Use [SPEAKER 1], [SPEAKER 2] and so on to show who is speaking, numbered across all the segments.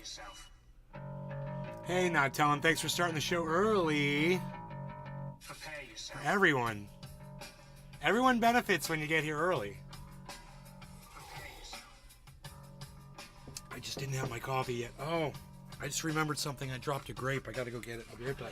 [SPEAKER 1] yourself.
[SPEAKER 2] Hey, Not Telling. Thanks for starting the show early.
[SPEAKER 1] Prepare yourself.
[SPEAKER 2] For everyone. Everyone benefits when you get here early.
[SPEAKER 1] Prepare yourself.
[SPEAKER 2] I just didn't have my coffee yet. Oh, I just remembered something. I dropped a grape. I gotta go get it. I'll be right back.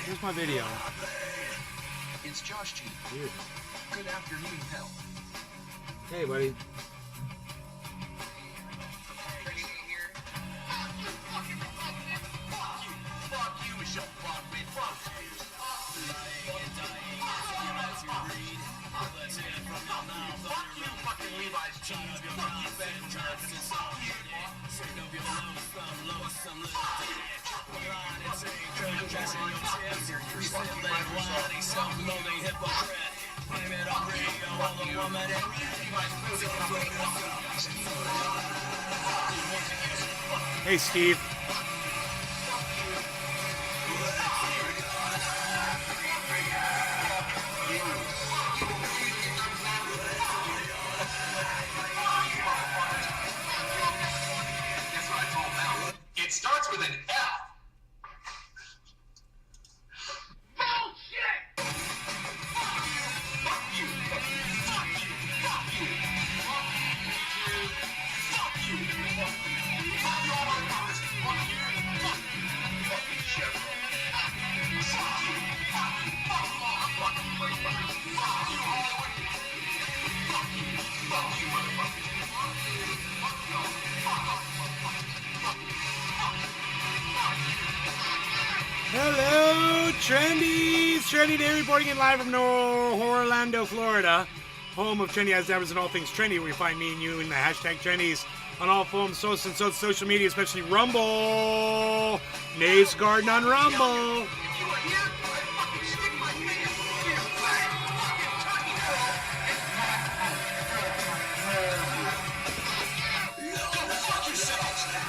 [SPEAKER 2] Here's my video.
[SPEAKER 1] It's Josh G.
[SPEAKER 2] Weird.
[SPEAKER 1] Good afternoon, hell.
[SPEAKER 2] Hey, buddy. Hey, Steve.
[SPEAKER 1] It starts with an F. Bullshit! Fuck you! Fuck you! Fuck you! Fuck you! Fuck you! Fuck you all my brothers! Fuck you! Fuck you! Fucking shit! Fuck you! Fuck you! Fuck you all the fucking motherfuckers! Fuck you Hollywood! Fuck you! Fuck you motherfuckers! Fuck you! Fuck you! Fuck off!
[SPEAKER 2] Hello, Trendies! Trendy Day reporting in live from Orlando, Florida. Home of Trendy Dabbers and all things trendy, where you find me and you in the hashtag Trendies on all forms, social media, especially Rumble. Nave's Garden on Rumble.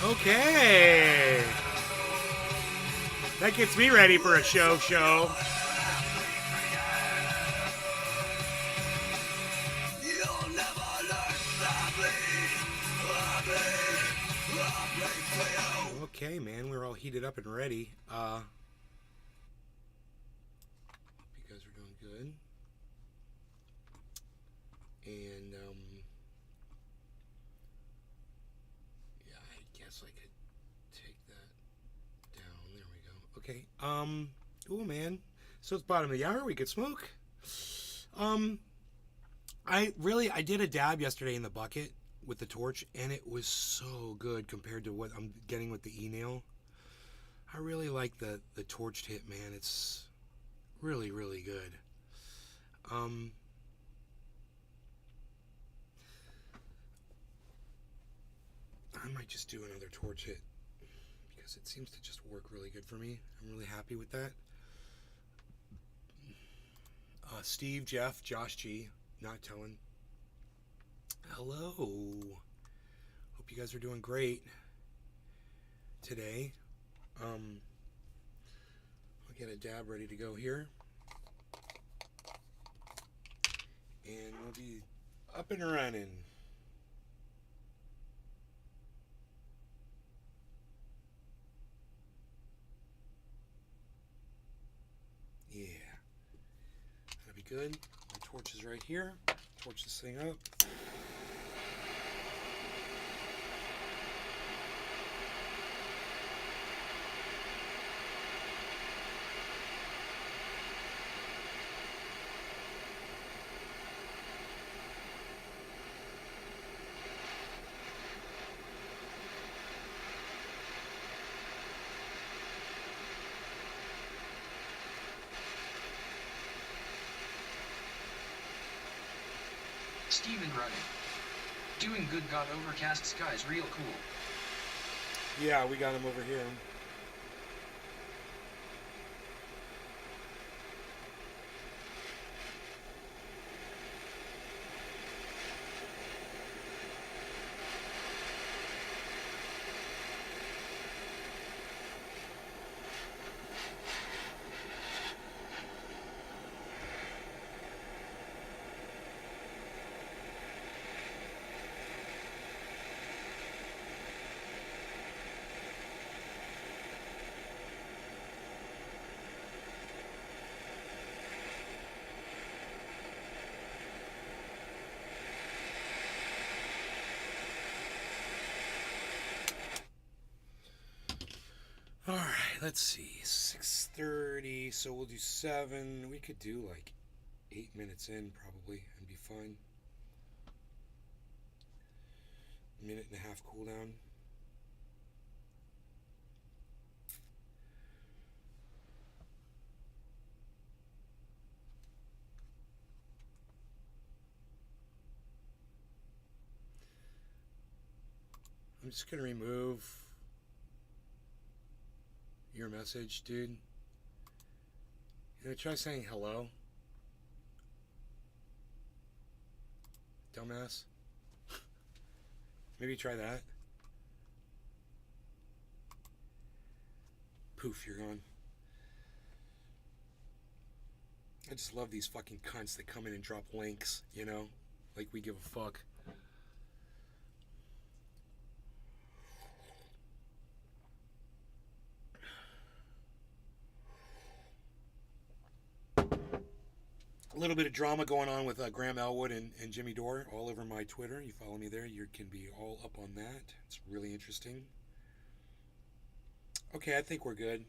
[SPEAKER 2] Okay. That gets me ready for a show. Okay, man, we're all heated up and ready. Hope you guys are doing good. And, yeah, I guess I could take that down. There we go. Okay. Oh man. So it's bottom of the hour. We could smoke. I did a dab yesterday in the bucket with the torch, and it was so good compared to what I'm getting with the e-nail. I really like the torched hit, man. It's really, really good. I might just do another torch hit because it seems to just work really good for me. I'm really happy with that. Steve, Jeff, Josh G, Not Telling. Hello. Hope you guys are doing great today. I'll get a dab ready to go here. And we'll be up and running. Yeah. That'll be good. My torch is right here. Torch this thing up.
[SPEAKER 3] Steven running. Doing good, got overcast skies, real cool.
[SPEAKER 2] Yeah, we got him over here. All right, let's see. 6:30, so we'll do 7. We could do like 8 minutes in probably and be fine. A minute and a half cooldown. I'm just gonna remove your message, dude. You know, try saying hello. Dumbass. Maybe try that. Poof, you're gone. I just love these fucking cunts that come in and drop links, you know? Like we give a fuck. A little bit of drama going on with Graham Elwood and Jimmy Dore all over my Twitter. You follow me there, you can be all up on that. It's really interesting. Okay, I think we're good.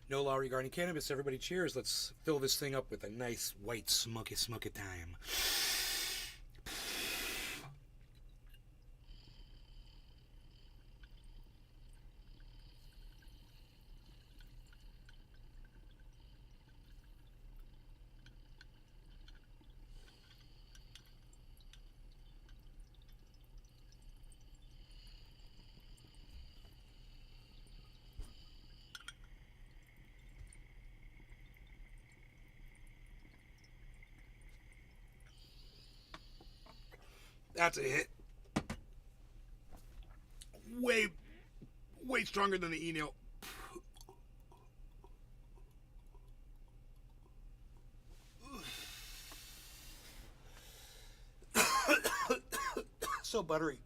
[SPEAKER 2] No law regarding cannabis. Everybody cheers. Let's fill this thing up with a nice white smoky time. That's a hit. Way stronger than the Eno. So buttery.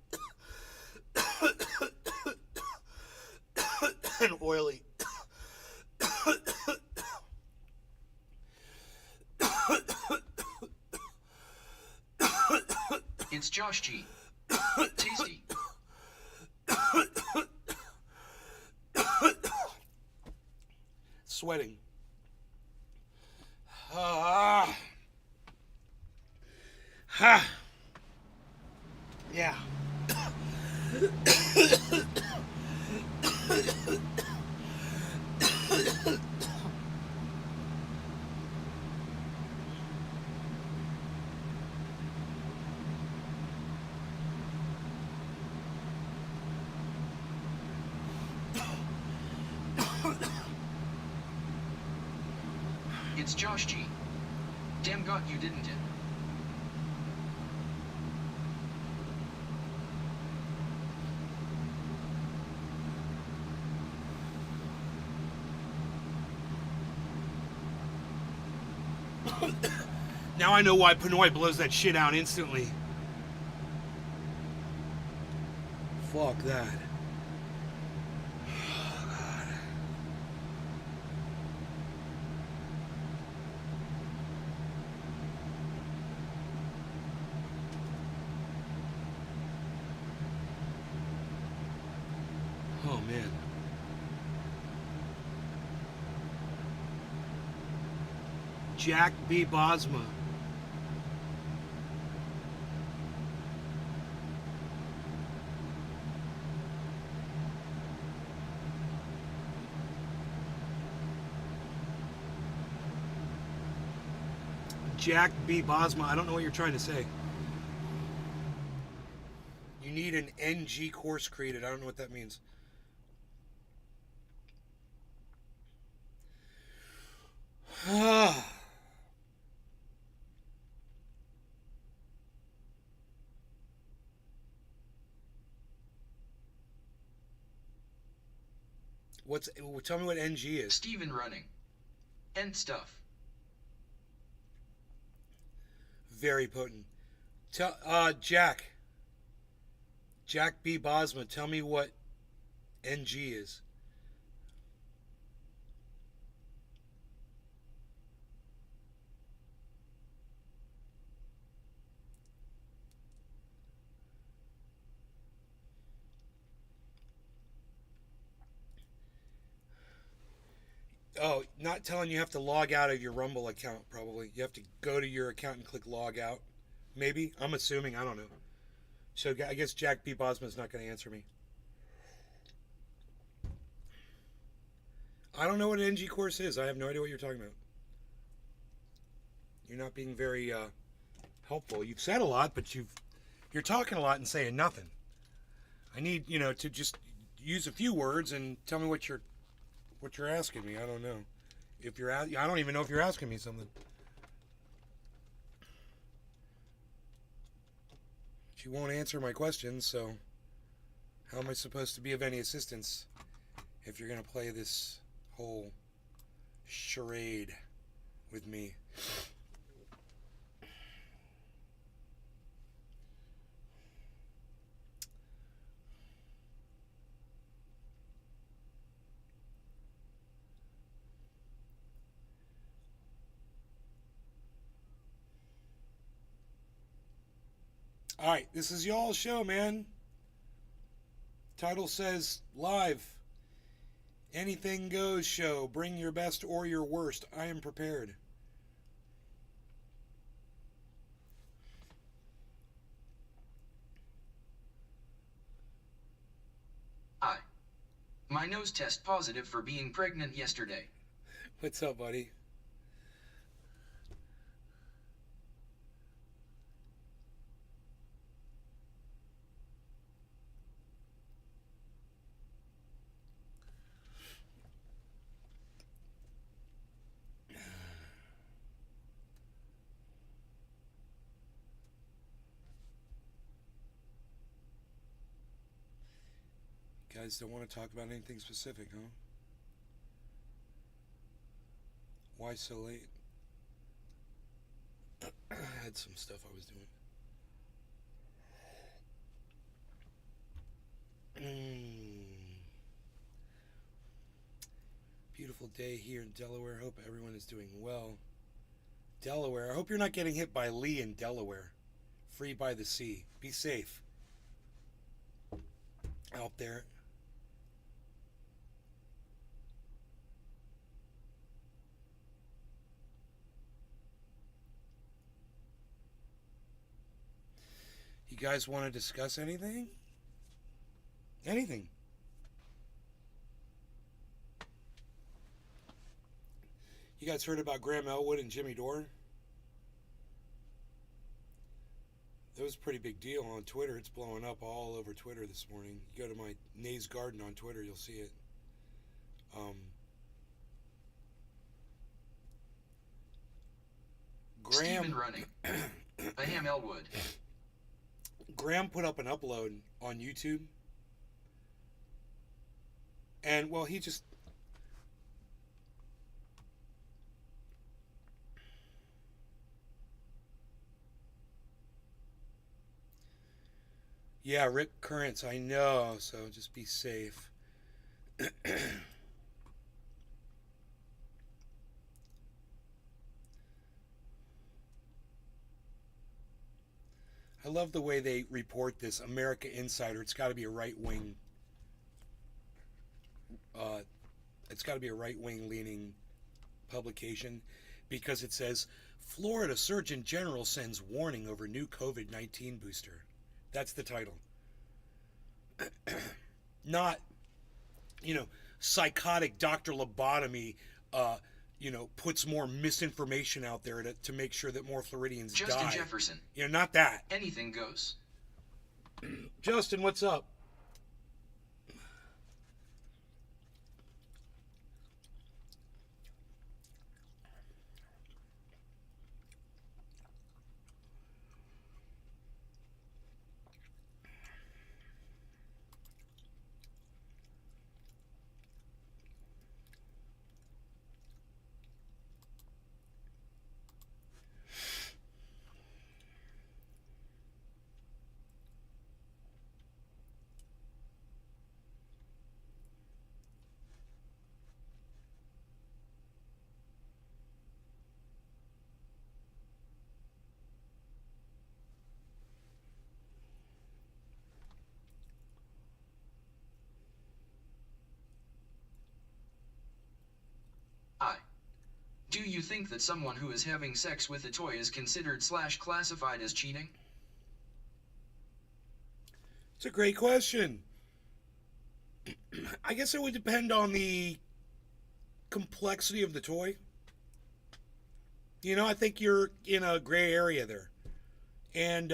[SPEAKER 2] And oily.
[SPEAKER 3] It's Josh G. Tasty.
[SPEAKER 2] Sweating. Yeah.
[SPEAKER 3] It's Josh G. Damn got you, didn't it?
[SPEAKER 2] Now I know why Pinoy blows that shit out instantly. Fuck that. Oh man. Jack B. Bosma. Jack B. Bosma, I don't know what you're trying to say. You need an NG course created. I don't know what that means. Tell me what NG is.
[SPEAKER 3] Steven running. End stuff.
[SPEAKER 2] Very potent. Jack B. Bosma, tell me what NG is. Oh, not telling you have to log out of your Rumble account, probably. You have to go to your account and click log out. Maybe. I'm assuming. I don't know. So I guess Jack B. Bosma is not going to answer me. I don't know what an NG course is. I have no idea what you're talking about. You're not being very helpful. You've said a lot, but you're talking a lot and saying nothing. I need, to just use a few words and tell me what you're asking me. I don't know. I don't even know if you're asking me something. She won't answer my questions, so how am I supposed to be of any assistance if you're going to play this whole charade with me? All right, this is y'all's show, man. Title says live. Anything goes show. Bring your best or your worst. I am prepared.
[SPEAKER 3] Hi. My nose test positive for being pregnant yesterday.
[SPEAKER 2] What's up, buddy? Guys don't want to talk about anything specific, huh? Why so late? I had some stuff I was doing. Beautiful day here in Delaware. Hope everyone is doing well. Delaware. I hope you're not getting hit by Lee in Delaware. Free by the sea. Be safe out there. You guys want to discuss anything? Anything? You guys heard about Graham Elwood and Jimmy Dore? That was a pretty big deal on Twitter. It's blowing up all over Twitter this morning. You go to my Nays Garden on Twitter, you'll see it.
[SPEAKER 3] Graham Steven running. I am Elwood.
[SPEAKER 2] Graham put up an upload on YouTube. And, well, he just... Yeah, Rick Currents, I know, so just be safe. I love the way they report this America Insider. It's got to be a right-wing leaning publication, because it says Florida Surgeon General sends warning over new COVID-19 booster. That's the title. Not, psychotic Dr. Lobotomy puts more misinformation out there to make sure that more Floridians
[SPEAKER 3] Justin
[SPEAKER 2] die.
[SPEAKER 3] Jefferson.
[SPEAKER 2] Not that.
[SPEAKER 3] Anything goes.
[SPEAKER 2] Justin, what's up?
[SPEAKER 3] Do you think that someone who is having sex with a toy is considered / classified as cheating?
[SPEAKER 2] It's a great question. I guess it would depend on the complexity of the toy. I think you're in a gray area there. And,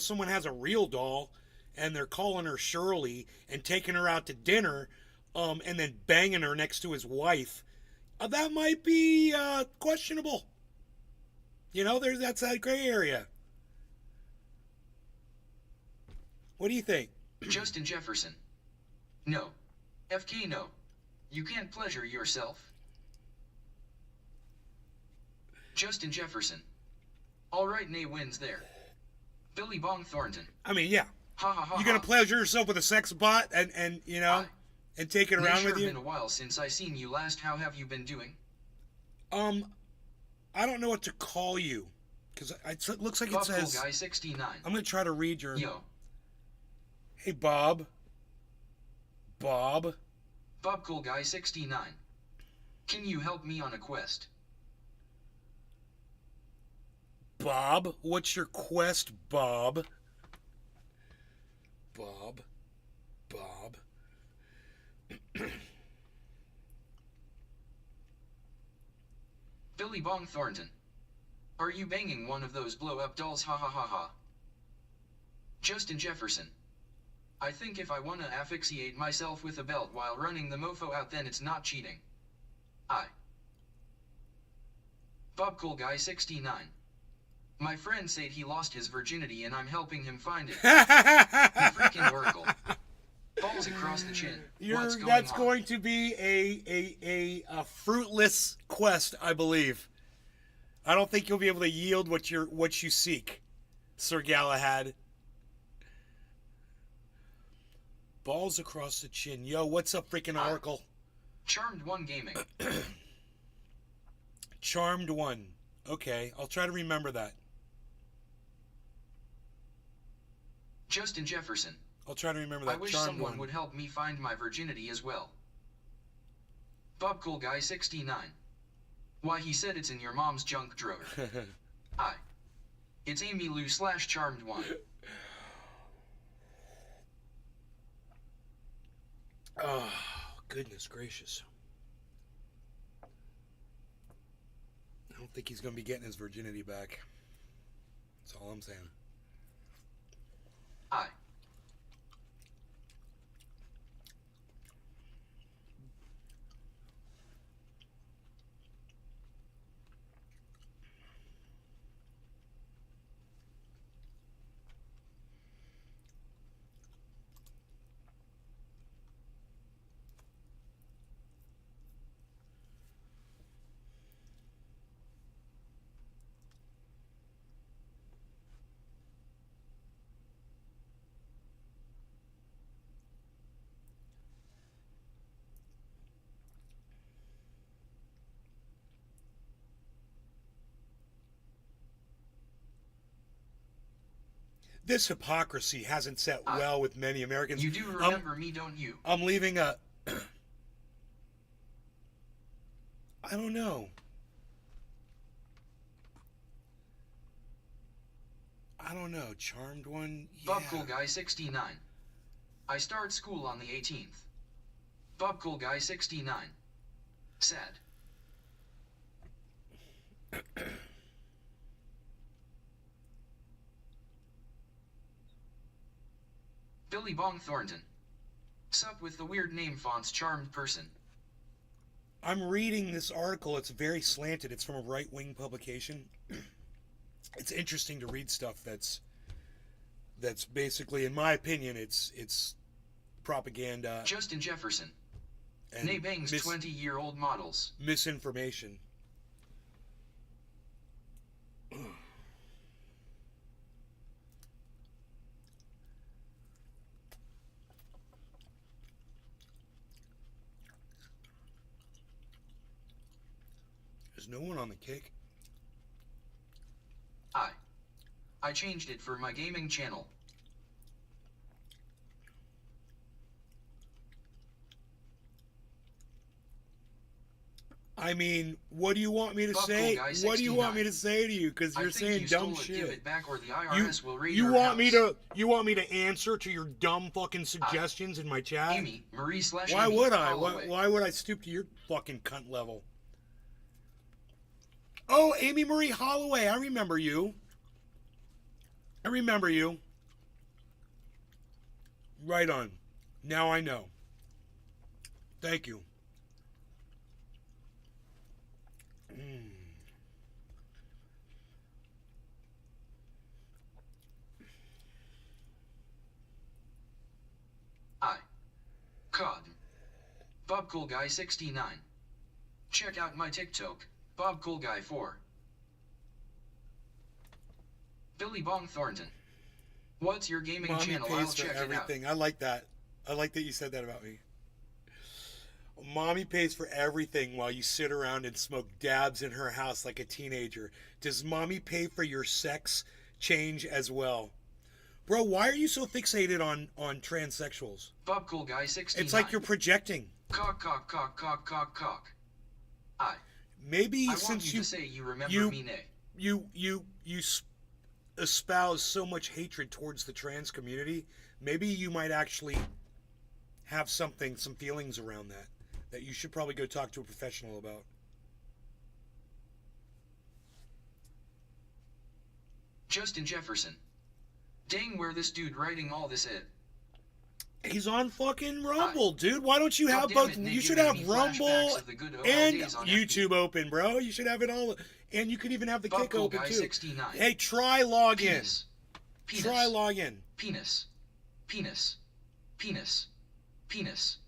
[SPEAKER 2] someone has a real doll and they're calling her Shirley and taking her out to dinner and then banging her next to his wife. That might be questionable. That's that gray area. What do you think?
[SPEAKER 3] Justin Jefferson. No. FK no. You can't pleasure yourself. Justin Jefferson. Alright, Nay wins there. Billy Bong Thornton.
[SPEAKER 2] I mean, yeah.
[SPEAKER 3] Ha ha ha.
[SPEAKER 2] You're going to pleasure yourself with a sex bot and and take it around with you?
[SPEAKER 3] It's been a while since I seen you last. How have you been doing?
[SPEAKER 2] I don't know what to call you. Because it looks like
[SPEAKER 3] Bob
[SPEAKER 2] it says...
[SPEAKER 3] Cool Guy 69.
[SPEAKER 2] I'm going to try to read your...
[SPEAKER 3] Yo.
[SPEAKER 2] Hey, Bob. Bob.
[SPEAKER 3] Bob Cool Guy 69. Can you help me on a quest?
[SPEAKER 2] Bob? What's your quest, Bob? Bob. Bob.
[SPEAKER 3] Billy Bong Thornton. Are you banging one of those blow-up dolls? Ha ha ha ha. Justin Jefferson. I think if I wanna asphyxiate myself with a belt while running the mofo out, then it's not cheating. Bob Cool Guy 69. My friend said he lost his virginity and I'm helping him find it. The freaking Oracle. Balls across the chin. What's going
[SPEAKER 2] That's
[SPEAKER 3] on?
[SPEAKER 2] going to be a fruitless quest, I believe. I don't think you'll be able to yield what you seek, Sir Galahad. Balls across the chin. Yo, what's up, freaking Oracle?
[SPEAKER 3] Charmed One Gaming.
[SPEAKER 2] Charmed One. Okay, I'll try to remember that.
[SPEAKER 3] Justin Jefferson.
[SPEAKER 2] I'll try to remember that.
[SPEAKER 3] I wish
[SPEAKER 2] Charmed
[SPEAKER 3] someone
[SPEAKER 2] One.
[SPEAKER 3] would help me find my virginity as well. Bob Cool Guy 69. Why, he said it's in your mom's junk drawer. It's Amy Lou / Charmed One.
[SPEAKER 2] Oh, goodness gracious. I don't think he's going to be getting his virginity back. That's all I'm saying. This hypocrisy hasn't set well with many Americans.
[SPEAKER 3] You do remember me, don't you?
[SPEAKER 2] I'm leaving a... I don't know. I don't know. Charmed One? Yeah.
[SPEAKER 3] Bob Cool Guy 69. I start school on the 18th. Bob Cool Guy 69. Sad. Billy Bong Thornton. Sup with the weird name fonts charmed person.
[SPEAKER 2] I'm reading this article. It's very slanted. It's from a right-wing publication. It's interesting to read stuff that's basically, in my opinion, it's propaganda.
[SPEAKER 3] Justin Jefferson.
[SPEAKER 2] And
[SPEAKER 3] Nay bangs 20-year-old models.
[SPEAKER 2] misinformation. There's no one on the kick.
[SPEAKER 3] I changed it for my gaming channel.
[SPEAKER 2] I mean, what do you want me to
[SPEAKER 3] Buckle
[SPEAKER 2] say?
[SPEAKER 3] Guy
[SPEAKER 2] What do you want me
[SPEAKER 3] 69.
[SPEAKER 2] to say to you? Because
[SPEAKER 3] I
[SPEAKER 2] you're
[SPEAKER 3] think
[SPEAKER 2] saying
[SPEAKER 3] you
[SPEAKER 2] dumb
[SPEAKER 3] stole it. Give
[SPEAKER 2] shit.
[SPEAKER 3] it back or the IRS will raid
[SPEAKER 2] You
[SPEAKER 3] your
[SPEAKER 2] want me
[SPEAKER 3] house.
[SPEAKER 2] me to answer to your dumb fucking suggestions in my chat?
[SPEAKER 3] Amy, Marie /
[SPEAKER 2] Why
[SPEAKER 3] Amy
[SPEAKER 2] would I?
[SPEAKER 3] Holloway.
[SPEAKER 2] Why would I stoop to your fucking cunt level? Oh, Amy Marie Holloway, I remember you. I remember you. Right on. Now I know. Thank you.
[SPEAKER 3] COD. Bob Cool Guy 69. Check out my TikTok, Bob Cool Guy 4. Billy Bong Thornton. What's your gaming
[SPEAKER 2] Mommy
[SPEAKER 3] channel? I'll
[SPEAKER 2] pays for
[SPEAKER 3] check it out.
[SPEAKER 2] everything. I like that. I like that you said that about me. Mommy pays for everything while you sit around and smoke dabs in her house like a teenager. Does mommy pay for your sex change as well? Bro, why are you so fixated on transsexuals?
[SPEAKER 3] Bob Cool Guy 69.
[SPEAKER 2] It's like you're projecting.
[SPEAKER 3] Cock.
[SPEAKER 2] Maybe
[SPEAKER 3] I want
[SPEAKER 2] since
[SPEAKER 3] you to say you remember me, nay.
[SPEAKER 2] you espouse so much hatred towards the trans community, maybe you might actually have some feelings around that you should probably go talk to a professional about.
[SPEAKER 3] Justin Jefferson. Dang, where this dude writing all this at?
[SPEAKER 2] He's on fucking Rumble, dude. Why don't you have
[SPEAKER 3] Goddamn
[SPEAKER 2] both?
[SPEAKER 3] it, Nick,
[SPEAKER 2] You should
[SPEAKER 3] you're
[SPEAKER 2] have
[SPEAKER 3] giving me
[SPEAKER 2] Rumble
[SPEAKER 3] flashbacks of the good old
[SPEAKER 2] and
[SPEAKER 3] days on
[SPEAKER 2] YouTube open, bro. You should have it all, and you can even have the
[SPEAKER 3] Bob
[SPEAKER 2] kick
[SPEAKER 3] Cool
[SPEAKER 2] open
[SPEAKER 3] Guy
[SPEAKER 2] too.
[SPEAKER 3] 69.
[SPEAKER 2] Hey, try log in.
[SPEAKER 3] Penis. Penis.
[SPEAKER 2] Try log in.
[SPEAKER 3] Penis. Penis. Penis. Penis.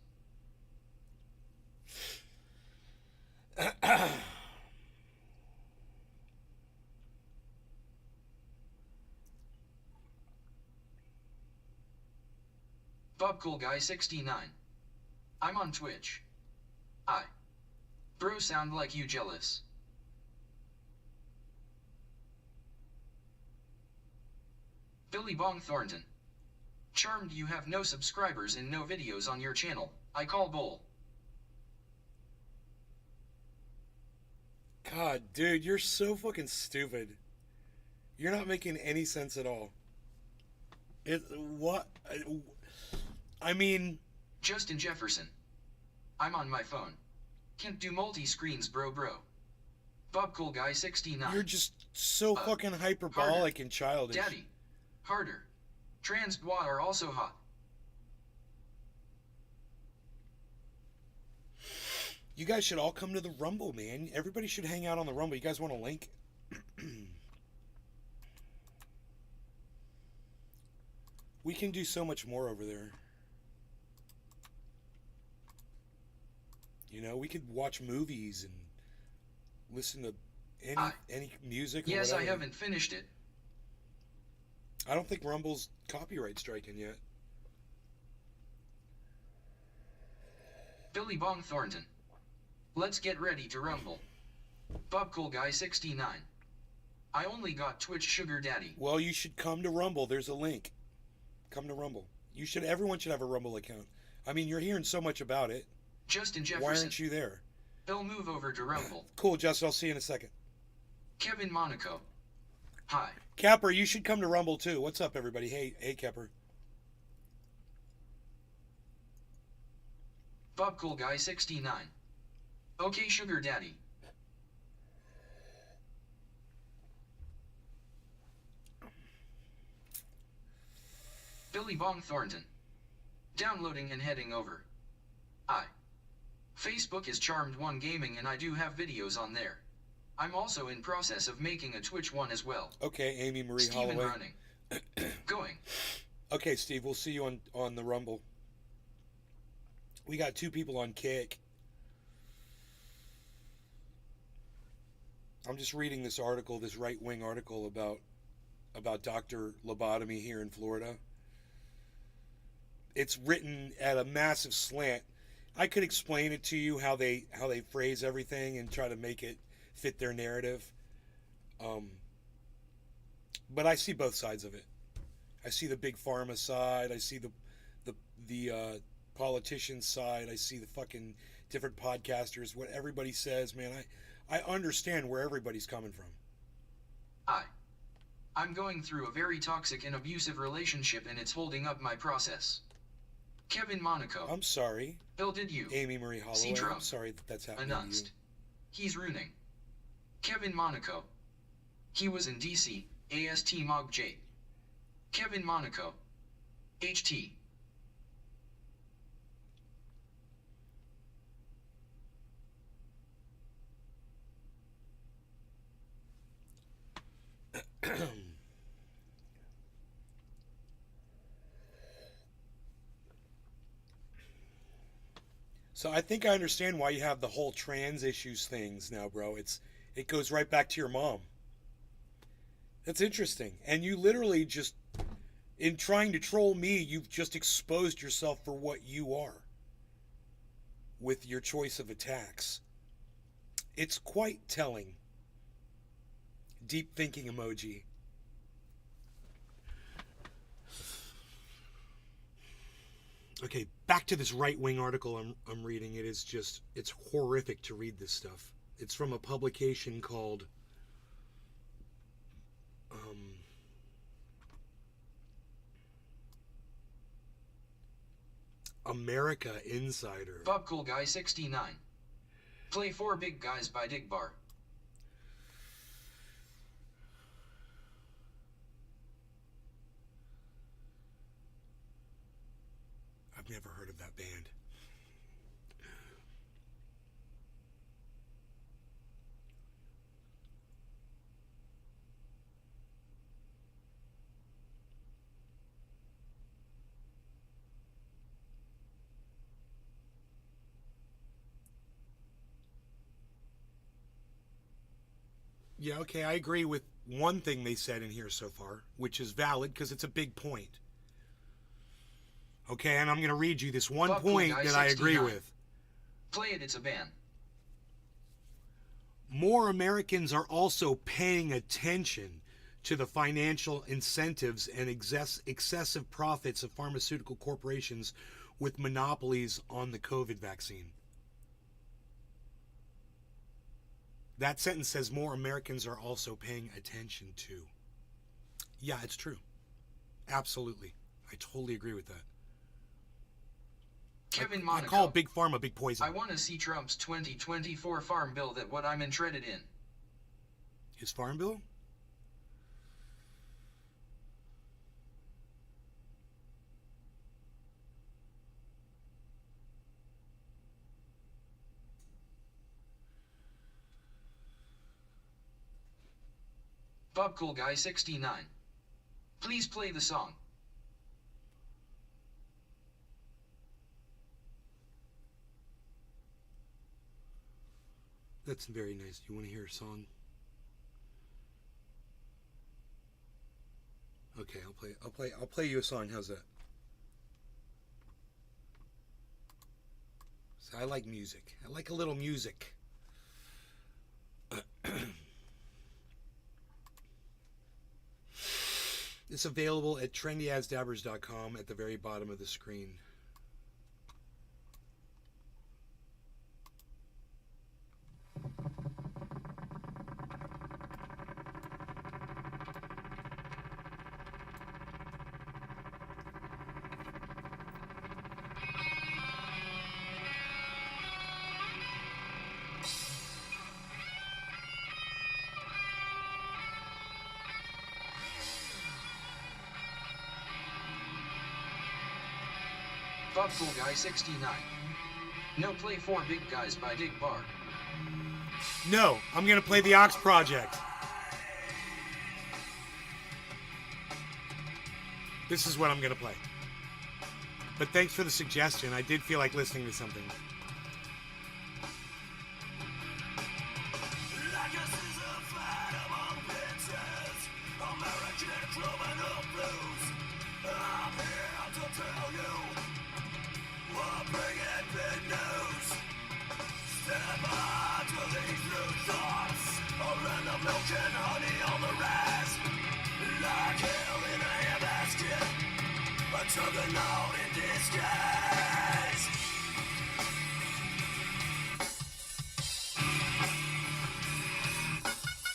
[SPEAKER 3] Bob Cool Guy 69. I'm on Twitch. Bro, sound like you jealous. Billy Bong Thornton. Charmed you have no subscribers and no videos on your channel. I call bull.
[SPEAKER 2] God, dude, you're so fucking stupid. You're not making any sense at all. I mean,
[SPEAKER 3] Justin Jefferson. I'm on my phone. Can't do multi-screens, bro. Bob Cool Guy 69.
[SPEAKER 2] you're just so fucking hyperbolic and childish.
[SPEAKER 3] Daddy. Harder. Trans bois are also hot.
[SPEAKER 2] You guys should all come to the Rumble, man. Everybody should hang out on the Rumble. You guys want a link? We can do so much more over there. You know, we could watch movies and listen to any music or
[SPEAKER 3] Yes,
[SPEAKER 2] whatever.
[SPEAKER 3] I haven't finished it.
[SPEAKER 2] I don't think Rumble's copyright striking yet.
[SPEAKER 3] Billy Bong Thornton. Let's get ready to rumble. Bob Cool Guy 69. I only got Twitch Sugar Daddy.
[SPEAKER 2] Well, you should come to Rumble. There's a link. Come to Rumble. Everyone should have a Rumble account. I mean, you're hearing so much about it.
[SPEAKER 3] Justin
[SPEAKER 2] Why
[SPEAKER 3] Jefferson.
[SPEAKER 2] aren't you there?
[SPEAKER 3] Bill, move over to rumble.
[SPEAKER 2] Cool, Justin. I'll see you in a second.
[SPEAKER 3] Kevin Monaco. Hi.
[SPEAKER 2] Capper, you should come to Rumble too. What's up, everybody? Hey, Capper.
[SPEAKER 3] Bob Cool Guy 69. Okay, Sugar Daddy. Billy Bong Thornton. Downloading and heading over. Facebook is Charmed One Gaming and I do have videos on there. I'm also in process of making a Twitch one as well.
[SPEAKER 2] Okay, Amy Marie
[SPEAKER 3] Steven
[SPEAKER 2] Holloway.
[SPEAKER 3] running. Going.
[SPEAKER 2] Okay, Steve, we'll see you on the Rumble. We got 2 people on Kick. I'm just reading this article, this right-wing article about Dr. Lobotomy here in Florida. It's written at a massive slant. I could explain it to you how they phrase everything and try to make it fit their narrative. But I see both sides of it. I see the big pharma side. I see the politician side. I see the fucking different podcasters. What everybody says, man. I understand where everybody's coming from.
[SPEAKER 3] I'm going through a very toxic and abusive relationship and it's holding up my process. Kevin Monaco.
[SPEAKER 2] I'm sorry.
[SPEAKER 3] Bill, did you?
[SPEAKER 2] Amy Marie Holloway. I'm sorry that's happening
[SPEAKER 3] announced.
[SPEAKER 2] to you.
[SPEAKER 3] He's ruining. Kevin Monaco. He was in DC, AST Mog J. Kevin Monaco. HT.
[SPEAKER 2] So I think I understand why you have the whole trans issues things now, bro. It goes right back to your mom. That's interesting. And you literally just, in trying to troll me, you've just exposed yourself for what you are with your choice of attacks. It's quite telling. Deep thinking emoji. Okay, back to this right-wing article I'm reading. It's horrific to read this stuff. It's from a publication called America Insider.
[SPEAKER 3] Bob Cool Guy 69. Play 4 Big Guys by Digbar.
[SPEAKER 2] I've never heard of that band. Yeah, okay, I agree with one thing they said in here so far, which is valid because it's a big point. Okay, and I'm going to read you this one point that I agree with.
[SPEAKER 3] Play it, it's a ban.
[SPEAKER 2] More Americans are also paying attention to the financial incentives and excessive profits of pharmaceutical corporations with monopolies on the COVID vaccine. That sentence says more Americans are also paying attention to. Yeah, it's true. Absolutely. I totally agree with that.
[SPEAKER 3] Kevin Monaco.
[SPEAKER 2] I call Big Pharma big poison.
[SPEAKER 3] I want to see Trump's 2024 farm bill. That's what I'm interested in.
[SPEAKER 2] His farm bill?
[SPEAKER 3] Bob Cool Guy 69. Please play the song.
[SPEAKER 2] That's very nice. Do you want to hear a song? Okay, I'll play you a song. How's that? So I like music. I like a little music. It's available at trendyasdabbers.com at the very bottom of the screen.
[SPEAKER 3] Thoughtful Guy 69. No play for Big Guys by Dig Bar.
[SPEAKER 2] No, I'm going to play the Ox Project. This is what I'm going to play. But thanks for the suggestion. I did feel like listening to something.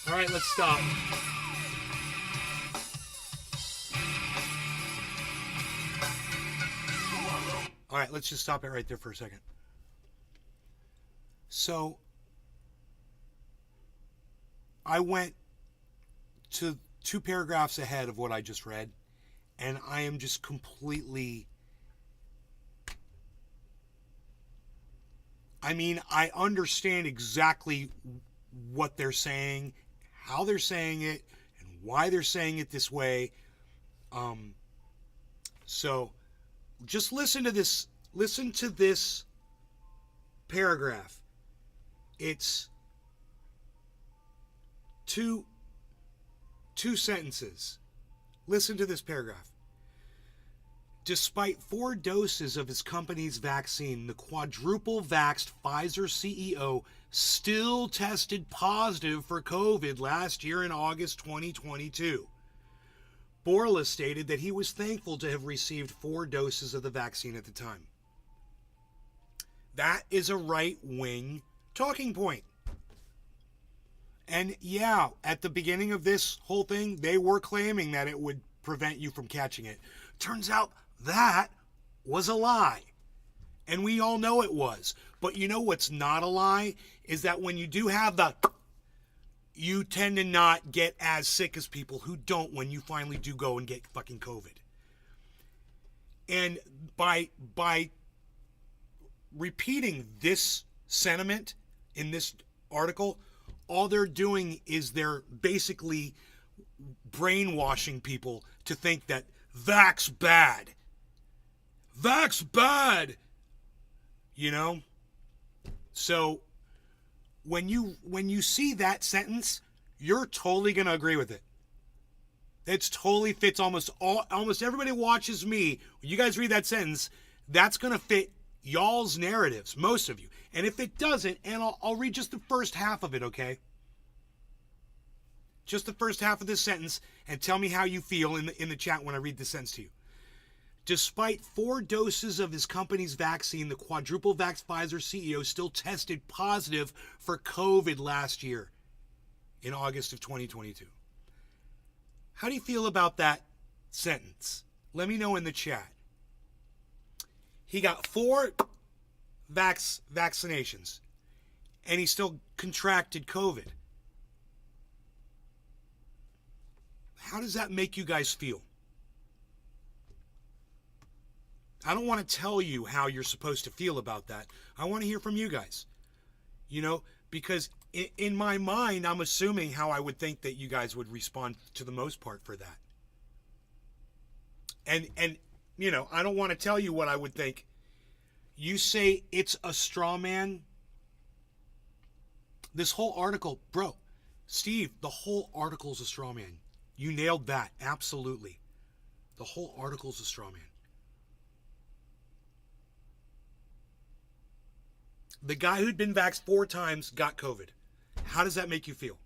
[SPEAKER 2] All right, let's stop. All right, let's just stop it right there for a second. So, I went to 2 paragraphs ahead of what I just read, and I am just completely... I mean, I understand exactly what they're saying, how they're saying it, and why they're saying it this way. So just listen to this paragraph. It's two sentences. Listen to this paragraph. Despite 4 doses of his company's vaccine, the quadruple-vaxxed Pfizer CEO still tested positive for COVID last year in August 2022. Bourla stated that he was thankful to have received 4 doses of the vaccine at the time. That is a right-wing talking point. And yeah, at the beginning of this whole thing, they were claiming that it would prevent you from catching it. Turns out that was a lie. And we all know it was. But you know what's not a lie? Is that when you do have the... you tend to not get as sick as people who don't when you finally do go and get fucking COVID. And by repeating this sentiment in this article, all they're doing is they're basically brainwashing people to think that vax bad. Vax bad. You know? So when you see that sentence, you're totally going to agree with it. It totally fits almost everybody who watches me. When you guys read that sentence, that's going to fit y'all's narratives, most of you. And if it doesn't, and I'll read just the first half of it, okay? Just the first half of this sentence, and tell me how you feel in the chat when I read the sentence to you. Despite 4 doses of his company's vaccine, the quadruple-vaxxed Pfizer CEO still tested positive for COVID last year in August of 2022. How do you feel about that sentence? Let me know in the chat. He got 4 vaccinations, and he still contracted COVID. How does that make you guys feel? I don't want to tell you how you're supposed to feel about that. I want to hear from you guys. You know, because in my mind, I'm assuming how I would think that you guys would respond to the most part for that. And you know, I don't want to tell you what I would think. You say it's a straw man. This whole article, bro, Steve, the whole article's a straw man. You nailed that. Absolutely. The whole article's a straw man. The guy who'd been vaxxed 4 times got COVID. How does that make you feel?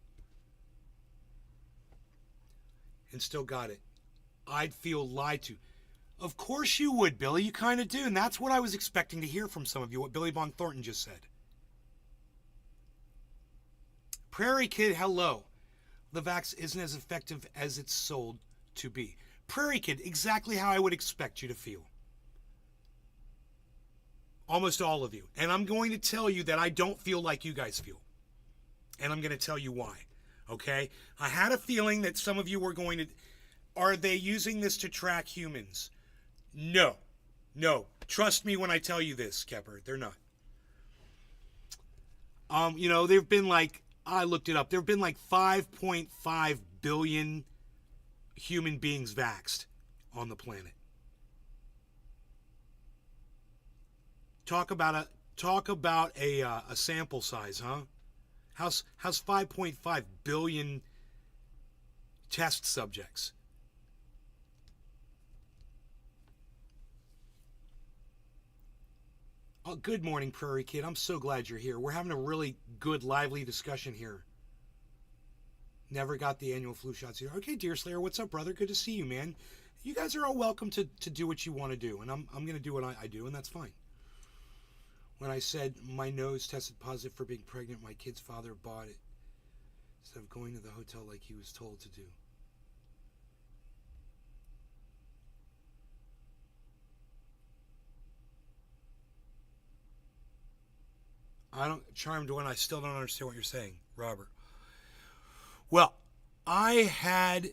[SPEAKER 2] And still got it. I'd feel lied to. Of course you would, Billy. You kind of do. And that's what I was expecting to hear from some of you, what Billy Von Thornton just said. Prairie Kid, hello. The vax isn't as effective as it's sold to be. Prairie Kid, exactly how I would expect you to feel. Almost all of you. And I'm going to tell you that I don't feel like you guys feel. And I'm going to tell you why. Okay? I had a feeling that some of you were going to... Are they using this to track humans? No. No. Trust me when I tell you this, Kepper. They're not. There've been like, I looked it up. There've been like 5.5 billion human beings vaxxed on the planet. Talk about a sample size, huh? How's 5.5 billion test subjects? Oh, good morning, Prairie Kid. I'm so glad you're here. We're having a really good, lively discussion here. Never got the annual flu shots here. Okay, Deer Slayer, what's up, brother? Good to see you, man. You guys are all welcome to do what you want to do, and I'm going to do what I do, and that's fine. When I said my nose tested positive for being pregnant, my kid's father bought it instead of going to the hotel like he was told to do. Charmed One, I still don't understand what you're saying, Robert. Well, I had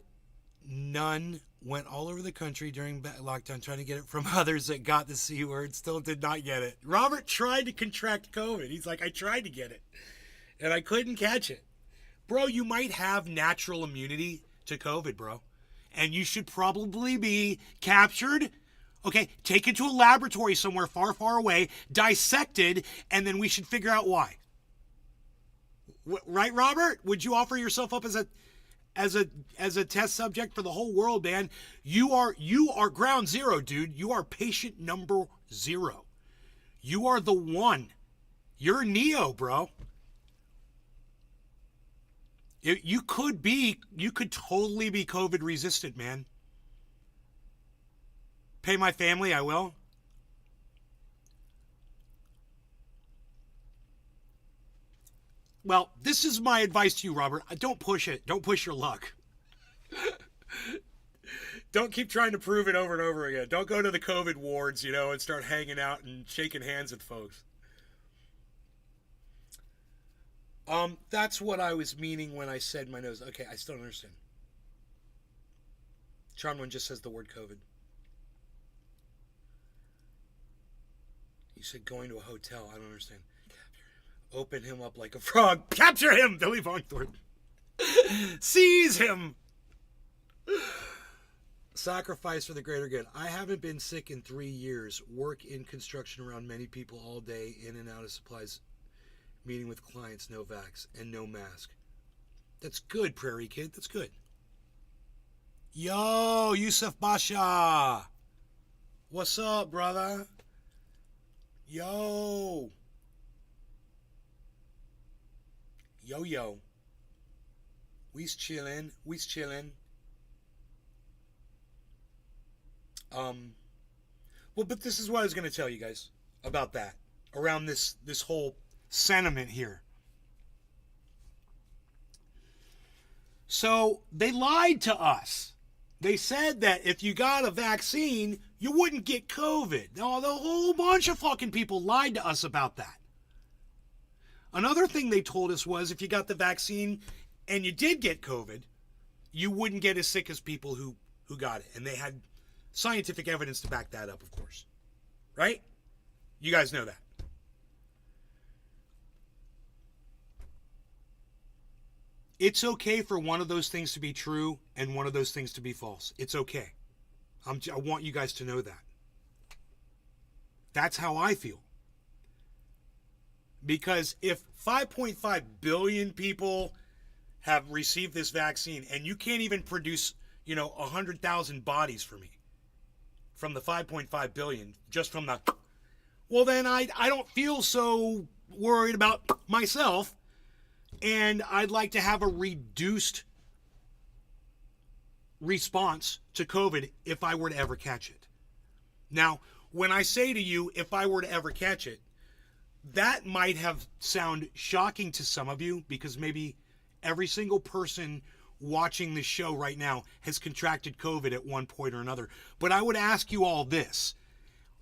[SPEAKER 2] none, went all over the country during lockdown trying to get it from others that got the C word, still did not get it. Robert tried to contract COVID. He's like, I tried to get it, and I couldn't catch it. Bro, you might have natural immunity to COVID, bro, and you should probably be captured. Okay, taken to a laboratory somewhere far, far away, dissected, and then we should figure out why. Right, Robert? Would you offer yourself up as a test subject for the whole world, man? You are ground zero, dude. You are patient number 0. You are the one. You're Neo, bro. You could totally be COVID resistant, man. Pay my family, I will. Well, this is my advice to you, Robert. Don't push it. Don't push your luck. Don't keep trying to prove it over and over again. Don't go to the COVID wards, and start hanging out and shaking hands with folks. That's what I was meaning when I said my nose. Okay, I still don't understand. Charmed One just says the word COVID. You said going to a hotel. I don't understand. Open him up like a frog. Capture him! Billy Vongthorpe. Seize him! Sacrifice for the greater good. I haven't been sick in 3 years. Work in construction around many people all day, in and out of supplies. Meeting with clients, no vax, and no mask. That's good, Prairie Kid. That's good. Yo, Yusuf Basha. What's up, brother? Yo. Yo. We's chillin'. Well, but this is what I was going to tell you guys about that. Around this whole sentiment here. So, they lied to us. They said that if you got a vaccine, you wouldn't get COVID. Now, the whole bunch of fucking people lied to us about that. Another thing they told us was if you got the vaccine and you did get COVID, you wouldn't get as sick as people who got it. And they had scientific evidence to back that up, of course. Right? You guys know that. It's okay for one of those things to be true and one of those things to be false. It's okay. I want you guys to know that. That's how I feel. Because if 5.5 billion people have received this vaccine and you can't even produce, 100,000 bodies for me from the 5.5 billion, just from the, well, then I don't feel so worried about myself. And I'd like to have a reduced response to COVID if I were to ever catch it. Now, when I say to you, if I were to ever catch it, that might have sound shocking to some of you because maybe every single person watching this show right now has contracted COVID at one point or another. But I would ask you all this.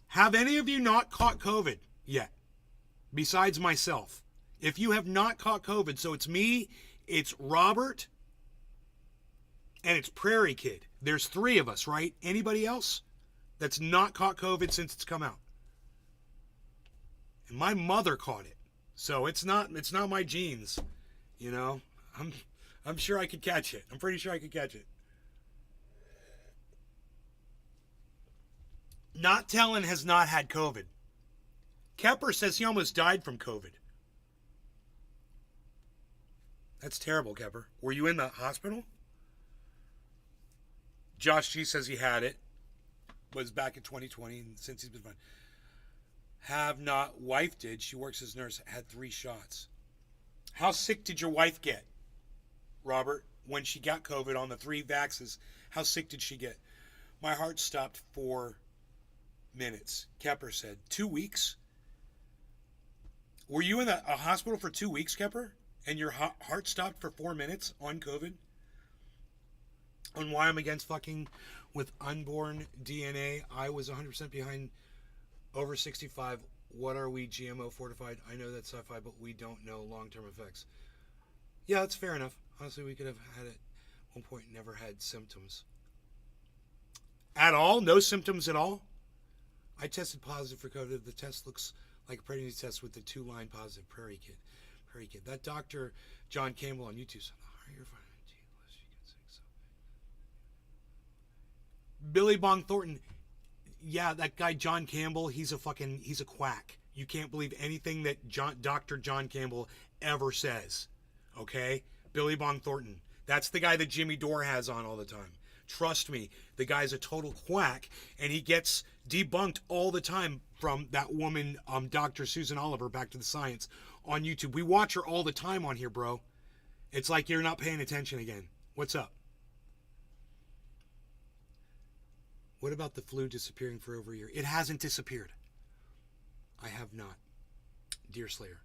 [SPEAKER 2] Have any of you not caught COVID yet? Besides myself. If you have not caught COVID, so it's me, it's Robert, and it's Prairie Kid. There's 3 of us, right? Anybody else? that's not caught COVID since it's come out. And my mother caught it. So it's not my genes, you know. I'm sure I could catch it. I'm pretty sure I could catch it. Not Telling has not had COVID. Kepper says he almost died from COVID. That's terrible, Kepper. Were you in the hospital? Josh G says he had it. Was back in 2020, and since he's been fine. Have not. Wife did. She works as a nurse. Had 3 shots. How sick did your wife get, Robert, when she got COVID on the 3 vaxes? How sick did she get? My heart stopped 4 minutes, Kepper said. 2 weeks? Were you in a hospital for 2 weeks, Kepper? And your heart stopped for 4 minutes on COVID? On why I'm against fucking with unborn DNA. I was 100% behind over 65. What are we, GMO fortified? I know that's sci-fi, but we don't know long-term effects. Yeah, that's fair enough. Honestly, we could have had it at one point, never had symptoms. At all? No symptoms at all? I tested positive for COVID. The test looks like a pregnancy test with the 2-line positive. Prairie Kid. That Dr. John Campbell on YouTube said, you're fine. Billy Bong Thornton, yeah, that guy John Campbell, he's a quack. You can't believe anything that Dr. John Campbell ever says, okay? Billy Bong Thornton, that's the guy that Jimmy Dore has on all the time. Trust me, the guy's a total quack, and he gets debunked all the time from that woman, Dr. Susan Oliver, Back to the Science, on YouTube. We watch her all the time on here, bro. It's like you're not paying attention again. What's up? What about the flu disappearing for over a year? It hasn't disappeared. I have not. Deer Slayer.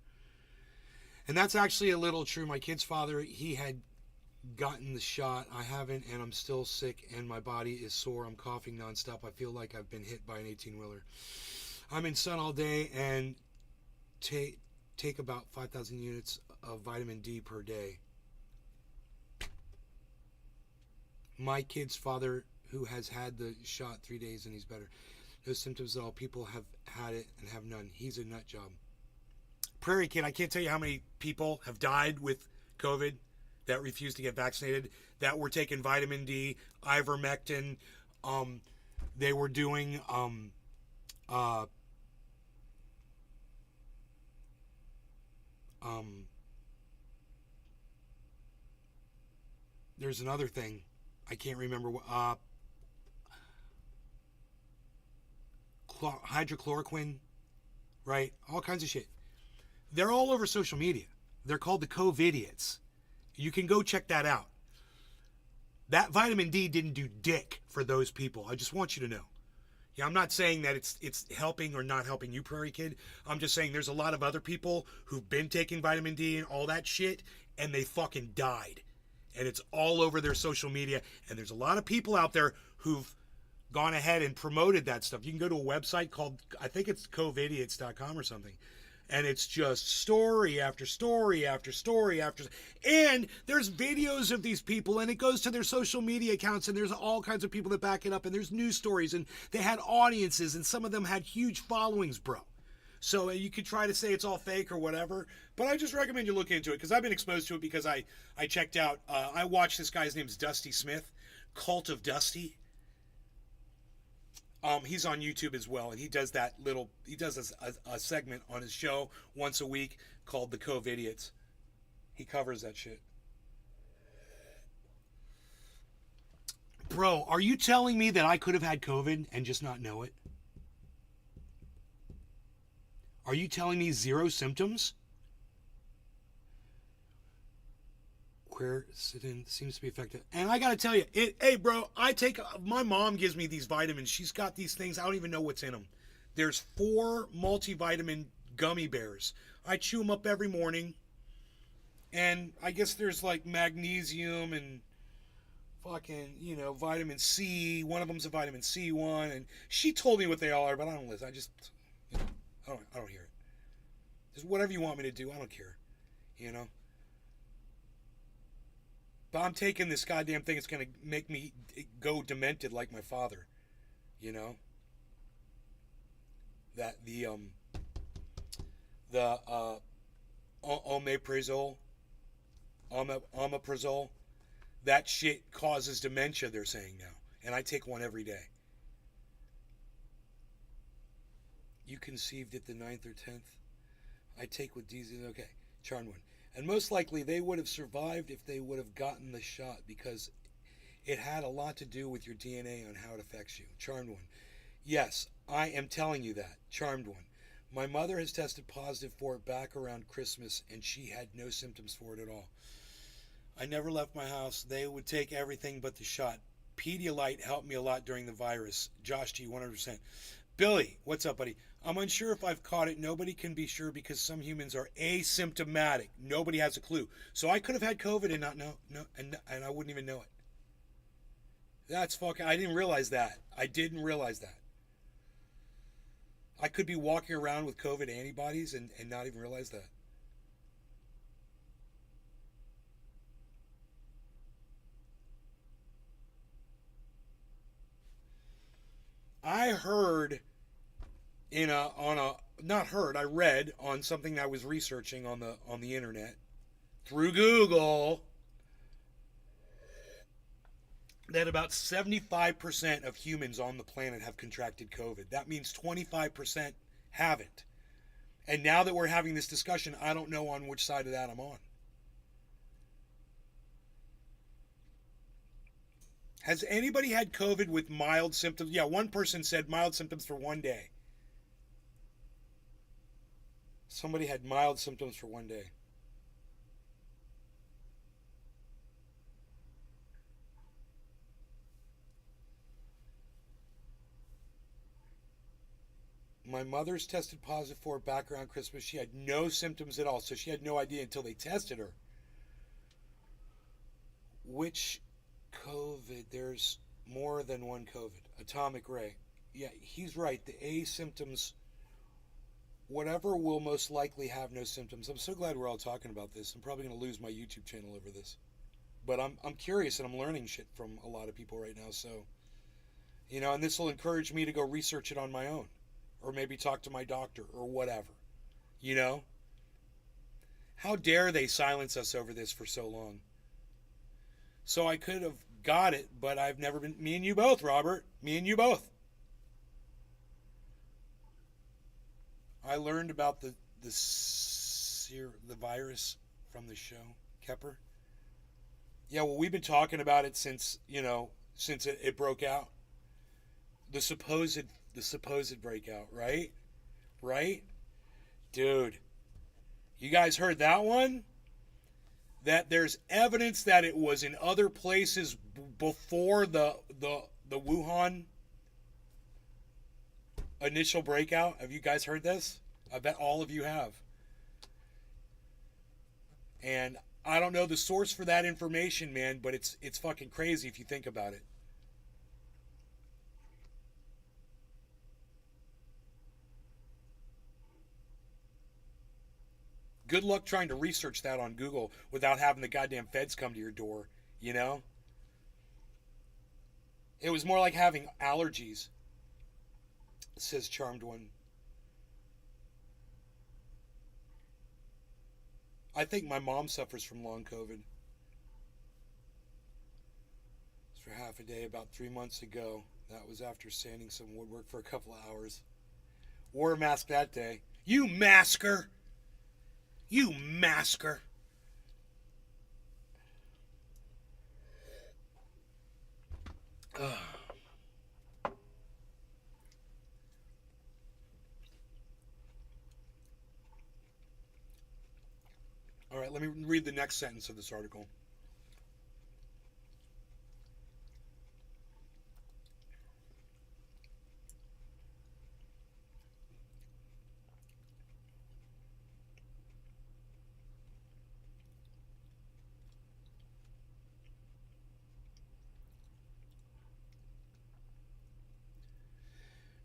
[SPEAKER 2] And that's actually a little true. My kid's father, he had gotten the shot. I haven't, and I'm still sick, and my body is sore. I'm coughing nonstop. I feel like I've been hit by an 18-wheeler. I'm in sun all day and take about 5,000 units of vitamin D per day. My kid's father, who has had the shot 3 days and he's better. No symptoms at all. People have had it and have none. He's a nut job. Prairie Kid, I can't tell you how many people have died with COVID that refused to get vaccinated, that were taking vitamin D, ivermectin. They were doing there's another thing. I can't remember what hydrochloroquine, right? All kinds of shit. They're all over social media. They're called the COVIDiots. You can go check that out. That vitamin D didn't do dick for those people. I just want you to know. Yeah, I'm not saying that it's helping or not helping you, Prairie Kid. I'm just saying there's a lot of other people who've been taking vitamin D and all that shit, and they fucking died. And it's all over their social media. And there's a lot of people out there who've gone ahead and promoted that stuff. You can go to a website called, I think it's covidiots.com or something. And it's just story after story after story after. And there's videos of these people, and it goes to their social media accounts, and there's all kinds of people that back it up, and there's news stories, and they had audiences, and some of them had huge followings, bro. So you could try to say it's all fake or whatever, but I just recommend you look into it, because I've been exposed to it because I checked out, I watched this guy's name's Dusty Smith, Cult of Dusty. He's on YouTube as well, and he does a segment on his show once a week called The COVIDiots. He covers that shit. Bro, are you telling me that I could have had COVID and just not know it? Are you telling me 0 symptoms? Quercetin seems to be effective. And I gotta tell you, hey bro, my mom gives me these vitamins. She's got these things, I don't even know what's in them. There's 4 multivitamin gummy bears. I chew them up every morning. And I guess there's like magnesium and fucking, vitamin C. One of them's a vitamin C one. And she told me what they all are, but I don't listen. I just, I don't hear it. Just whatever you want me to do, I don't care. But I'm taking this goddamn thing. It's going to make me go demented like my father. that the omeprazole, omeprazole, that shit causes dementia. They're saying now, and I take one every day. You conceived it the 9th or 10th. I take with DZ. Okay, charmed one. And most likely they would have survived if they would have gotten the shot because it had a lot to do with your DNA on how it affects you. Charmed one. Yes, I am telling you that. Charmed one. My mother has tested positive for it back around Christmas and she had no symptoms for it at all. I never left my house. They would take everything but the shot. Pedialyte helped me a lot during the virus. Josh G, 100%. Billy, what's up, buddy? I'm unsure if I've caught it. Nobody can be sure because some humans are asymptomatic. Nobody has a clue. So I could have had COVID and not know, and I wouldn't even know it. That's fucking. I didn't realize that. I didn't realize that. I could be walking around with COVID antibodies and not even realize that. I heard I read on something I was researching on the internet through Google that about 75% of humans on the planet have contracted COVID. That means 25% haven't. And now that we're having this discussion, I don't know on which side of that I'm on. Has anybody had COVID with mild symptoms? Yeah, one person said mild symptoms for one day. Somebody had mild symptoms for one day. My mother's tested positive for it back around Christmas. She had no symptoms at all, so she had no idea until they tested her. Which COVID? There's more than one COVID. Atomic Ray. Yeah, he's right. The A symptoms, whatever, will most likely have no symptoms. I'm so glad we're all talking about this. I'm probably going to lose my YouTube channel over this. But I'm curious and I'm learning shit from a lot of people right now. So, and this will encourage me to go research it on my own. Or maybe talk to my doctor or whatever. How dare they silence us over this for so long? So I could have got it, but I've never been. Me and you both, Robert. Me and you both. I learned about the virus from the show, Kepper. Yeah, well, we've been talking about it since it broke out. The supposed breakout, right? Right? Dude, you guys heard that one? That there's evidence that it was in other places before the Wuhan initial breakout. Have you guys heard this? I bet all of you have. And I don't know the source for that information, man, but it's fucking crazy if you think about it. Good luck trying to research that on Google without having the goddamn feds come to your door, It was more like having allergies, says Charmed One. I think my mom suffers from long COVID. It's for half a day about 3 months ago. That was after sanding some woodwork for a couple of hours. Wore a mask that day. You masker! You masker. All right, let me read the next sentence of this article.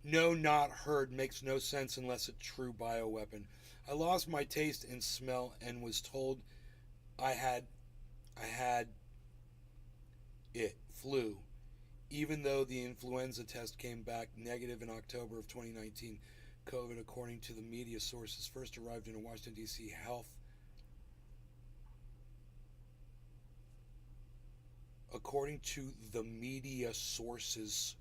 [SPEAKER 2] No, not heard makes no sense unless a true bioweapon. I lost my taste and smell and was told I had flu, even though the influenza test came back negative in October of 2019. COVID, according to the media sources, first arrived in a Washington, D.C. health. According to the media sources.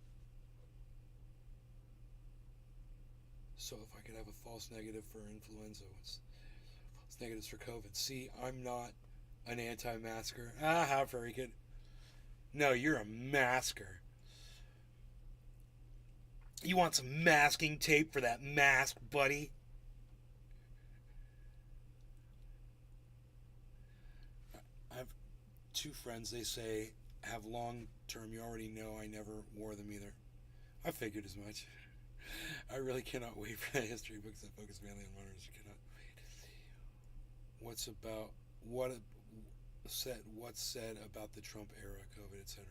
[SPEAKER 2] So if I could have a false negative for influenza, what's false negatives for COVID? See, I'm not an anti-masker. How very good. No, you're a masker. You want some masking tape for that mask, buddy? I have two friends, they say, have long-term. You already know I never wore them either. I figured as much. I really cannot wait for the history books that focus mainly on modern history. Cannot wait. What's said about the Trump era, COVID, etc.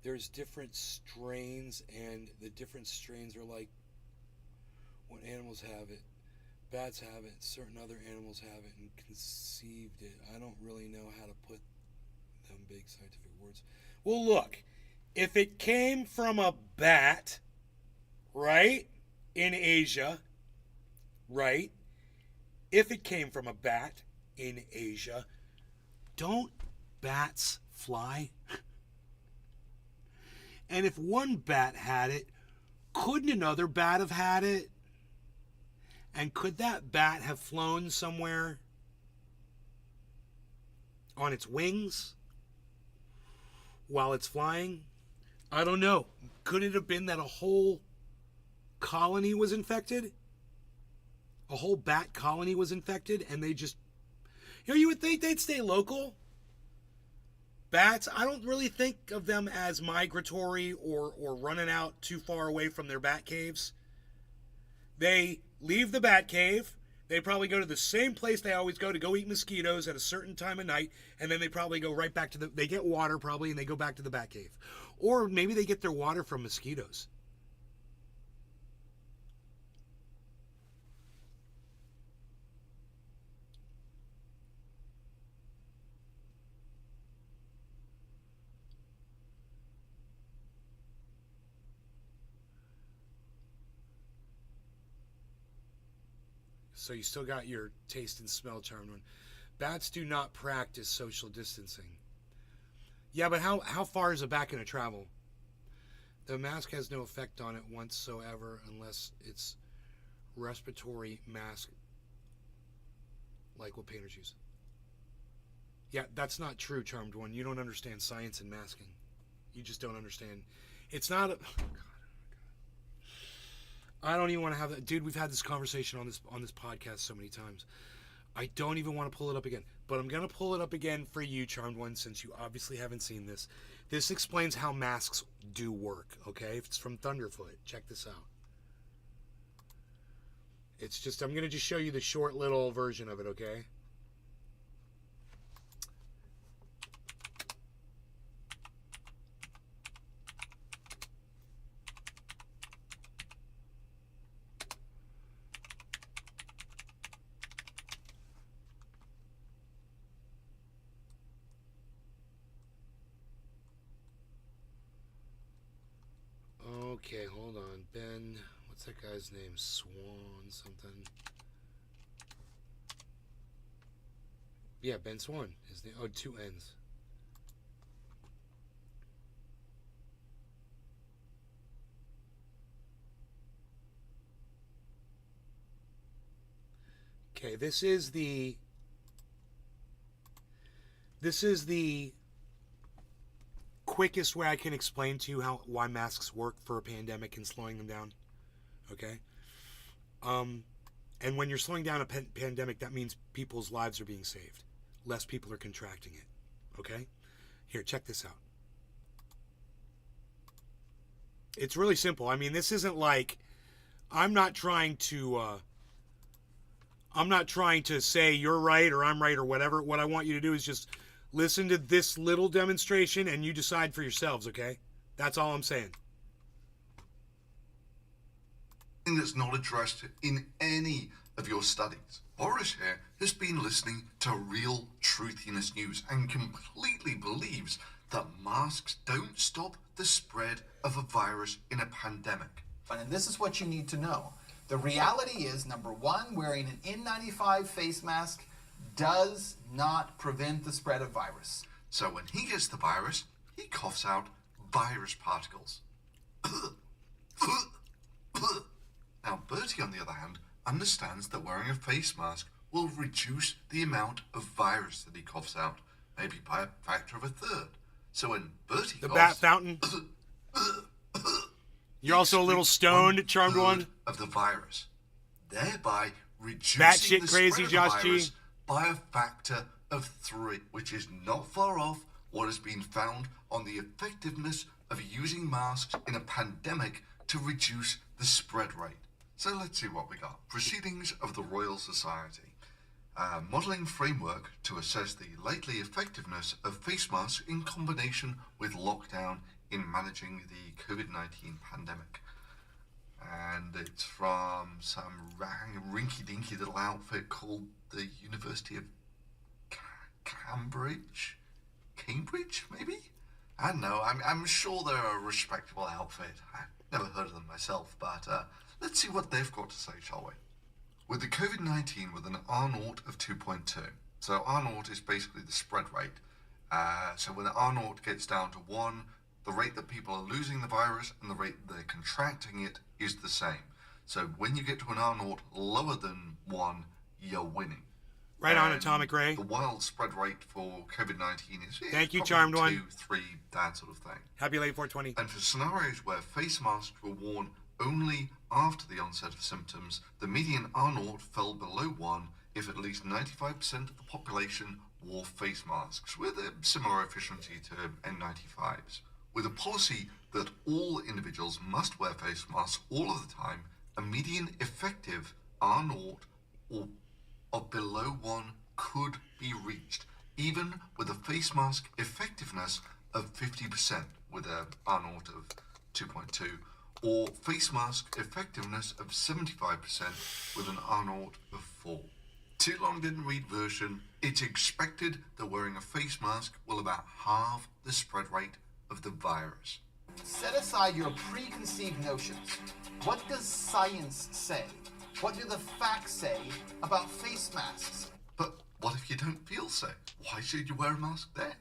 [SPEAKER 2] There's different strains, and the different strains are like what animals have it. Bats have it, certain other animals have it and conceived it. I don't really know how to put them big scientific words. Well, look, if it came from a bat, right, in Asia, right, if it came from a bat in Asia, don't bats fly? And if one bat had it, couldn't another bat have had it? And could that bat have flown somewhere on its wings while it's flying? I don't know. Could it have been that a whole colony was infected? A whole bat colony was infected and they just... you would think they'd stay local. Bats, I don't really think of them as migratory or running out too far away from their bat caves. They leave the bat cave. They probably go to the same place they always go to go eat mosquitoes at a certain time of night, and then they probably go right back to they get water probably, and they go back to the bat cave. Or maybe they get their water from mosquitoes. So you still got your taste and smell charmed one. Bats do not practice social distancing. Yeah, but how far is a bat going to travel? The mask has no effect on it whatsoever unless it's respiratory mask like what painters use. Yeah, that's not true, Charmed One. You don't understand science and masking. You just don't understand. It's not a... Oh, God. I don't even want to have that. Dude, we've had this conversation on this podcast so many times. I don't even want to pull it up again. But I'm going to pull it up again for you, Charmed One, since you obviously haven't seen this. This explains how masks do work, okay? It's from Thunderfoot. Check this out. It's just, I'm going to just show you the short little version of it, okay? Okay, hold on. Ben, what's that guy's name? Swan something. Yeah, Ben Swan. His name. Oh, two N's. Okay, this is the quickest way I can explain to you why masks work for a pandemic and slowing them down. Okay? And when you're slowing down a pandemic, that means people's lives are being saved. Less people are contracting it. Okay? Here, check this out. It's really simple. I mean, this isn't like... I'm not trying to say you're right or I'm right or whatever. What I want you to do is just listen to this little demonstration and you decide for yourselves, okay? That's all I'm saying.
[SPEAKER 1] That's not addressed in any of your studies. Boris here has been listening to real truthiness news and completely believes that masks don't stop the spread of a virus in a pandemic.
[SPEAKER 4] And this is what you need to know. The reality is, number one, wearing an N95 face mask does not prevent the spread of virus.
[SPEAKER 1] So when he gets the virus, he coughs out virus particles. Now, Bertie, on the other hand, understands that wearing a face mask will reduce the amount of virus that he coughs out, maybe by a factor of a third. So when Bertie
[SPEAKER 2] The
[SPEAKER 1] coughs,
[SPEAKER 2] bat fountain. You're also a little stoned, Charmed One.
[SPEAKER 1] of the virus, thereby reducing
[SPEAKER 2] Batshit
[SPEAKER 1] the
[SPEAKER 2] crazy,
[SPEAKER 1] spread of
[SPEAKER 2] Josh
[SPEAKER 1] the
[SPEAKER 2] G.
[SPEAKER 1] virus by a factor of 3, which is not far off what has been found on the effectiveness of using masks in a pandemic to reduce the spread rate. So let's see what we got. Proceedings of the Royal Society. A modelling framework to assess the likely effectiveness of face masks in combination with lockdown in managing the COVID-19 pandemic. And it's from some rinky-dinky little outfit called the University of Cambridge, maybe? I don't know. I'm sure they're a respectable outfit. I've never heard of them myself, but let's see what they've got to say, shall we? With the COVID-19 with an R0 of 2.2. So R0 is basically the spread rate. So when the R0 gets down to 1, the rate that people are losing the virus and the rate they're contracting it is the same. So when you get to an R0 lower than 1, you're winning.
[SPEAKER 2] Right on,
[SPEAKER 1] And
[SPEAKER 2] Atomic Ray.
[SPEAKER 1] The wild spread rate for COVID-19 is
[SPEAKER 2] Thank you,
[SPEAKER 1] probably
[SPEAKER 2] Charmed
[SPEAKER 1] 2,
[SPEAKER 2] One.
[SPEAKER 1] 3, that sort of thing.
[SPEAKER 2] Happy late 420.
[SPEAKER 1] And for scenarios where face masks were worn only after the onset of symptoms, the median R0 fell below 1 if at least 95% of the population wore face masks, with a similar efficiency to N95s. With a policy that all individuals must wear face masks all of the time, a median effective R0 or of below 1 could be reached, even with a face mask effectiveness of 50% with a R0 of 2.2, or face mask effectiveness of 75% with an R0 of 4. Too long didn't read version. It's expected that wearing a face mask will about halve the spread rate of the virus.
[SPEAKER 4] Set aside your preconceived notions. What does science say? What do the facts say about face masks?
[SPEAKER 1] But what if you don't feel sick? Why should you wear a mask then?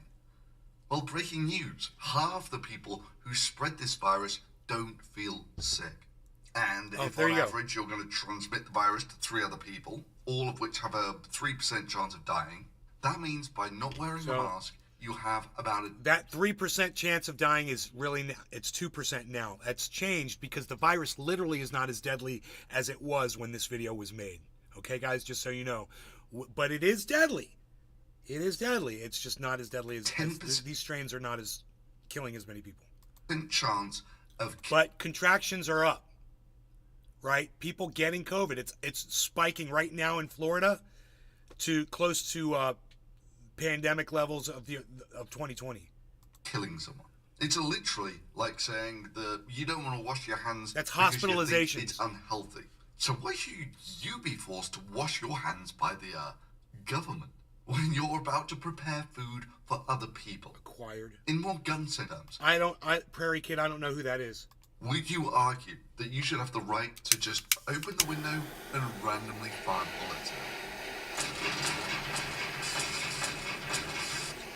[SPEAKER 1] Well, breaking news. Half the people who spread this virus don't feel sick. And if
[SPEAKER 2] there
[SPEAKER 1] on
[SPEAKER 2] you go.
[SPEAKER 1] average you're going to transmit the virus to 3 other people, all of which have a 3% chance of dying, that means by not wearing a
[SPEAKER 2] So-
[SPEAKER 1] mask, you have about a
[SPEAKER 2] That 3% chance of dying is really, it's 2% now. That's changed because the virus literally is not as deadly as it was when this video was made. Okay, guys, just so you know. But it is deadly. It is deadly. It's just not as deadly as
[SPEAKER 1] 10%.
[SPEAKER 2] these strains are not as killing as many people.
[SPEAKER 1] chance of
[SPEAKER 2] But contractions are up, right? People getting COVID. It's spiking right now in Florida to close to pandemic levels of 2020.
[SPEAKER 1] killing someone. It's literally like saying that you don't want to wash your hands.
[SPEAKER 2] That's
[SPEAKER 1] because you think
[SPEAKER 2] hospitalizations.
[SPEAKER 1] It's unhealthy. So why should you be forced to wash your hands by the government when you're about to prepare food for other people?
[SPEAKER 2] Acquired.
[SPEAKER 1] In more gun terms,
[SPEAKER 2] Prairie Kid, I don't know who that is.
[SPEAKER 1] would you argue that you should have the right to just open the window and randomly fire bullets at it?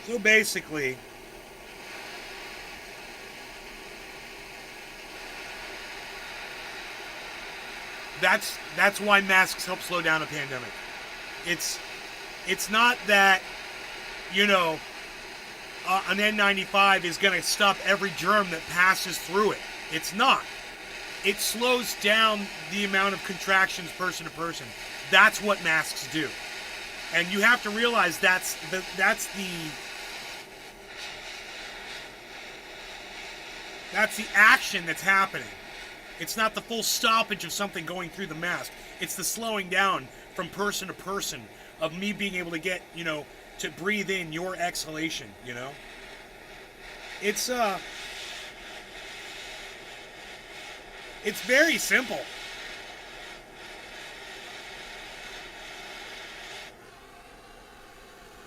[SPEAKER 2] So basically, that's why masks help slow down a pandemic. It's not that, you know, an N95 is going to stop every germ that passes through it. It's not. It slows down the amount of contractions person to person. That's what masks do. And you have to realize that's the action that's happening. It's not the full stoppage of something going through the mask. It's the slowing down from person to person of me being able to get, you know, to breathe in your exhalation, you know? It's very simple.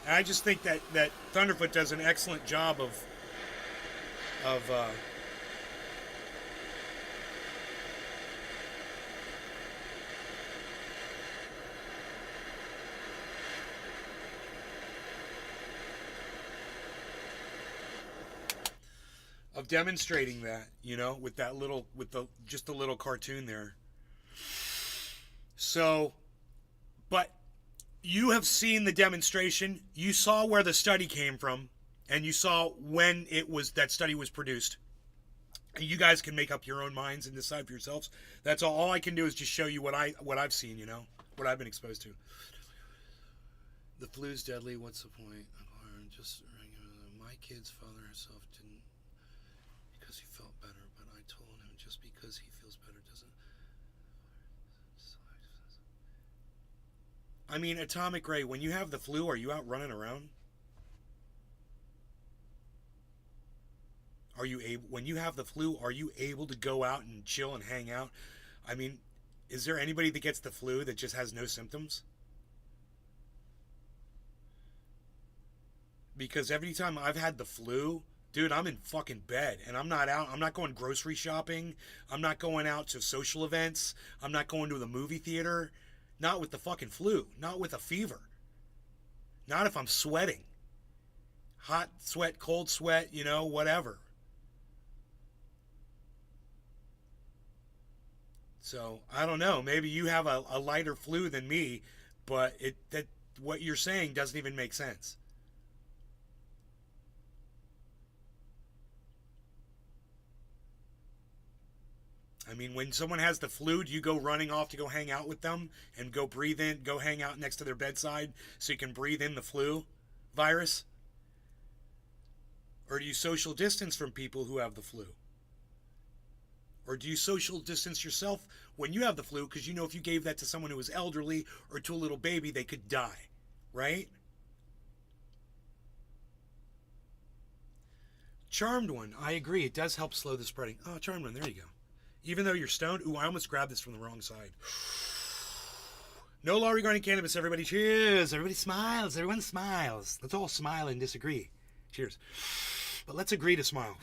[SPEAKER 2] And I just think that Thunderfoot does an excellent job of of demonstrating that, you know, with that little, with the just a little cartoon there. So, but you have seen the demonstration. You saw where the study came from, and you saw when it was that study was produced. And you guys can make up your own minds and decide for yourselves. That's all. All I can do is just show you what I've seen. You know, what I've been exposed to. The flu's deadly. What's the point? Just my kid's father herself didn't because he felt better, but I told him just because he feels better doesn't. I mean, Atomic Ray, when you have the flu, are you out running around? Are you able, when you have the flu, are you able to go out and chill and hang out? I mean, is there anybody that gets the flu that just has no symptoms? Because every time I've had the flu, dude, I'm in fucking bed and I'm not out. I'm not going grocery shopping. I'm not going out to social events. I'm not going to the movie theater. Not with the fucking flu. Not with a fever. Not if I'm sweating. Hot sweat, cold sweat, you know, whatever. So, I don't know. Maybe you have a lighter flu than me, but that what you're saying doesn't even make sense. I mean, when someone has the flu, do you go running off to go hang out with them and go breathe in, go hang out next to their bedside so you can breathe in the flu virus? Or do you social distance from people who have the flu? Or do you social distance yourself when you have the flu because you know if you gave that to someone who was elderly or to a little baby, they could die, right? Charmed One, I agree. It does help slow the spreading. Oh, Charmed One, there you go. Even though you're stoned. Ooh, I almost grabbed this from the wrong side. No law regarding cannabis, everybody. Cheers. Everybody smiles. Everyone smiles. Let's all smile and disagree. Cheers. But let's agree to smile.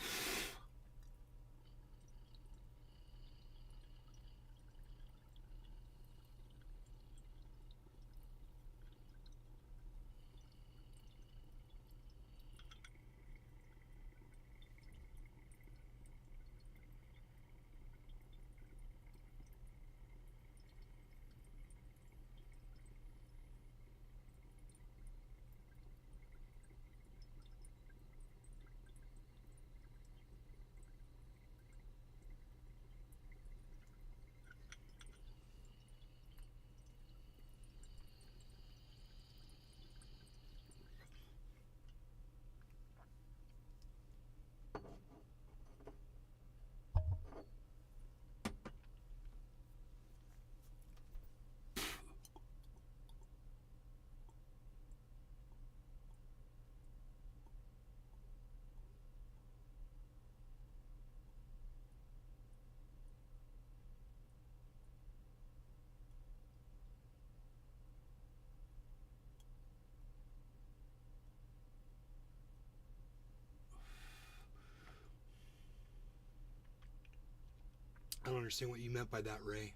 [SPEAKER 2] I don't understand what you meant by that, Ray.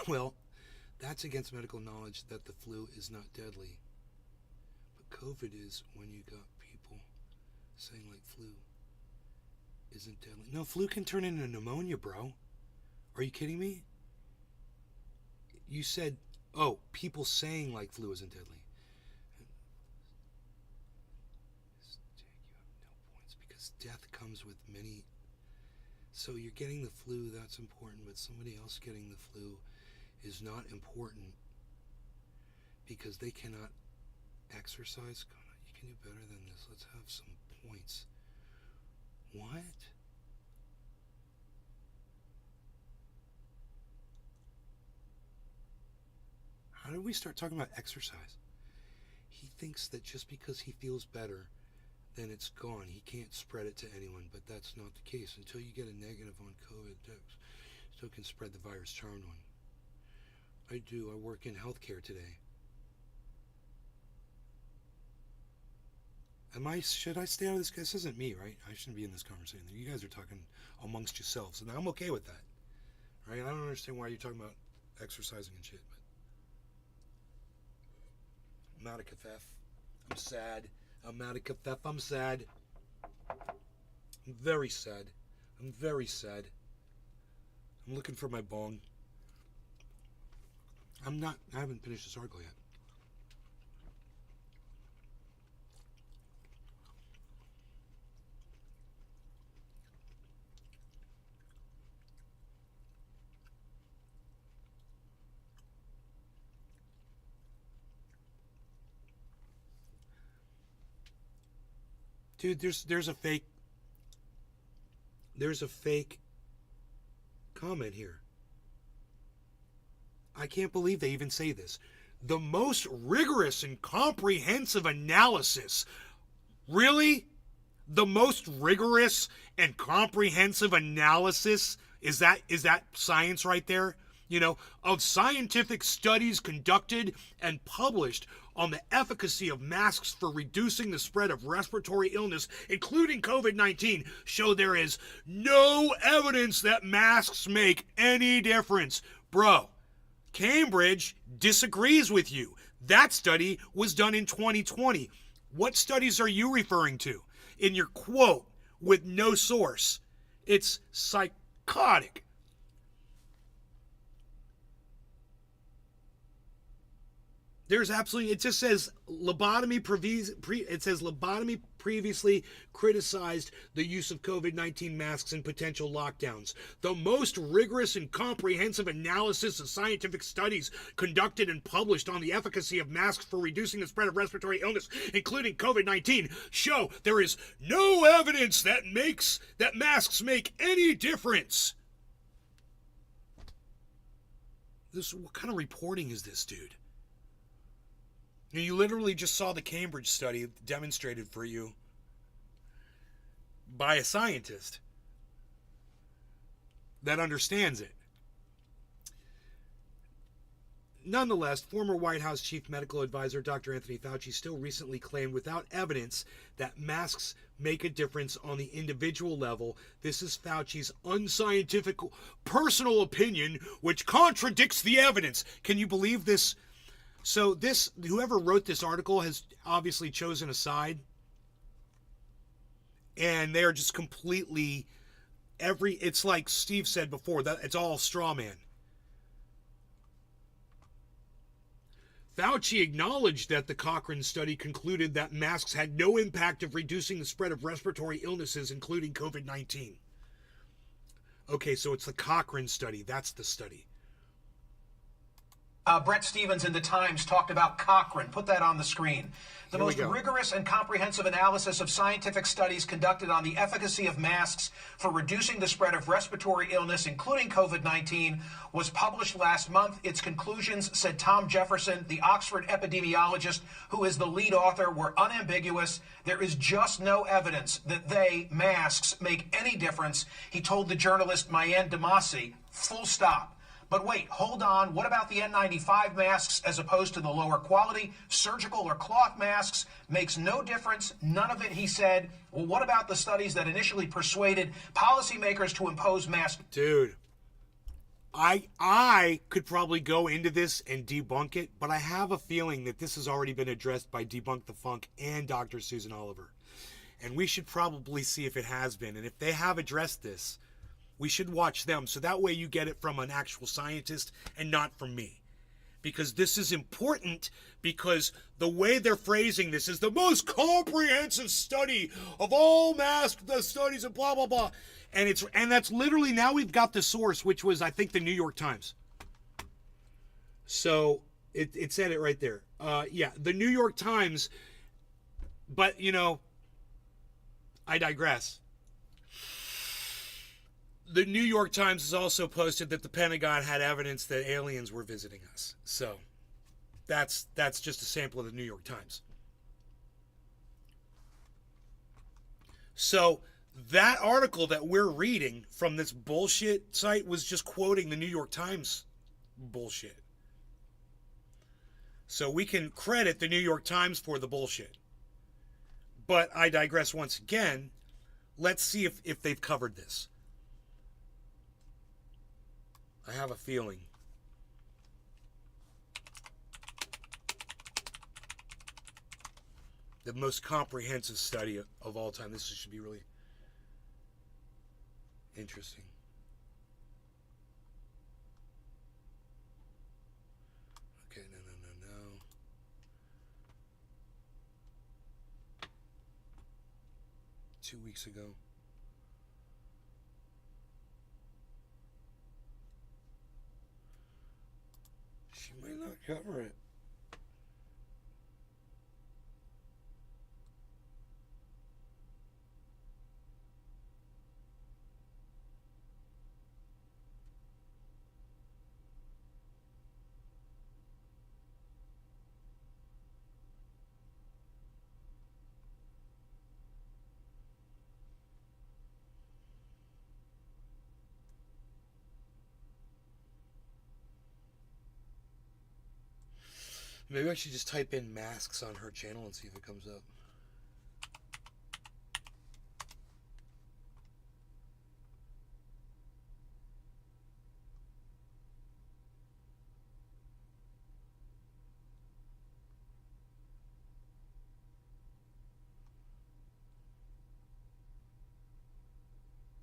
[SPEAKER 2] Well, that's against medical knowledge that the flu is not deadly. But COVID is when you got people saying like flu isn't deadly. No, flu can turn into pneumonia, bro. Are you kidding me? You said, oh, people saying like flu isn't deadly. Death comes with many. So you're getting the flu, that's important, but somebody else getting the flu is not important because they cannot exercise. You can do better than this. Let's have some points. What? How did we start talking about exercise? He thinks that just because he feels better, then it's gone. He can't spread it to anyone, but that's not the case. Until you get a negative on COVID, still can spread the virus. Charmed One. I do. I work in healthcare today. Should I stay out of this? This isn't me, right? I shouldn't be in this conversation. You guys are talking amongst yourselves, and I'm okay with that, right? I don't understand why you're talking about exercising and shit, but I'm out of Kathef. I'm sad. I'm out of Kathef. I'm sad. I'm very sad. I'm very sad. I'm looking for my bong. I haven't finished this article yet. Dude, there's a fake comment here. I can't believe they even say this. The most rigorous and comprehensive analysis. Really? The most rigorous and comprehensive analysis? Is that science right there? You know, of scientific studies conducted and published on the efficacy of masks for reducing the spread of respiratory illness, including COVID-19, show there is no evidence that masks make any difference. Bro, Cambridge disagrees with you. That study was done in 2020. What studies are you referring to in your quote with no source? It's psychotic. There's absolutely, it just says lobotomy previously criticized the use of COVID-19 masks and potential lockdowns. The most rigorous and comprehensive analysis of scientific studies conducted and published on the efficacy of masks for reducing the spread of respiratory illness, including COVID-19, show there is no evidence that masks make any difference. What kind of reporting is this, dude? You literally just saw the Cambridge study demonstrated for you by a scientist that understands it. Nonetheless, former White House Chief Medical Advisor Dr. Anthony Fauci still recently claimed without evidence that masks make a difference on the individual level. This is Fauci's unscientific personal opinion, which contradicts the evidence. Can you believe this? So whoever wrote this article has obviously chosen a side, and they are just completely it's like Steve said before, that it's all straw man. Fauci acknowledged that the Cochrane study concluded that masks had no impact of reducing the spread of respiratory illnesses, including COVID-19. Okay, so it's the Cochrane study. That's the study.
[SPEAKER 5] Brett Stevens in the Times talked about Cochrane. Put that on the screen. The most rigorous and comprehensive analysis of scientific studies conducted on the efficacy of masks for reducing the spread of respiratory illness, including COVID-19, was published last month. Its conclusions, said Tom Jefferson, the Oxford epidemiologist who is the lead author, were unambiguous. There is just no evidence that masks, make any difference, he told the journalist Mayan Demasi. Full stop. But wait, hold on. What about the N95 masks as opposed to the lower quality surgical or cloth masks? Makes no difference. None of it, he said. Well, what about the studies that initially persuaded policymakers to impose masks?
[SPEAKER 2] Dude, I could probably go into this and debunk it, but I have a feeling that this has already been addressed by Debunk the Funk and Dr. Susan Oliver. And we should probably see if it has been. And if they have addressed this, we should watch them, so that way you get it from an actual scientist and not from me. Because this is important, because the way they're phrasing this is the most comprehensive study of all the studies and blah, blah, blah. And that's literally, now we've got the source, which was, I think, the New York Times. So it said it right there. Yeah, the New York Times, but, I digress. The New York Times has also posted that the Pentagon had evidence that aliens were visiting us. So that's just a sample of the New York Times. So that article that we're reading from this bullshit site was just quoting the New York Times bullshit. So we can credit the New York Times for the bullshit. But I digress once again. Let's see if they've covered this. I have a feeling. The most comprehensive study of all time. This should be really interesting. Okay, no. 2 weeks ago. She might not cover it. Maybe I should just type in masks on her channel and see if it comes up.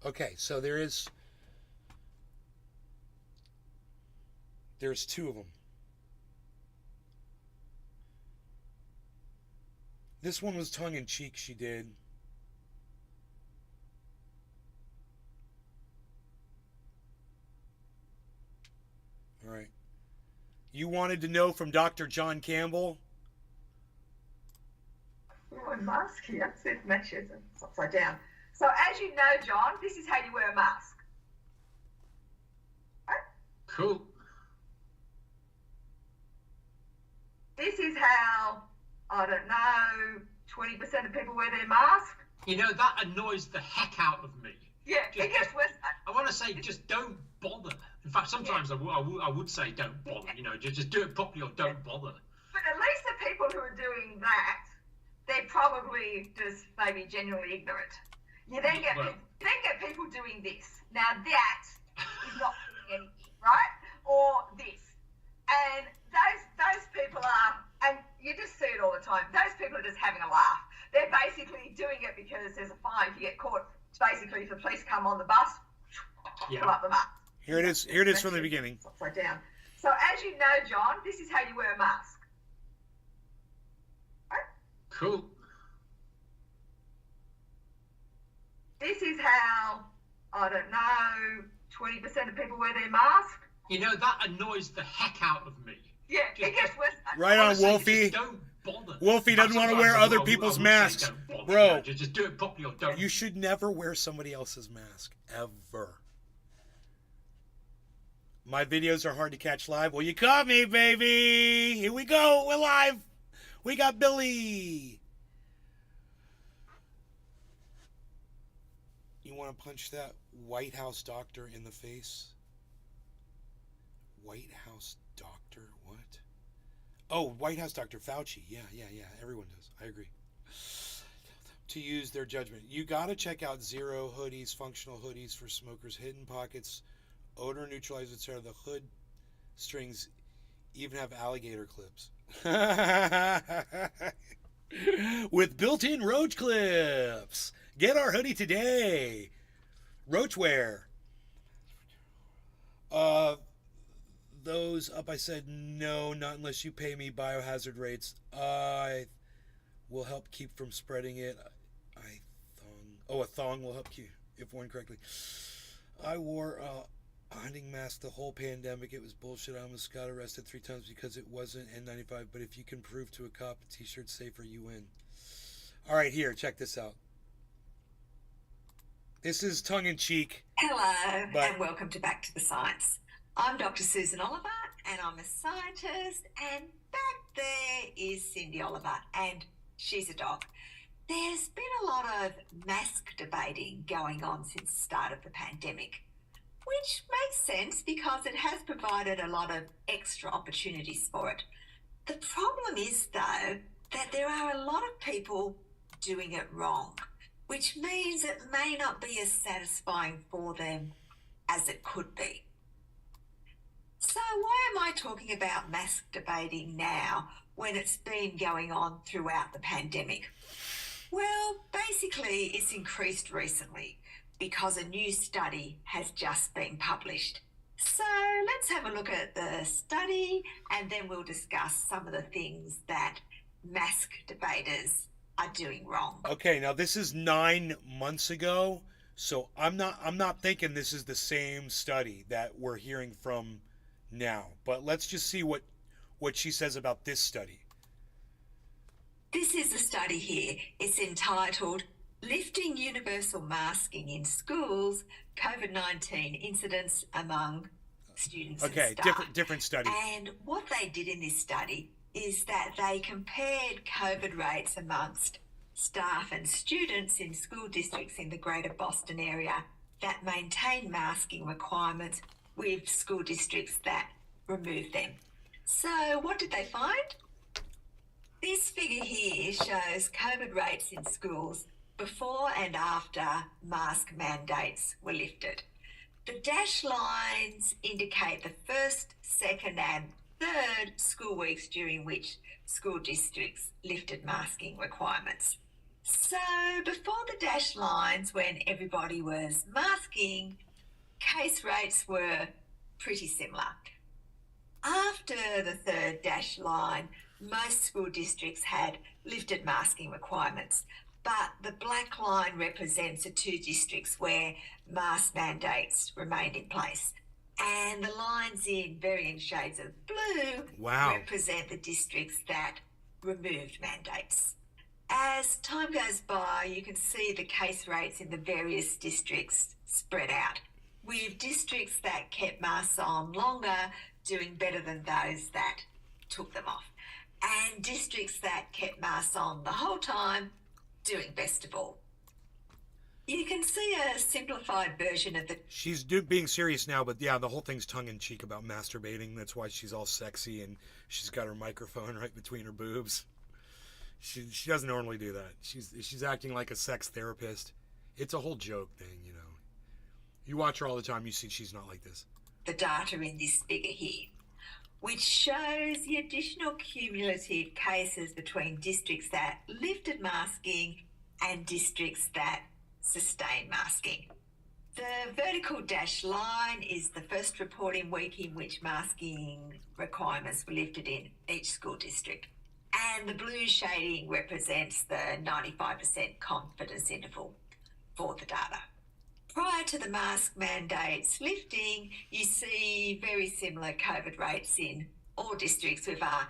[SPEAKER 2] Okay, so there's 2 of them. This one was tongue-in-cheek, she did. All right. You wanted to know from Dr. John Campbell?
[SPEAKER 6] Oh, a mask here. It meshes and it's upside down. So as you know, John, this is how you wear a mask. Right?
[SPEAKER 5] Cool.
[SPEAKER 6] This is how, I don't know, 20% of people wear their mask.
[SPEAKER 7] You know, that annoys the heck out of me.
[SPEAKER 6] Yeah, it gets worse.
[SPEAKER 7] I want to say, just don't bother. In fact, sometimes I would say don't bother. You know, just do it properly or don't bother.
[SPEAKER 6] But at least the people who are doing that, they're probably just maybe genuinely ignorant. You then get people doing this. Now that is not doing anything, right? Or this, and those people are, and you just see it all the time. Those people are just having a laugh. They're basically doing it because there's a fine if you get caught. Basically, if the police come on the bus, pull up the mask.
[SPEAKER 2] Here it is. Here it is from the beginning.
[SPEAKER 6] Upside down. So as you know, John, this is how you wear a mask. Right?
[SPEAKER 5] Cool.
[SPEAKER 6] This is how, I don't know, 20% of people wear their mask.
[SPEAKER 7] You know, that annoys the heck out of me.
[SPEAKER 6] Yeah, it gets worse.
[SPEAKER 2] Right on, Wolfie.
[SPEAKER 7] Don't bother.
[SPEAKER 2] Wolfie doesn't want to wear other people's masks. Bro,
[SPEAKER 7] just do it properly or don't.
[SPEAKER 2] You should never wear somebody else's mask. Ever. My videos are hard to catch live. Well, you caught me, baby. Here we go. We're live. We got Billy. You want to punch that White House doctor in the face? White House doctor? What? Oh, White House Dr. Fauci. Yeah. Everyone does. I agree. To use their judgment. You got to check out Zero hoodies, functional hoodies for smokers, hidden pockets, odor neutralizer, etc. The hood strings even have alligator clips. With built-in roach clips. Get our hoodie today. Roachwear. Those up, I said, no, not unless you pay me biohazard rates. I will help keep from spreading it. A thong will help keep, if worn correctly. I wore a hunting mask the whole pandemic. It was bullshit. I almost got arrested 3 times because it wasn't N95. But if you can prove to a cop a t-shirt's safer, you win. All right, here, check this out. This is tongue-in-cheek.
[SPEAKER 8] Hello, and welcome to Back to the Science. I'm Dr. Susan Oliver, and I'm a scientist, and back there is Cindy Oliver, and she's a doc. There's been a lot of mask debating going on since the start of the pandemic, which makes sense because it has provided a lot of extra opportunities for it. The problem is, though, that there are a lot of people doing it wrong, which means it may not be as satisfying for them as it could be. So why am I talking about mask debating now when it's been going on throughout the pandemic? Well, basically it's increased recently because a new study has just been published. So let's have a look at the study and then we'll discuss some of the things that mask debaters are doing wrong.
[SPEAKER 2] Okay, now this is 9 months ago, so I'm not thinking this is the same study that we're hearing from now. But let's just see what she says about this study.
[SPEAKER 8] This is the study here. It's entitled Lifting Universal Masking in Schools, COVID-19 Incidents Among Students and Staff.
[SPEAKER 2] Okay, different study.
[SPEAKER 8] And what they did in this study is that they compared COVID rates amongst staff and students in school districts in the Greater Boston area that maintain masking requirements with school districts that remove them. So what did they find? This figure here shows COVID rates in schools before and after mask mandates were lifted. The dashed lines indicate the first, second and third school weeks during which school districts lifted masking requirements. So before the dashed lines, when everybody was masking, case rates were pretty similar. After the third dashed line, most school districts had lifted masking requirements, but the black line represents the 2 districts where mask mandates remained in place. And the lines in varying shades of blue represent the districts that removed mandates. As time goes by, you can see the case rates in the various districts spread out, with districts that kept masks on longer doing better than those that took them off, and districts that kept masks on the whole time doing best of all. You can see a simplified version of the...
[SPEAKER 2] She's being serious now, but yeah, the whole thing's tongue-in-cheek about masturbating. That's why she's all sexy and she's got her microphone right between her boobs. She doesn't normally do that. She's acting like a sex therapist. It's a whole joke thing, you know. You watch her all the time, you see she's not like this.
[SPEAKER 8] The data in this figure here, which shows the additional cumulative cases between districts that lifted masking and districts that sustained masking. The vertical dashed line is the first reporting week in which masking requirements were lifted in each school district. And the blue shading represents the 95% confidence interval for the data. Prior to the mask mandates lifting, you see very similar COVID rates in all districts with a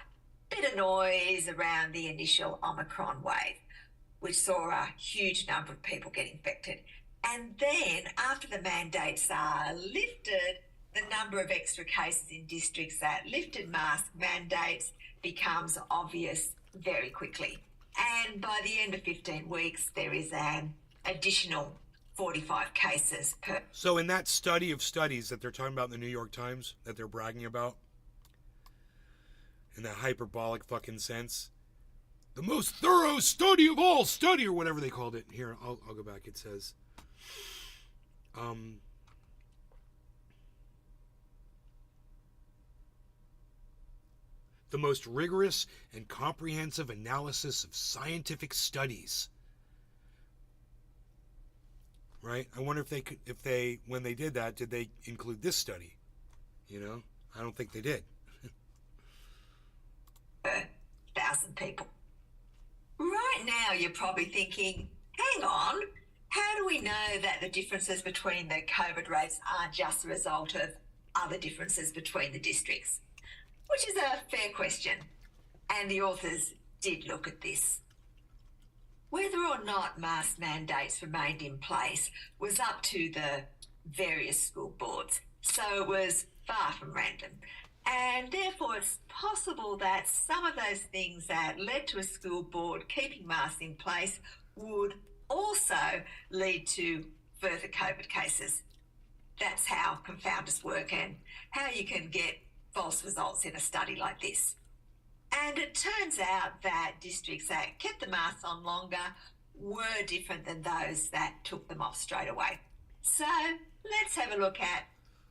[SPEAKER 8] bit of noise around the initial Omicron wave, which saw a huge number of people get infected. And then after the mandates are lifted, the number of extra cases in districts that lifted mask mandates becomes obvious very quickly. And by the end of 15 weeks, there is an additional 45 cases per.
[SPEAKER 2] So in that study of studies that they're talking about in the New York Times, that they're bragging about, in that hyperbolic fucking sense, the most thorough study of all study, or whatever they called it. Here, I'll go back. It says, the most rigorous and comprehensive analysis of scientific studies. Right? I wonder if they, when they did that, did they include this study? You know, I don't think they did.
[SPEAKER 8] 1,000 people. Right now, you're probably thinking, hang on, how do we know that the differences between the COVID rates aren't just a result of other differences between the districts? Which is a fair question, and the authors did look at this. Whether or not mask mandates remained in place was up to the various school boards, so it was far from random. And therefore, it's possible that some of those things that led to a school board keeping masks in place would also lead to further COVID cases. That's how confounders work and how you can get false results in a study like this. And it turns out that districts that kept the masks on longer were different than those that took them off straight away. So let's have a look at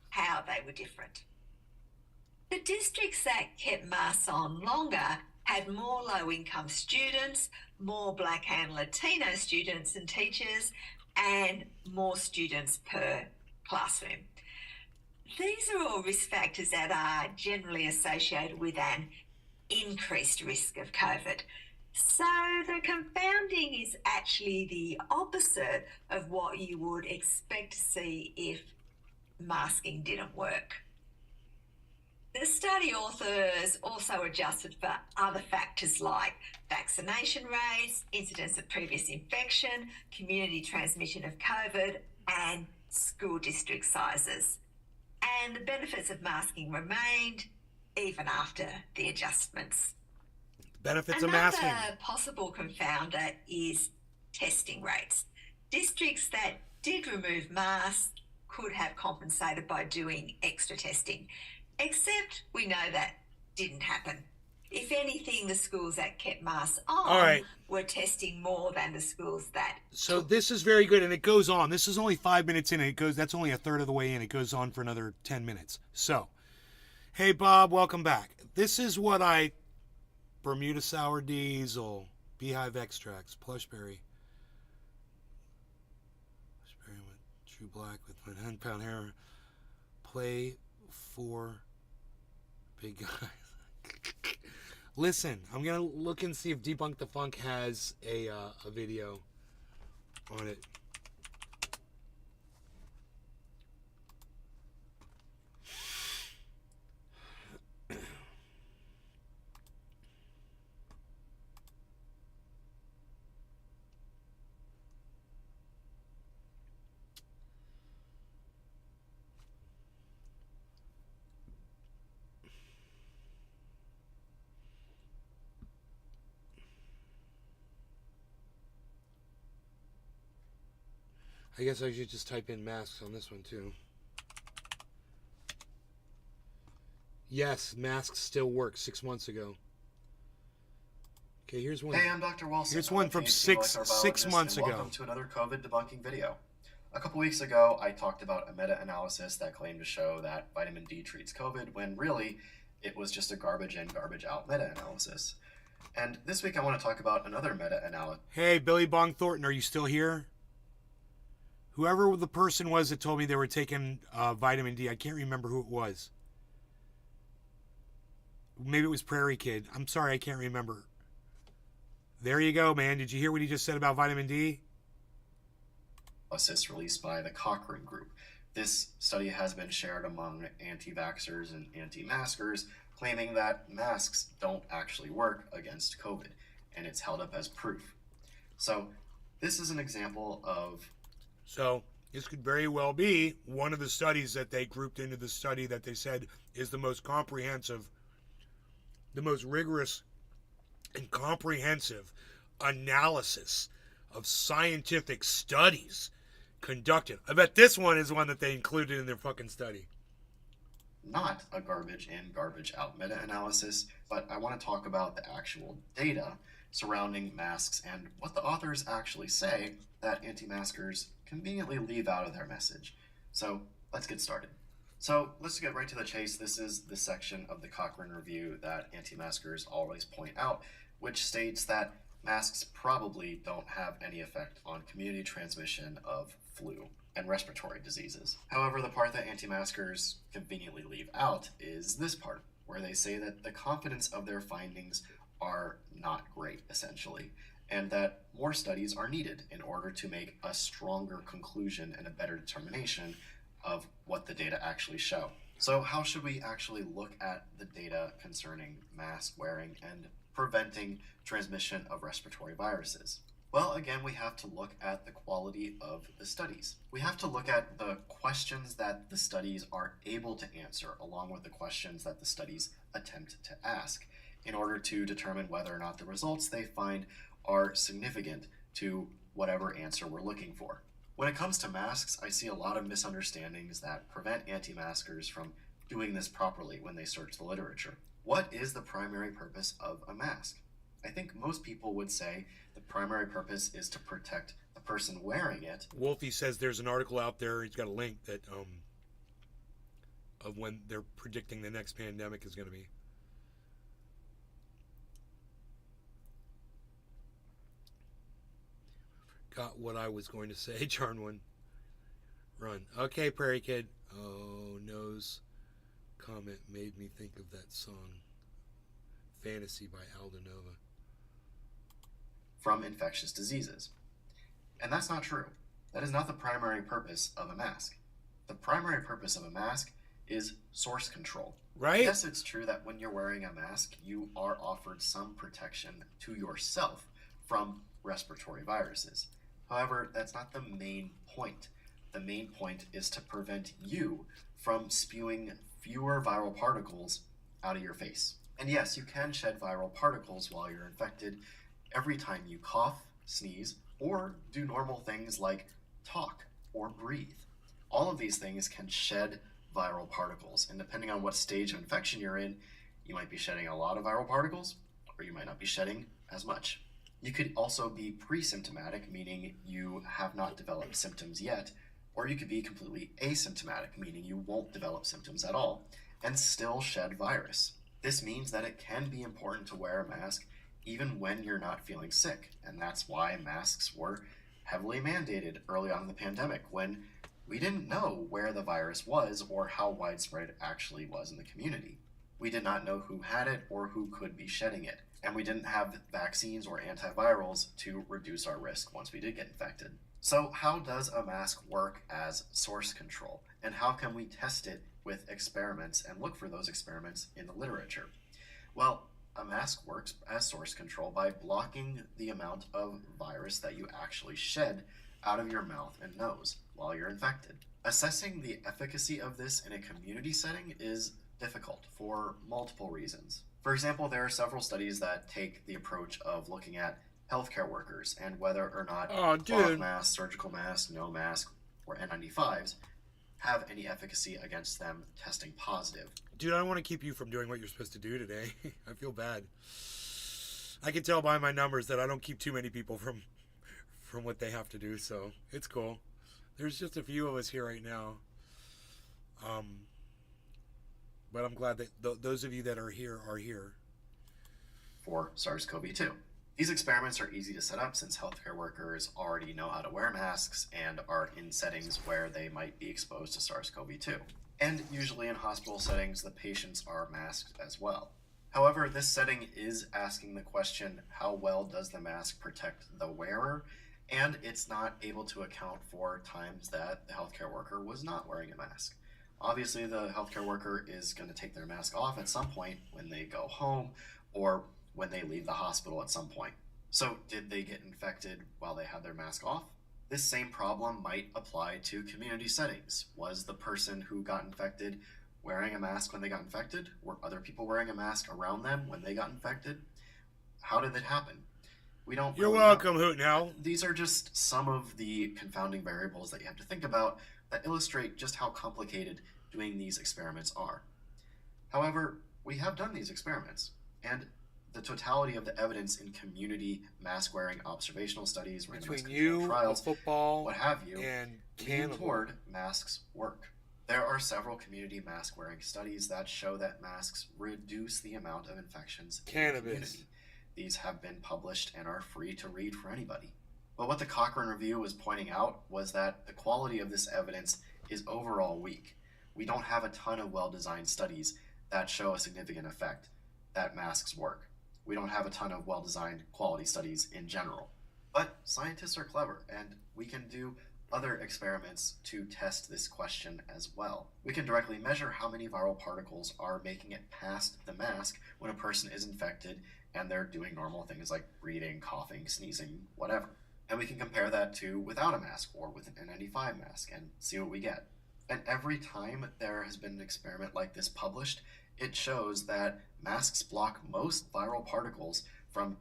[SPEAKER 8] how they were different. The districts that kept masks on longer had more low-income students, more Black and Latino students and teachers, and more students per classroom. These are all risk factors that are generally associated with an increased risk of COVID. So the confounding is actually the opposite of what you would expect to see if masking didn't work. The study authors also adjusted for other factors like vaccination rates, incidence of previous infection, community transmission of COVID, and school district sizes. And the benefits of masking remained even after the adjustments.
[SPEAKER 2] Benefits of masking.
[SPEAKER 8] Another possible confounder is testing rates. Districts that did remove masks could have compensated by doing extra testing, except we know that didn't happen. If anything, the schools that kept masks on were testing more than the schools that...
[SPEAKER 2] So this is very good, and it goes on. This is only 5 minutes in, and it goes. That's only a third of the way in. It goes on for another 10 minutes. So, hey, Bob, welcome back. This is what Bermuda Sour Diesel, Beehive Extracts, Plushberry with True Black with my 10-pound hair. Play for big guys. Listen, I'm gonna look and see if Debunk the Funk has a video on it. I guess I should just type in masks on this one too. Yes, masks still work 6 months ago. Okay, here's one.
[SPEAKER 9] Hey, I'm Dr. Wilson.
[SPEAKER 2] Here's one from six months ago.
[SPEAKER 9] Welcome to another COVID debunking video. A couple weeks ago, I talked about a meta-analysis that claimed to show that vitamin D treats COVID, when really, it was just a garbage in, garbage out meta-analysis. And this week, I want to talk about another meta-analysis.
[SPEAKER 2] Hey, Billy Bong Thornton, are you still here? Whoever the person was that told me they were taking vitamin D, I can't remember who it was. Maybe it was Prairie Kid. I'm sorry, I can't remember. There you go, man. Did you hear what he just said about vitamin D?
[SPEAKER 9] Analysis released by the Cochrane Group. This study has been shared among anti-vaxxers and anti-maskers, claiming that masks don't actually work against COVID, and it's held up as proof. So this is an example of...
[SPEAKER 2] So this could very well be one of the studies that they grouped into the study that they said is the most comprehensive, the most rigorous and comprehensive analysis of scientific studies conducted. I bet this one is one that they included in their fucking study.
[SPEAKER 9] Not a garbage in, garbage out meta-analysis, but I want to talk about the actual data surrounding masks and what the authors actually say that anti-maskers conveniently leave out of their message. So let's get started. So let's get right to the chase. This is the section of the Cochrane Review that anti-maskers always point out, which states that masks probably don't have any effect on community transmission of flu and respiratory diseases. However, the part that anti-maskers conveniently leave out is this part, where they say that the confidence of their findings are not great, essentially, and that more studies are needed in order to make a stronger conclusion and a better determination of what the data actually show. So how should we actually look at the data concerning mask wearing and preventing transmission of respiratory viruses? Well, again, we have to look at the quality of the studies. We have to look at the questions that the studies are able to answer, along with the questions that the studies attempt to ask, in order to determine whether or not the results they find are significant to whatever answer we're looking for. When it comes to masks, I see a lot of misunderstandings that prevent anti-maskers from doing this properly when they search the literature. What is the primary purpose of a mask? I think most people would say the primary purpose is to protect the person wearing it.
[SPEAKER 2] Wolfie says there's an article out there, he's got a link, that of when they're predicting the next pandemic is going to be. Got what I was going to say, Charnwin. Run. Okay, Prairie Kid. Oh, nose comment made me think of that song, Fantasy by Aldo Nova.
[SPEAKER 9] From infectious diseases. And that's not true. That is not the primary purpose of a mask. The primary purpose of a mask is source control.
[SPEAKER 2] Right?
[SPEAKER 9] Yes, it's true that when you're wearing a mask, you are offered some protection to yourself from respiratory viruses. However, that's not the main point. The main point is to prevent you from spewing fewer viral particles out of your face. And yes, you can shed viral particles while you're infected every time you cough, sneeze, or do normal things like talk or breathe. All of these things can shed viral particles, and depending on what stage of infection you're in, you might be shedding a lot of viral particles, or you might not be shedding as much. You could also be pre-symptomatic, meaning you have not developed symptoms yet, or you could be completely asymptomatic, meaning you won't develop symptoms at all, and still shed virus. This means that it can be important to wear a mask even when you're not feeling sick, and that's why masks were heavily mandated early on in the pandemic, when we didn't know where the virus was or how widespread it actually was in the community. We did not know who had it or who could be shedding it, and we didn't have vaccines or antivirals to reduce our risk once we did get infected. So how does a mask work as source control, and how can we test it with experiments and look for those experiments in the literature? Well, a mask works as source control by blocking the amount of virus that you actually shed out of your mouth and nose while you're infected. Assessing the efficacy of this in a community setting is difficult for multiple reasons. For example, there are several studies that take the approach of looking at healthcare workers and whether or not cloth masks, surgical masks, no mask, or N95s have any efficacy against them testing positive.
[SPEAKER 2] Dude, I don't want to keep you from doing what you're supposed to do today. I feel bad. I can tell by my numbers that I don't keep too many people from what they have to do, so it's cool. There's just a few of us here right now. But I'm glad that those of you that are here are here.
[SPEAKER 9] For SARS-CoV-2. These experiments are easy to set up since healthcare workers already know how to wear masks and are in settings where they might be exposed to SARS-CoV-2. And usually in hospital settings, the patients are masked as well. However, this setting is asking the question, how well does the mask protect the wearer? And it's not able to account for times that the healthcare worker was not wearing a mask. Obviously, the healthcare worker is going to take their mask off at some point when they go home or when they leave the hospital at some point. So did they get infected while they had their mask off? This same problem might apply to community settings. Was the person who got infected wearing a mask when they got infected? Were other people wearing a mask around them when they got infected? How did it happen? We don't
[SPEAKER 2] You're
[SPEAKER 9] really
[SPEAKER 2] welcome,
[SPEAKER 9] know.
[SPEAKER 2] Hoot and Owl.
[SPEAKER 9] These are just some of the confounding variables that you have to think about that illustrate just how complicated doing these experiments are. However, we have done these experiments, and the totality of the evidence in community mask-wearing observational studies, randomized controlled trials,
[SPEAKER 2] football,
[SPEAKER 9] what have you,
[SPEAKER 2] and
[SPEAKER 9] lean toward masks work. There are several community mask-wearing studies that show that masks reduce the amount of infections in the community. These have been published and are free to read for anybody. But what the Cochrane Review was pointing out was that the quality of this evidence is overall weak. We don't have a ton of well-designed studies that show a significant effect that masks work. We don't have a ton of well-designed quality studies in general. But scientists are clever, and we can do other experiments to test this question as well. We can directly measure how many viral particles are making it past the mask when a person is infected and they're doing normal things like breathing, coughing, sneezing, whatever. And we can compare that to without a mask or with an N95 mask and see what we get. And every time there has been an experiment like this published, it shows that masks block most viral particles from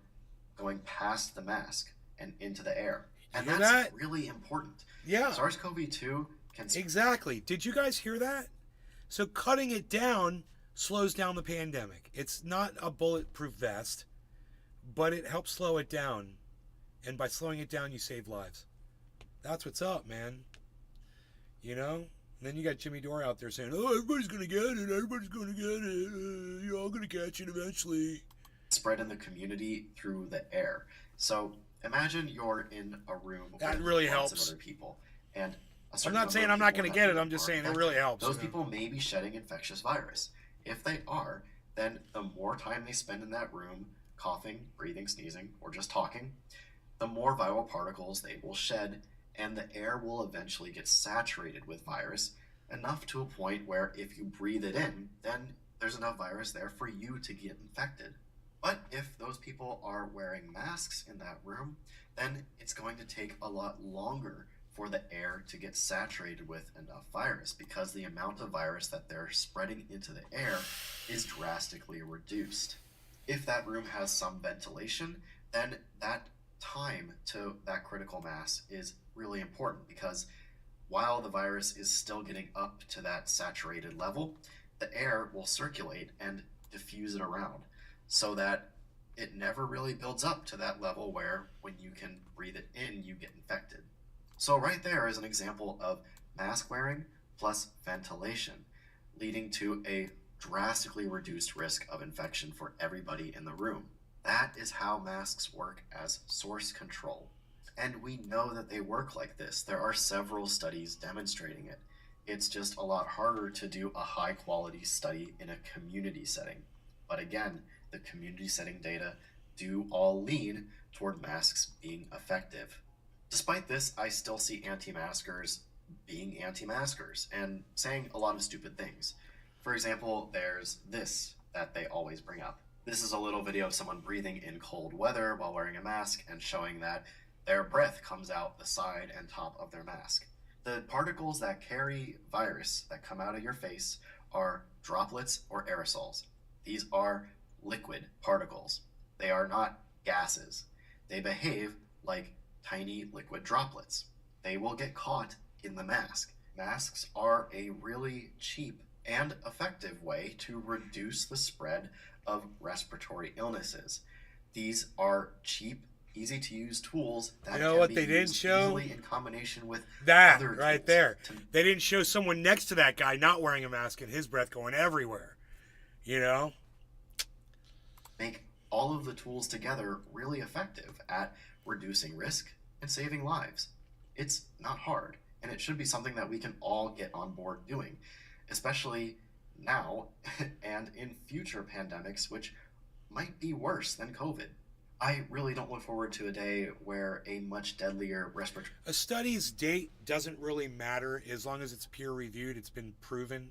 [SPEAKER 9] going past the mask and into the air. And that's really important.
[SPEAKER 2] Yeah.
[SPEAKER 9] SARS-CoV-2 can...
[SPEAKER 2] Exactly. Did you guys hear that? So cutting it down slows down the pandemic. It's not a bulletproof vest, but it helps slow it down. And by slowing it down, you save lives. That's what's up, man. You know? And then you got Jimmy Dore out there saying, oh, everybody's going to get it. Everybody's going to get it. You're all going to catch it eventually.
[SPEAKER 9] Spread in the community through the air. So imagine you're in a room
[SPEAKER 2] that
[SPEAKER 9] with
[SPEAKER 2] really
[SPEAKER 9] lots
[SPEAKER 2] helps.
[SPEAKER 9] of other people. And
[SPEAKER 2] I'm not saying I'm not going to get it. I'm just saying it really helps.
[SPEAKER 9] Those people may be shedding infectious virus. If they are, then the more time they spend in that room, coughing, breathing, sneezing, or just talking, the more viral particles they will shed, and the air will eventually get saturated with virus, enough to a point where if you breathe it in, then there's enough virus there for you to get infected. But if those people are wearing masks in that room, then it's going to take a lot longer for the air to get saturated with enough virus, because the amount of virus that they're spreading into the air is drastically reduced. If that room has some ventilation, then that time to that critical mass is really important, because while the virus is still getting up to that saturated level, the air will circulate and diffuse it around so that it never really builds up to that level where when you can breathe it in, you get infected. So right there is an example of mask wearing plus ventilation, leading to a drastically reduced risk of infection for everybody in the room. That is how masks work as source control. And we know that they work like this. There are several studies demonstrating it. It's just a lot harder to do a high quality study in a community setting. But again, the community setting data do all lean toward masks being effective. Despite this, I still see anti-maskers being anti-maskers and saying a lot of stupid things. For example, there's this that they always bring up. This is a little video of someone breathing in cold weather while wearing a mask and showing that their breath comes out the side and top of their mask. The particles that carry virus that come out of your face are droplets or aerosols. These are liquid particles. They are not gases. They behave like tiny liquid droplets. They will get caught in the mask. Masks are a really cheap and effective way to reduce the spread of respiratory illnesses. These are cheap, easy to use tools that can be used easily in combination with
[SPEAKER 2] that
[SPEAKER 9] other
[SPEAKER 2] right
[SPEAKER 9] tools
[SPEAKER 2] there. They didn't show someone next to that guy not wearing a mask and his breath going everywhere. You know?
[SPEAKER 9] Make all of the tools together really effective at reducing risk and saving lives. It's not hard, and it should be something that we can all get on board doing, especially now and in future pandemics, which might be worse than COVID. I really don't look forward to a day where a much deadlier respiratory...
[SPEAKER 2] A study's date doesn't really matter as long as it's peer-reviewed, it's been proven,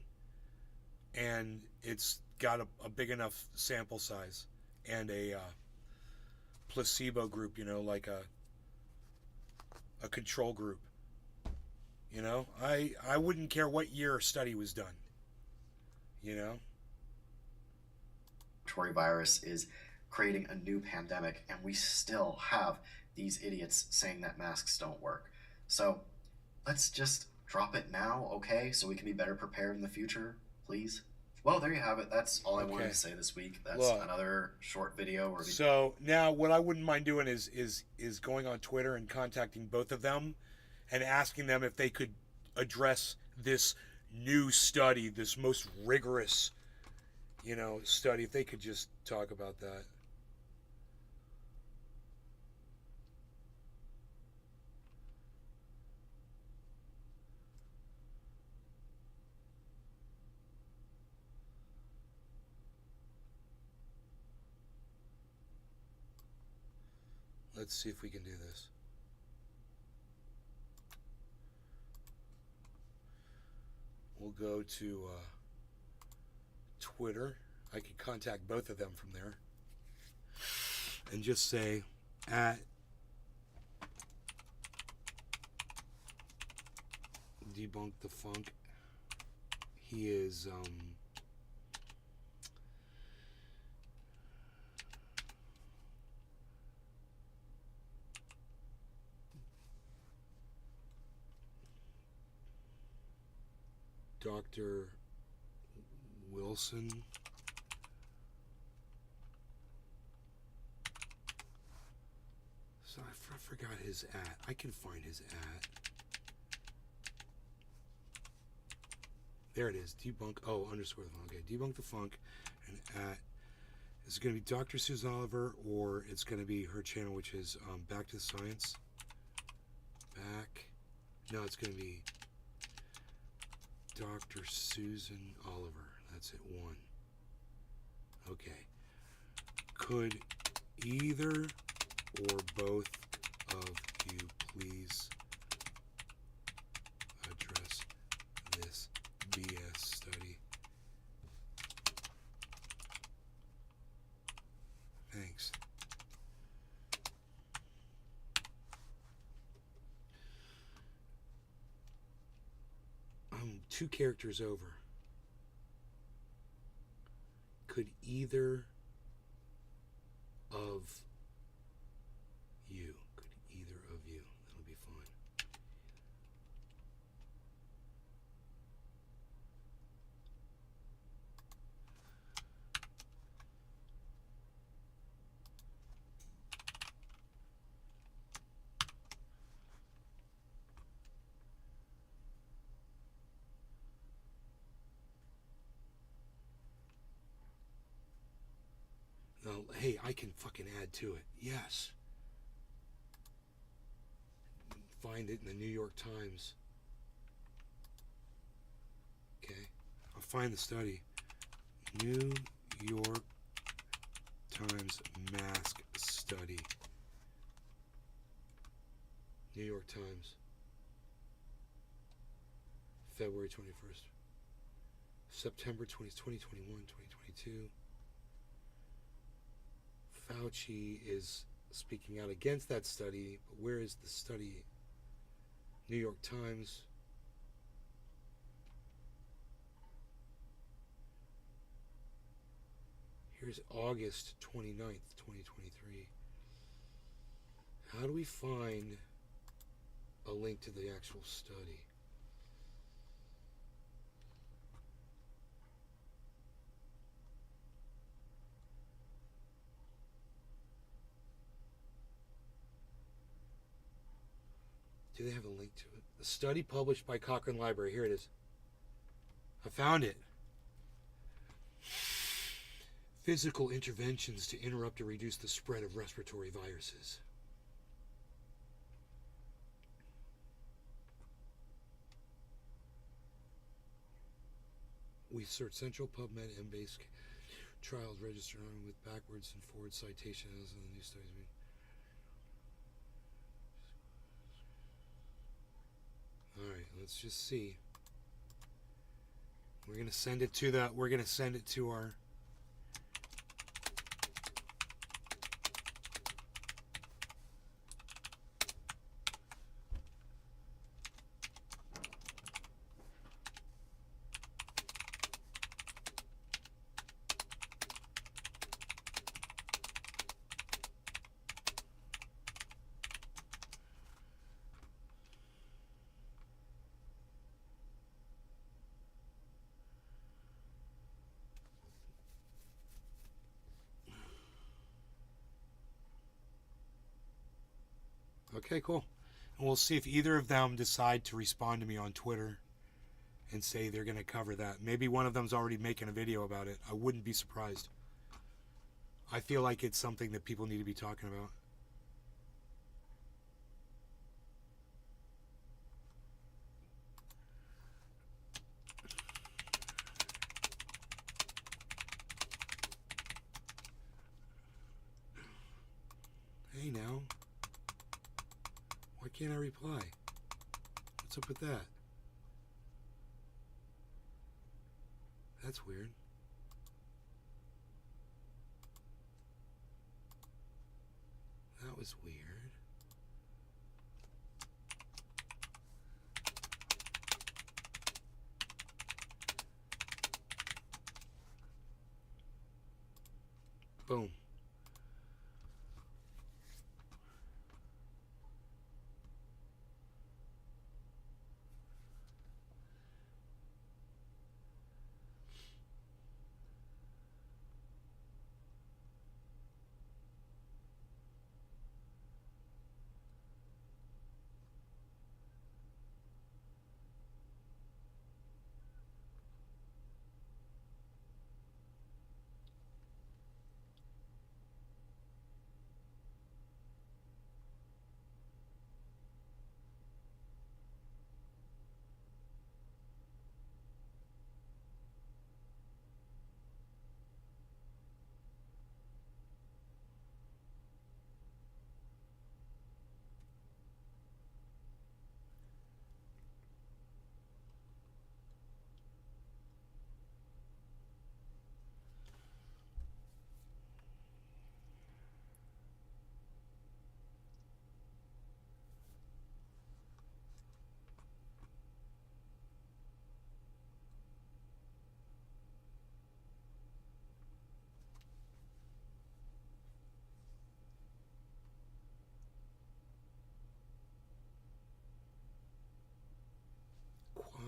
[SPEAKER 2] and it's got a big enough sample size and a placebo group, you know, like a control group. You know, I wouldn't care what year a study was done. You know?
[SPEAKER 9] Virus is creating a new pandemic, and we still have these idiots saying that masks don't work. So let's just drop it now, okay? So we can be better prepared in the future, please. Well, there you have it. That's all I wanted to say this week. That's another short video.
[SPEAKER 2] So now what I wouldn't mind doing is going on Twitter and contacting both of them and asking them if they could address this new study, this most rigorous, you know, study, if they could just talk about that. Let's see if we can do this. We'll go to Twitter. I can contact both of them from there and just say at Debunk the Funk. He is Dr. Wilson. So I forgot his at. I can find his at. There it is. Debunk. Oh, underscore the funk. Okay, debunk the funk. And at. Is it going to be Dr. Susan Oliver, or it's going to be her channel, which is Back to the Science? Back. No, it's going to be Dr. Susan Oliver. That's it. 1. Okay. Could either or both of you please address this BS study? Thanks. 2 characters over. Could either of you, that'll be fine. Now, hey, I can fucking add to it. Yes. Find it in the New York Times. Okay. I'll find the study. New York Times mask study. New York Times. February 21st. September 2021, 2022. Fauci is speaking out against that study, but where is the study? New York Times. Here's August 29th, 2023. How do we find a link to the actual study? Do they have a link to it? The study published by Cochrane Library. Here it is. I found it. Physical interventions to interrupt or reduce the spread of respiratory viruses. We search Central PubMed Embase trials registered on with backwards and forward citations in the new studies. Alright, let's just see. We're gonna send it to our Okay, cool. And we'll see if either of them decide to respond to me on Twitter and say they're going to cover that. Maybe one of them's already making a video about it. I wouldn't be surprised. I feel like it's something that people need to be talking about. Hey now. Why can't I reply? What's up with that? That's weird. That was weird. Boom.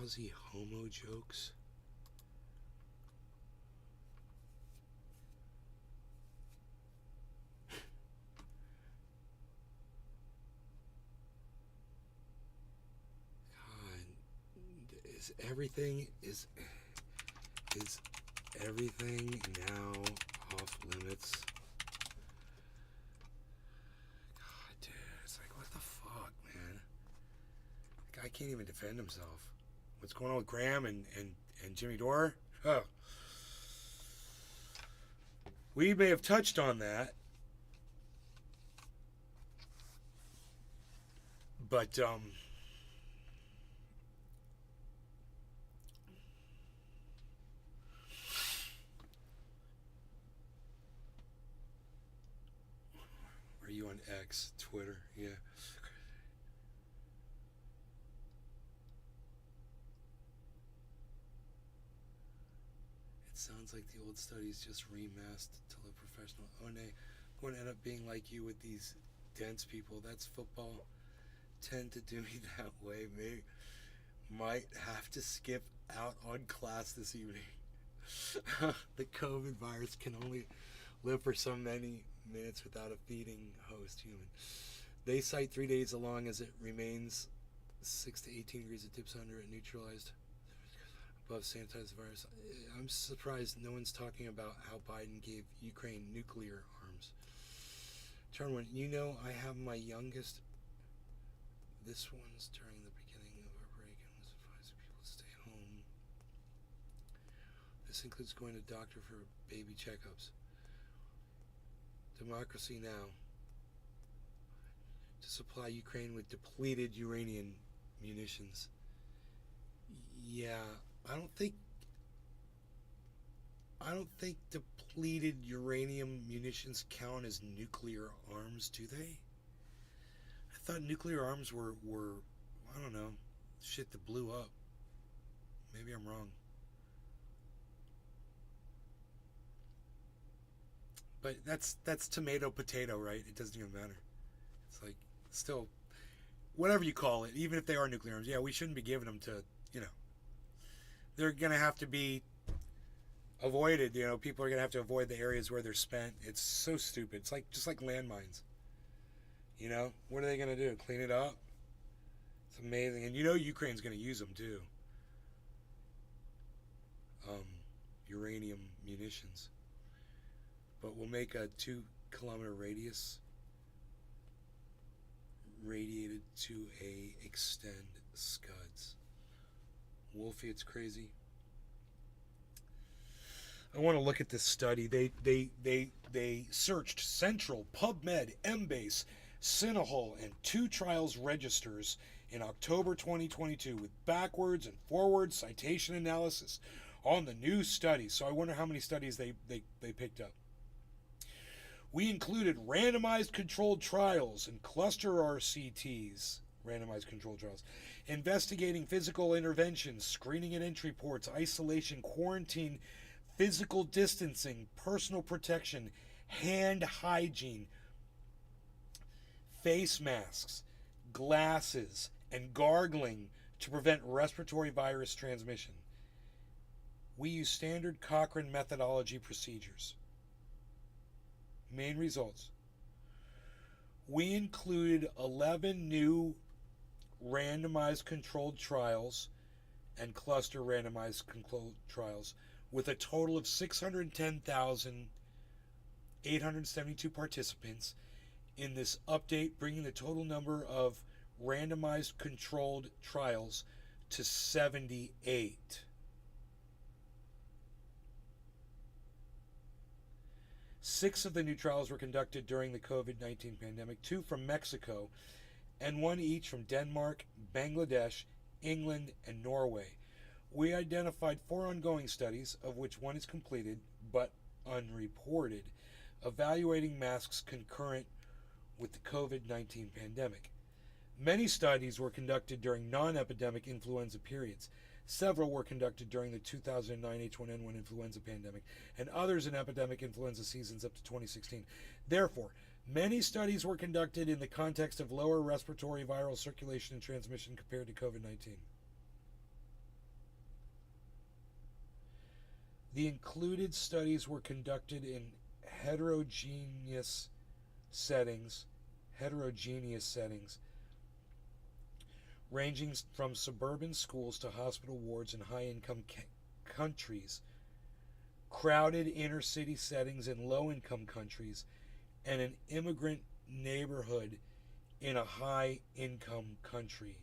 [SPEAKER 2] Aussie homo jokes. Is everything now off limits? God, dude, it's like, what the fuck, man? The guy can't even defend himself. What's going on with Graham and Jimmy Dore? Oh. We may have touched on that. But, are you on X, Twitter? Yeah. It sounds like the old studies just remasked to look professional. Oh, nay. Going to end up being like you with these dense people. That's football. Tend to do me that way. Might have to skip out on class this evening. The COVID virus can only live for so many minutes without a feeding host human. They cite 3 days as long as it remains 6 to 18 degrees. It dips under it, neutralized above sanitized virus. I'm surprised no one's talking about how Biden gave Ukraine nuclear arms. Charwin, you know I have my youngest. This one's during the beginning of our break and was advised people to stay home. This includes going to doctor for baby checkups. Democracy Now! To supply Ukraine with depleted uranium munitions. Yeah, I don't think depleted uranium munitions count as nuclear arms, do they? I thought nuclear arms were I don't know, shit that blew up. Maybe I'm wrong. But that's tomato potato, right? It doesn't even matter. It's like, still, whatever you call it, even if they are nuclear arms, yeah, we shouldn't be giving them to, they're going to have to be avoided. People are going to have to avoid the areas where they're spent. It's so stupid. It's like, just like landmines. What are they going to do? Clean it up? It's amazing. And Ukraine's going to use them too. Uranium munitions. But we'll make a 2-kilometer radius radiated to extend scuds. Wolfie, it's crazy. I want to look at this study. They searched Central, PubMed, Embase, Synahol, and 2 trials registers in October 2022 with backwards and forwards citation analysis on the new study. So I wonder how many studies they picked up. We included randomized controlled trials and cluster RCTs, randomized controlled trials, investigating physical interventions, screening and entry ports, isolation, quarantine, physical distancing, personal protection, hand hygiene, face masks, glasses, and gargling to prevent respiratory virus transmission. We use standard Cochrane methodology procedures. Main results. We included 11 new randomized controlled trials and cluster randomized controlled trials with a total of 610,872 participants in this update, bringing the total number of randomized controlled trials to 78. Six of the new trials were conducted during the COVID-19 pandemic, 2 from Mexico, and 1 each from Denmark, Bangladesh, England, and Norway. We identified 4 ongoing studies, of which 1 is completed but unreported, evaluating masks concurrent with the COVID-19 pandemic. Many studies were conducted during non-epidemic influenza periods. Several were conducted during the 2009 H1N1 influenza pandemic, and others in epidemic influenza seasons up to 2016. Therefore, many studies were conducted in the context of lower respiratory viral circulation and transmission compared to COVID-19. The included studies were conducted in heterogeneous settings, ranging from suburban schools to hospital wards in high-income countries, crowded inner-city settings in low-income countries, and an immigrant neighborhood in a high-income country.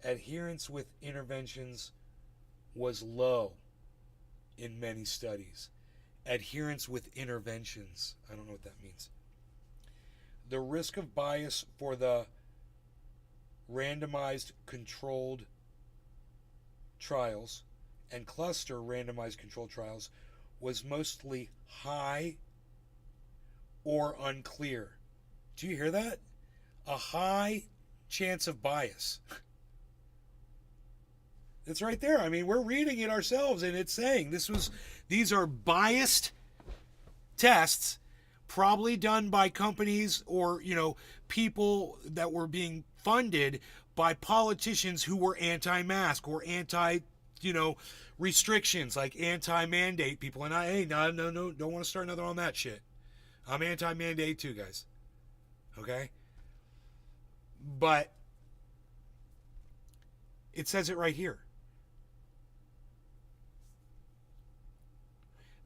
[SPEAKER 2] Adherence with interventions was low in many studies. Adherence with interventions. I don't know what that means. The risk of bias for the randomized controlled trials and cluster randomized controlled trials was mostly high or unclear. Do you hear that? A high chance of bias. It's right there. I mean, we're reading it ourselves, and it's saying these are biased tests, probably done by companies or, people that were being funded by politicians who were anti-mask or anti, restrictions, like anti-mandate people. And no, don't want to start another on that shit. I'm anti-mandate too, guys. Okay? But it says it right here.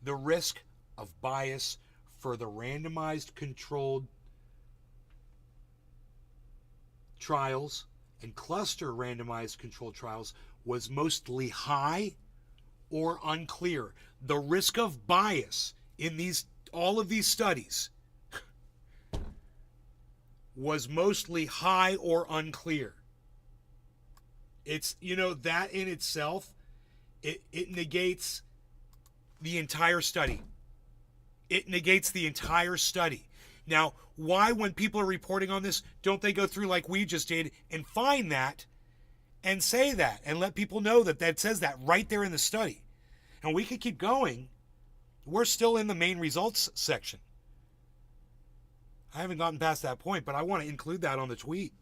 [SPEAKER 2] The risk of bias for the randomized controlled trials and cluster randomized controlled trials was mostly high or unclear. The risk of bias in all of these studies was mostly high or unclear. It's, that in itself, it negates the entire study. It negates the entire study. Now, why, when people are reporting on this, don't they go through like we just did and find that and say that and let people know that says that right there in the study? And we could keep going. We're still in the main results section. I haven't gotten past that point, but I want to include that on the tweet.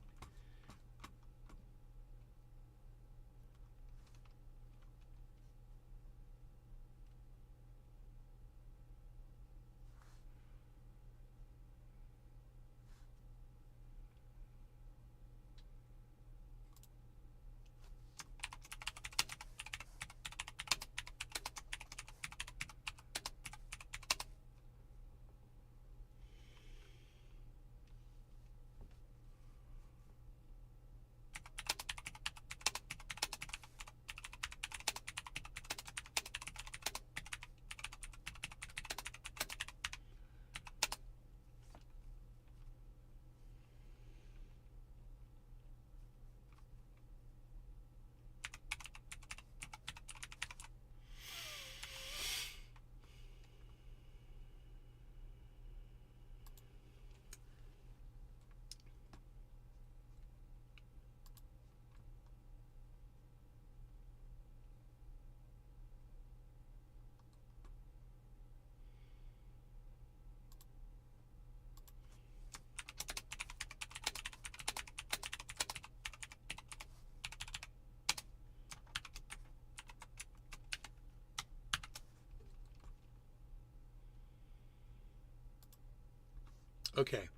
[SPEAKER 2] Okay,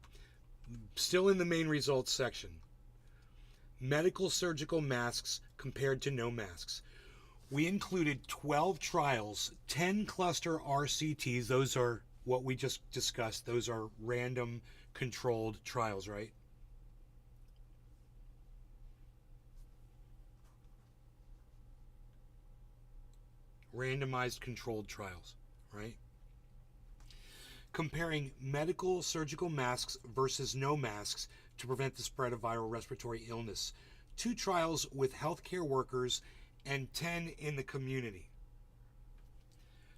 [SPEAKER 2] still in the main results section. Medical surgical masks compared to no masks. We included 12 trials, 10 cluster RCTs. Those are what we just discussed. Those are random controlled trials, right? Randomized controlled trials, right? Comparing medical surgical masks versus no masks to prevent the spread of viral respiratory illness. 2 trials with healthcare workers and 10 in the community.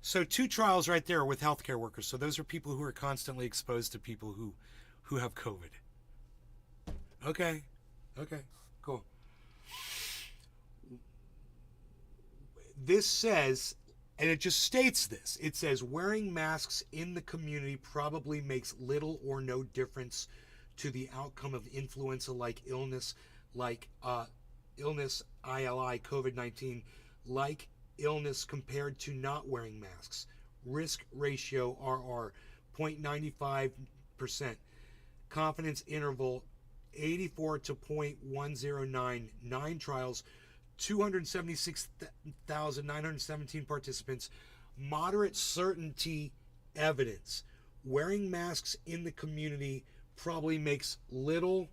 [SPEAKER 2] So 2 trials right there with healthcare workers. So those are people who are constantly exposed to people who have COVID. Okay, cool. This says, and it just states this, it says wearing masks in the community probably makes little or no difference to the outcome of influenza-like illness, like ILI, COVID-19, like illness compared to not wearing masks. Risk ratio RR 0.95%. Confidence interval 84 to 0.109. 9 trials, 276,917 participants. Moderate certainty evidence. Wearing masks in the community probably makes little,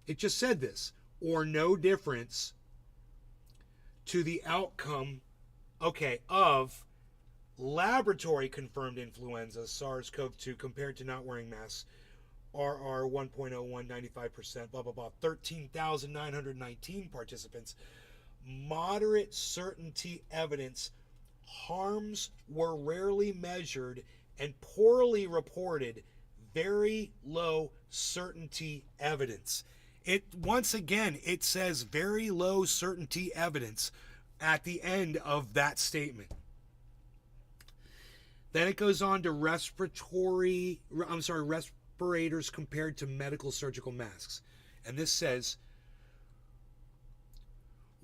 [SPEAKER 2] it just said this, or no difference to the outcome, of laboratory confirmed influenza, SARS-CoV-2, compared to not wearing masks. RR 1.01, 95%, blah, blah, blah. 13,919 participants. Moderate certainty evidence. Harms were rarely measured and poorly reported. Very low certainty evidence. Once again, it says very low certainty evidence at the end of that statement. Then it goes on to respirators compared to medical surgical masks. And this says,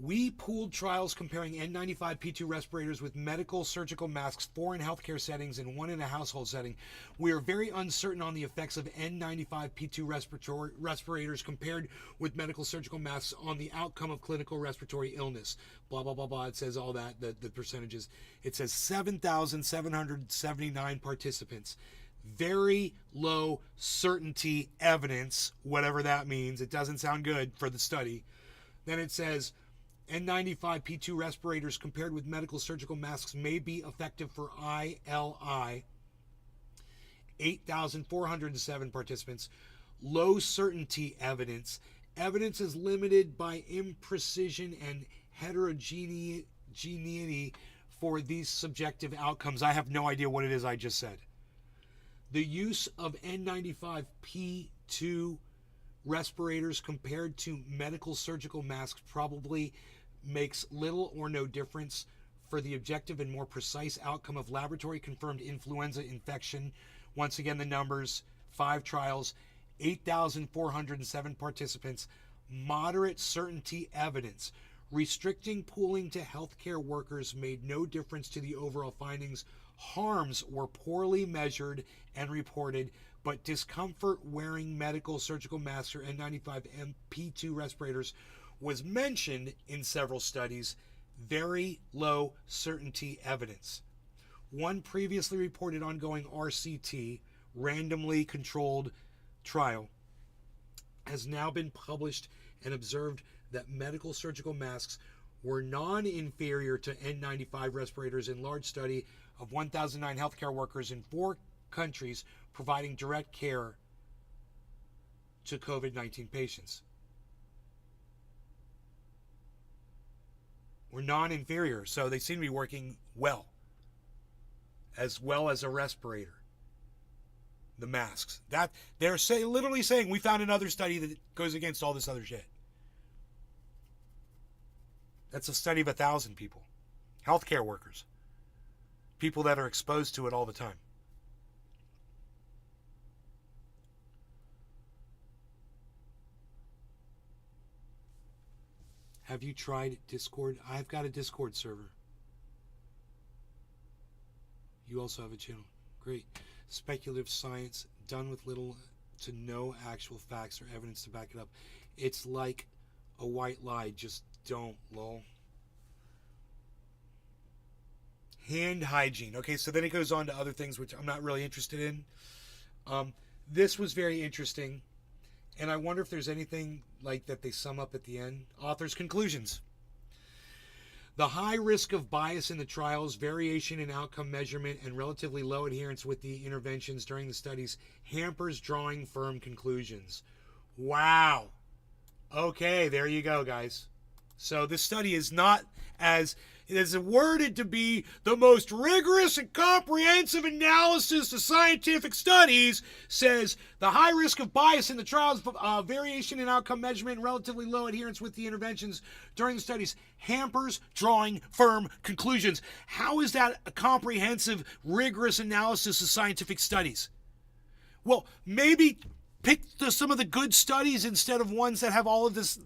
[SPEAKER 2] we pooled trials comparing N95P2 respirators with medical surgical masks, 4 in healthcare settings and 1 in a household setting. We are very uncertain on the effects of N95P2 respirators compared with medical surgical masks on the outcome of clinical respiratory illness. Blah, blah, blah, blah. It says all that, the percentages. It says 7,779 participants. Very low certainty evidence, whatever that means. It doesn't sound good for the study. Then it says N95P2 respirators compared with medical surgical masks may be effective for ILI. 8,407 participants. Low certainty evidence. Evidence is limited by imprecision and heterogeneity for these subjective outcomes. I have no idea what it is I just said. The use of N95P2 respirators compared to medical surgical masks probably makes little or no difference for the objective and more precise outcome of laboratory confirmed influenza infection. Once again, the numbers: 5 trials, 8,407 participants. Moderate certainty evidence. Restricting pooling to healthcare workers made no difference to the overall findings. Harms were poorly measured and reported, but discomfort wearing medical surgical masks or N95P2 respirators was mentioned in several studies. Very low certainty evidence. One previously reported ongoing RCT, randomly controlled trial, has now been published and observed that medical surgical masks were non-inferior to N95 respirators in large study of 1,009 healthcare workers in 4 countries providing direct care to COVID-19 patients. Were non-inferior, so they seem to be working well as a respirator. The masks. That they're literally saying we found another study that goes against all this other shit. That's a study of 1,000 people. Healthcare workers. People that are exposed to it all the time. Have you tried Discord? I've got a Discord server. You also have a channel. Great. Speculative science done with little to no actual facts or evidence to back it up. It's like a white lie. Just don't, lol. Hand hygiene. Okay, so then it goes on to other things which I'm not really interested in. This was very interesting. And I wonder if there's anything like that they sum up at the end. Author's conclusions. The high risk of bias in the trials, variation in outcome measurement, and relatively low adherence with the interventions during the studies hampers drawing firm conclusions. Wow. Okay, there you go, guys. So this study is not as... It is worded to be the most rigorous and comprehensive analysis of scientific studies, says the high risk of bias in the trials, variation in outcome measurement, and relatively low adherence with the interventions during the studies hampers drawing firm conclusions. How is that a comprehensive, rigorous analysis of scientific studies? Well, maybe pick some of the good studies instead of ones that have all of this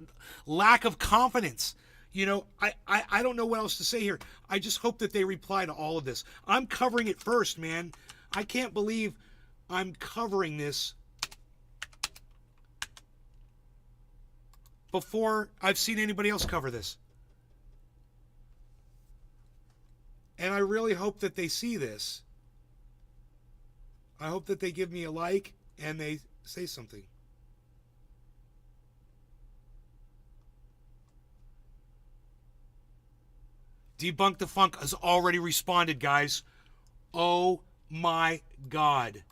[SPEAKER 2] lack of confidence. You know, I don't know what else to say here. I just hope that they reply to all of this. I'm covering it first, man. I can't believe I'm covering this before I've seen anybody else cover this. And I really hope that they see this. I hope that they give me a like and they say something. Debunk the Funk has already responded, guys. Oh my God.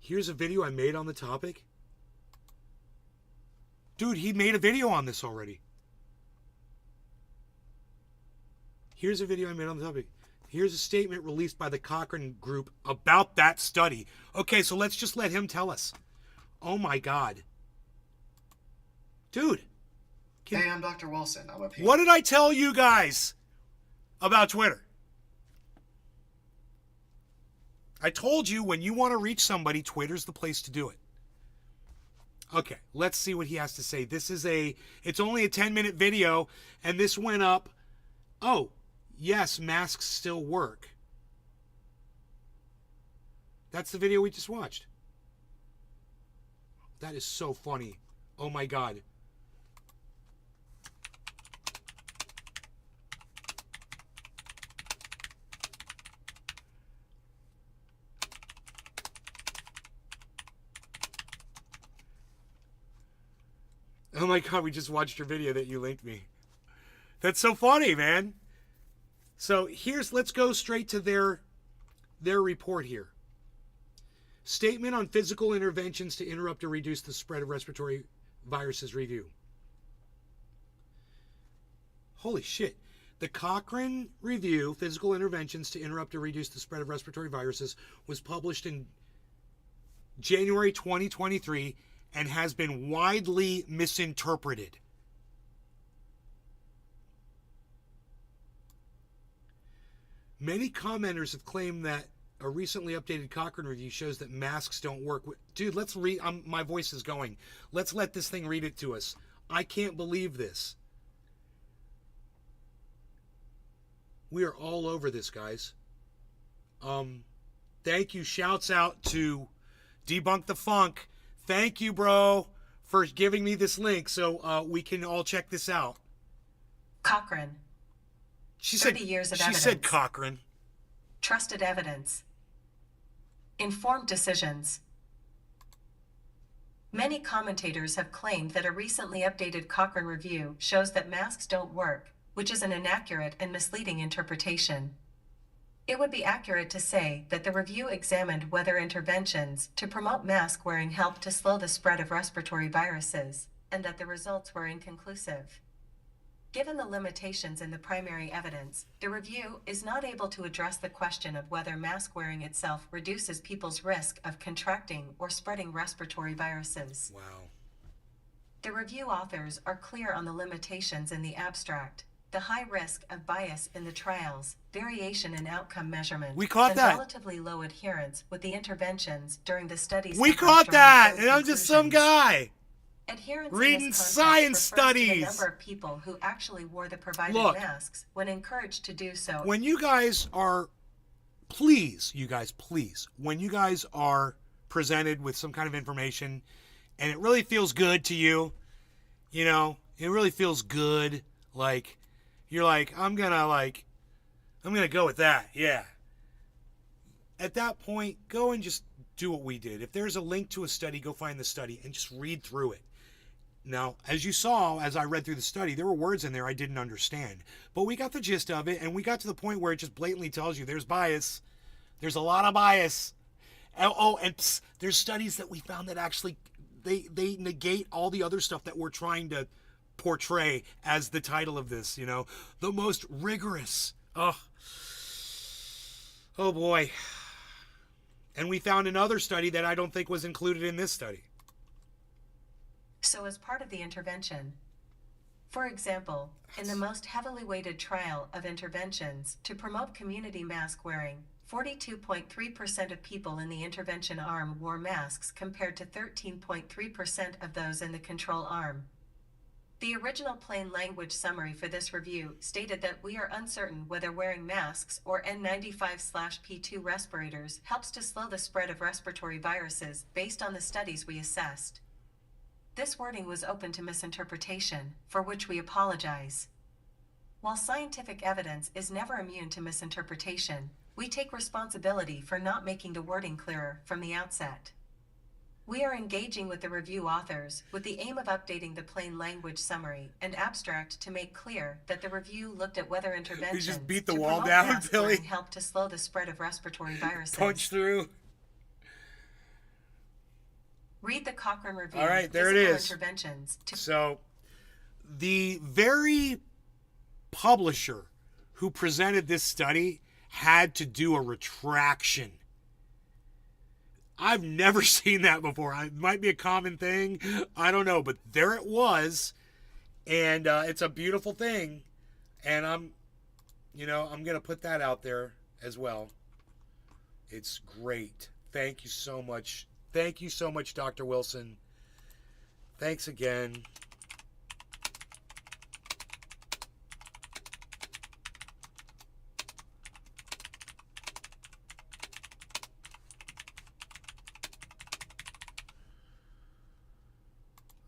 [SPEAKER 2] Here's a video I made on the topic. Dude, he made a video on this already. Here's a video I made on the topic. Here's a statement released by the Cochrane Group about that study. Okay, so let's just let him tell us. Oh my God. Dude.
[SPEAKER 9] Hey, I'm Dr. Wilson. I'm a PhD.
[SPEAKER 2] What did I tell you guys about Twitter? I told you when you want to reach somebody, Twitter's the place to do it. Okay, let's see what he has to say. It's only a 10-minute video, and this went up. Oh, yes, masks still work. That's the video we just watched. That is so funny. Oh my God. Oh my God, we just watched your video that you linked me. That's so funny, man. So let's go straight to their report here. Statement on physical interventions to interrupt or reduce the spread of respiratory viruses review. Holy shit. The Cochrane Review, Physical Interventions to Interrupt or Reduce the Spread of Respiratory Viruses, was published in January 2023 and has been widely misinterpreted. Many commenters have claimed that a recently updated Cochrane review shows that masks don't work. Dude, let's read. My voice is going. Let's let this thing read it to us. I can't believe this. We are all over this, guys. Thank you. Shouts out to Debunk the Funk. Thank you, bro, for giving me this link so we can all check this out.
[SPEAKER 10] Cochrane.
[SPEAKER 2] She
[SPEAKER 10] 30
[SPEAKER 2] said,
[SPEAKER 10] years of
[SPEAKER 2] she
[SPEAKER 10] evidence.
[SPEAKER 2] said Cochrane.
[SPEAKER 10] Trusted evidence. Informed decisions. Many commentators have claimed that a recently updated Cochrane review shows that masks don't work, which is an inaccurate and misleading interpretation. It would be accurate to say that the review examined whether interventions to promote mask wearing helped to slow the spread of respiratory viruses, and that the results were inconclusive. Given the limitations in the primary evidence, the review is not able to address the question of whether mask wearing itself reduces people's risk of contracting or spreading respiratory viruses.
[SPEAKER 2] Wow.
[SPEAKER 10] The review authors are clear on the limitations in the abstract, the high risk of bias in the trials, variation in outcome measurement,
[SPEAKER 2] We caught
[SPEAKER 10] and
[SPEAKER 2] that.
[SPEAKER 10] relatively low adherence with the interventions during the studies.
[SPEAKER 2] We
[SPEAKER 10] published
[SPEAKER 2] caught
[SPEAKER 10] during
[SPEAKER 2] that,
[SPEAKER 10] the
[SPEAKER 2] and I'm just some guy.
[SPEAKER 10] Adherence
[SPEAKER 2] reading
[SPEAKER 10] in this context
[SPEAKER 2] science
[SPEAKER 10] refers to the
[SPEAKER 2] studies.
[SPEAKER 10] number of people who actually wore the provided
[SPEAKER 2] Look.
[SPEAKER 10] masks when encouraged to do so.
[SPEAKER 2] When you guys are, please, when you guys are presented with some kind of information and it really feels good to you, you know, it really feels good, like, you're like, I'm gonna go with that, yeah. At that point, go and just do what we did. If there's a link to a study, go find the study and just read through it. Now, as you saw, as I read through the study, there were words in there I didn't understand. But we got the gist of it, and we got to the point where it just blatantly tells you there's bias. There's a lot of bias. Oh, and there's studies that we found that actually they negate all the other stuff that we're trying to portray as the title of this, you know, the most rigorous. Oh boy. And we found another study that I don't think was included in this study.
[SPEAKER 10] So as part of the intervention, for example, in the most heavily weighted trial of interventions to promote community mask wearing, 42.3% of people in the intervention arm wore masks compared to 13.3% of those in the control arm. The original plain language summary for this review stated that we are uncertain whether wearing masks or N95/P2 respirators helps to slow the spread of respiratory viruses based on the studies we assessed. This wording was open to misinterpretation, for which we apologize. While scientific evidence is never immune to misinterpretation, we take responsibility for not making the wording clearer from the outset. We are engaging with the review authors with the aim of updating the plain language summary and abstract to make clear that the review looked at whether interventions
[SPEAKER 2] just beat the
[SPEAKER 10] to
[SPEAKER 2] wall
[SPEAKER 10] promote
[SPEAKER 2] down
[SPEAKER 10] mask
[SPEAKER 2] until he
[SPEAKER 10] wearing help to slow the spread of respiratory viruses.
[SPEAKER 2] punch through.
[SPEAKER 10] Read the Cochrane review.
[SPEAKER 2] All right, there it
[SPEAKER 10] Physical
[SPEAKER 2] is.
[SPEAKER 10] Interventions to
[SPEAKER 2] So, the very publisher who presented this study had to do a retraction. I've never seen that before. It might be a common thing. I don't know, but there it was, and it's a beautiful thing. And I'm going to put that out there as well. It's great. Thank you so much. Thank you so much, Dr. Wilson. Thanks again.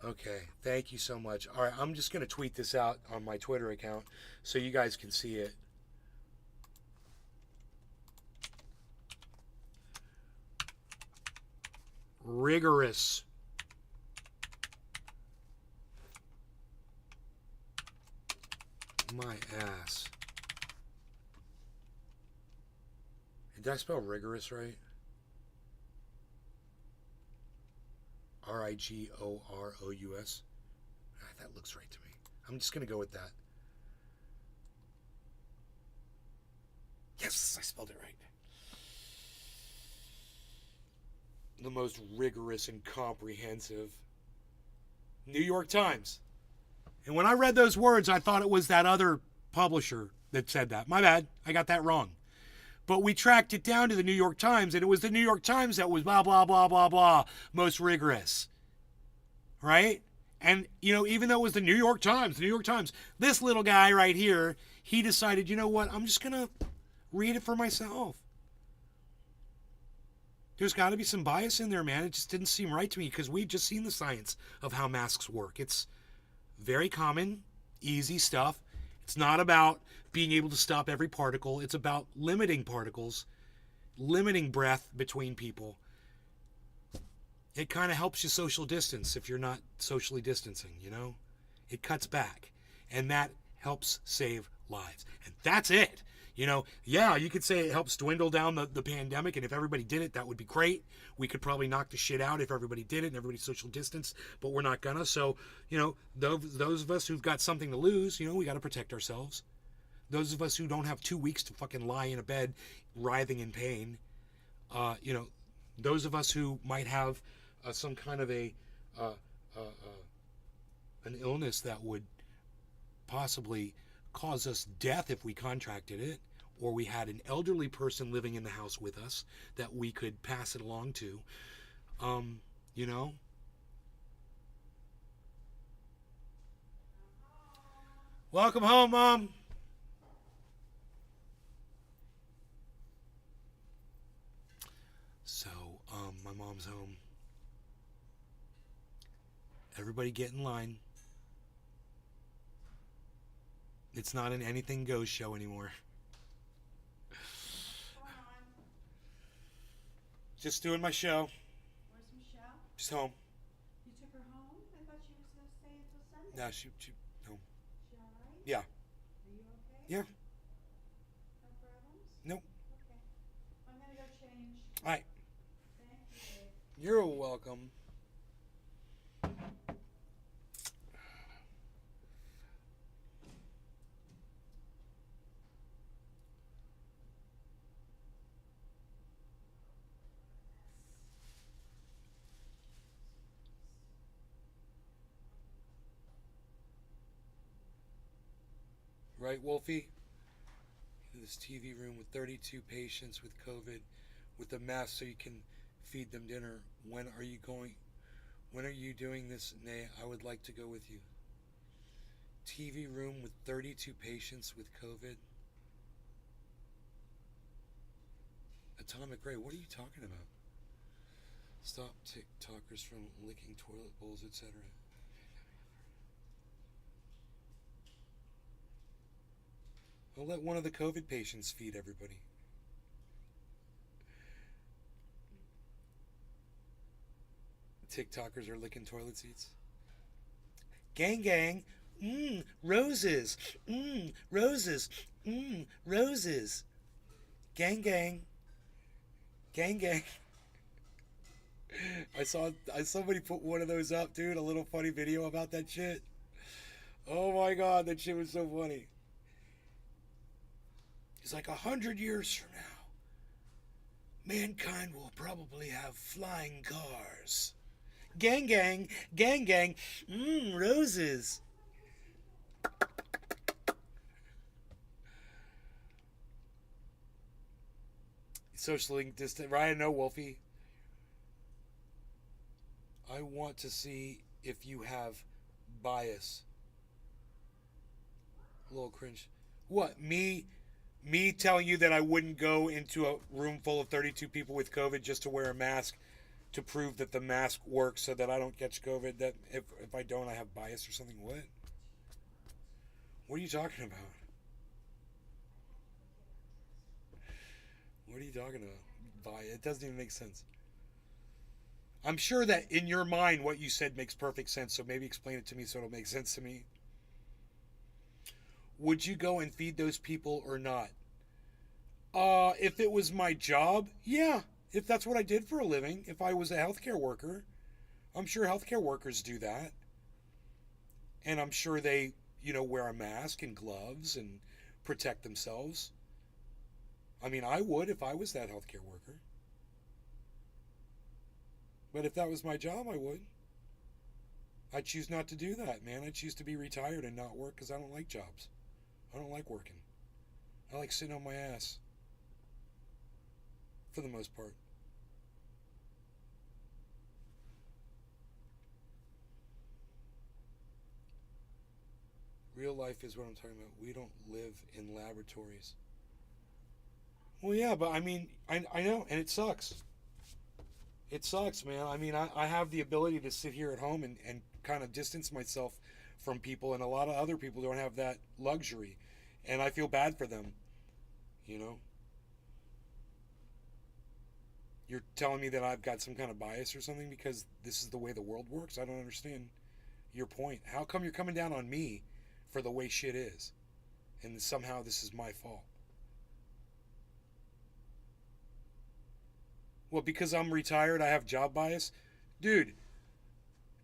[SPEAKER 2] Okay, thank you so much. All right, I'm just going to tweet this out on my Twitter account so you guys can see it. Rigorous. My ass. Did I spell rigorous right? Rigorous. That looks right to me. I'm just going to go with that. Yes, I spelled it right. The most rigorous and comprehensive. New York Times. And when I read those words, I thought it was that other publisher that said that. My bad. I got that wrong. But we tracked it down to the New York Times, and it was the New York Times that was blah, blah, blah, blah, blah, most rigorous. Right? And, even though it was the New York Times, this little guy right here, he decided, you know what, I'm just going to read it for myself. There's got to be some bias in there, man. It just didn't seem right to me because we've just seen the science of how masks work. It's very common, easy stuff. It's not about being able to stop every particle. It's about limiting particles, limiting breath between people. It kind of helps you social distance if you're not socially distancing, It cuts back. And that helps save lives. And that's it. Yeah, you could say it helps dwindle down the pandemic, and if everybody did it, that would be great. We could probably knock the shit out if everybody did it and everybody social distance, but we're not gonna. So, those of us who've got something to lose, we got to protect ourselves. Those of us who don't have 2 weeks to fucking lie in a bed writhing in pain, those of us who might have some kind of an illness that would possibly cause us death if we contracted it, or we had an elderly person living in the house with us that we could pass it along to, Welcome home, Mom. So, my mom's home. Everybody get in line. It's not an anything goes show anymore. Just doing my show.
[SPEAKER 11] Where's Michelle?
[SPEAKER 2] She's home.
[SPEAKER 11] You took her home? I thought she was going to stay until Sunday.
[SPEAKER 2] No, she home.
[SPEAKER 11] She all right?
[SPEAKER 2] Yeah.
[SPEAKER 11] Are you okay?
[SPEAKER 2] Yeah.
[SPEAKER 11] No problems?
[SPEAKER 2] Nope.
[SPEAKER 11] Okay. I'm going to go change.
[SPEAKER 2] All right.
[SPEAKER 11] Thank you.
[SPEAKER 2] You're welcome. Right, Wolfie? This TV room with 32 patients with COVID with a mask so you can feed them dinner. When are you doing this? Nay, I would like to go with you. TV room with 32 patients with COVID. Atomic Ray, what are you talking about? Stop TikTokers from licking toilet bowls, etc. I'll let one of the COVID patients feed everybody. TikTokers are licking toilet seats. Gang gang. Roses. Roses. Roses. Gang gang. Gang gang. I saw somebody put one of those up, dude, a little funny video about that shit. Oh my god, that shit was so funny. It's like 100 years from now, mankind will probably have flying cars. Gang gang, gang gang, roses. Socially distant, Ryan, no, Wolfie. I want to see if you have bias. A little cringe. What, me telling you that I wouldn't go into a room full of 32 people with COVID just to wear a mask to prove that the mask works so that I don't catch COVID, that if I don't, I have bias or something? What? What are you talking about? What are you talking about? It doesn't even make sense. I'm sure that in your mind what you said makes perfect sense, so maybe explain it to me so it'll make sense to me. Would you go and feed those people or not? If it was my job, yeah. If that's what I did for a living, if I was a healthcare worker, I'm sure healthcare workers do that. And I'm sure they, wear a mask and gloves and protect themselves. I mean, I would if I was that healthcare worker. But if that was my job, I would. I choose not to do that, man. I choose to be retired and not work because I don't like jobs. I don't like working. I like sitting on my ass. For the most part. Real life is what I'm talking about. We don't live in laboratories. Well, yeah, but I mean, I know, and it sucks. It sucks, man. I mean, I have the ability to sit here at home and kind of distance myself from people, and a lot of other people don't have that luxury. And I feel bad for them, You're telling me that I've got some kind of bias or something because this is the way the world works? I don't understand your point. How come you're coming down on me for the way shit is? And somehow this is my fault. Well, because I'm retired, I have job bias? Dude,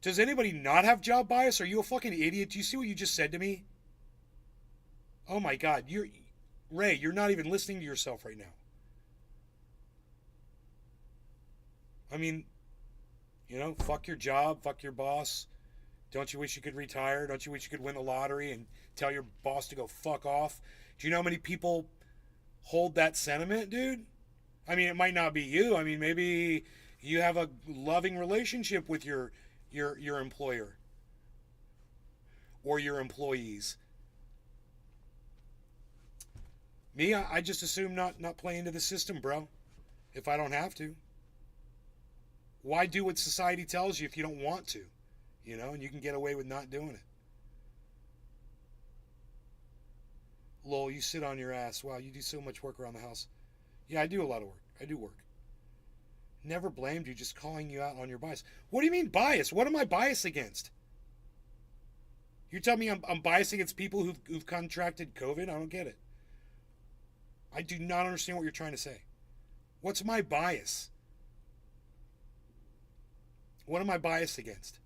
[SPEAKER 2] does anybody not have job bias? Are you a fucking idiot? Do you see what you just said to me? Oh my God, Ray, you're not even listening to yourself right now. I mean, fuck your job, fuck your boss. Don't you wish you could retire? Don't you wish you could win the lottery and tell your boss to go fuck off? Do you know how many people hold that sentiment, dude? I mean, it might not be you. I mean, maybe you have a loving relationship with your employer or your employees. Me, I just assume not play into the system, bro, if I don't have to. Why do what society tells you if you don't want to? And you can get away with not doing it. Lol, you sit on your ass. Wow, you do so much work around the house. Yeah, I do a lot of work. I do work. Never blamed you, just calling you out on your bias. What do you mean bias? What am I biased against? You're telling me I'm biased against people who've contracted COVID? I don't get it. I do not understand what you're trying to say. What's my bias? What am I biased against?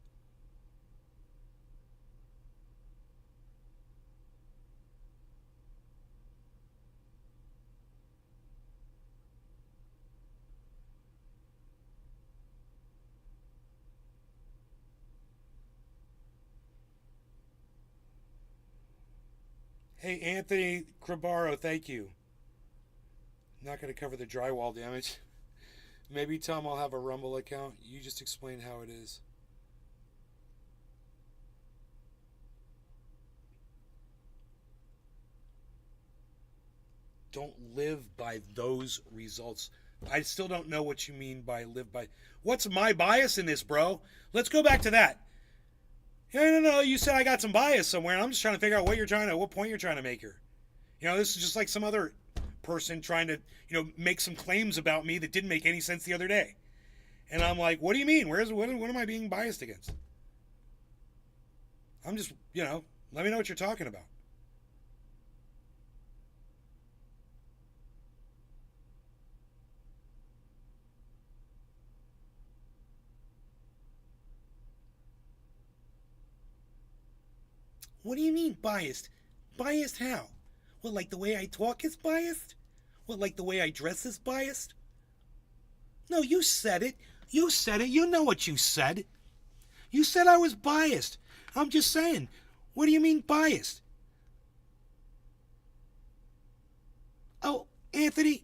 [SPEAKER 2] Hey, Anthony Crabaro, thank you. Not going to cover the drywall damage. Maybe, Tom, I'll have a Rumble account. You just explain how it is. Don't live by those results. I still don't know what you mean by live by. What's my bias in this, bro? Let's go back to that. No. You said I got some bias somewhere, and I'm just trying to figure out what point you're trying to make here. This is just like some other person trying to, make some claims about me that didn't make any sense the other day. And I'm like, what do you mean? What am I being biased against? I'm just, let me know what you're talking about. What do you mean biased? Biased how? What, like the way I talk is biased? What, like the way I dress is biased? No, you said it. You said it. You know what you said. You said I was biased. I'm just saying. What do you mean biased? Oh, Anthony,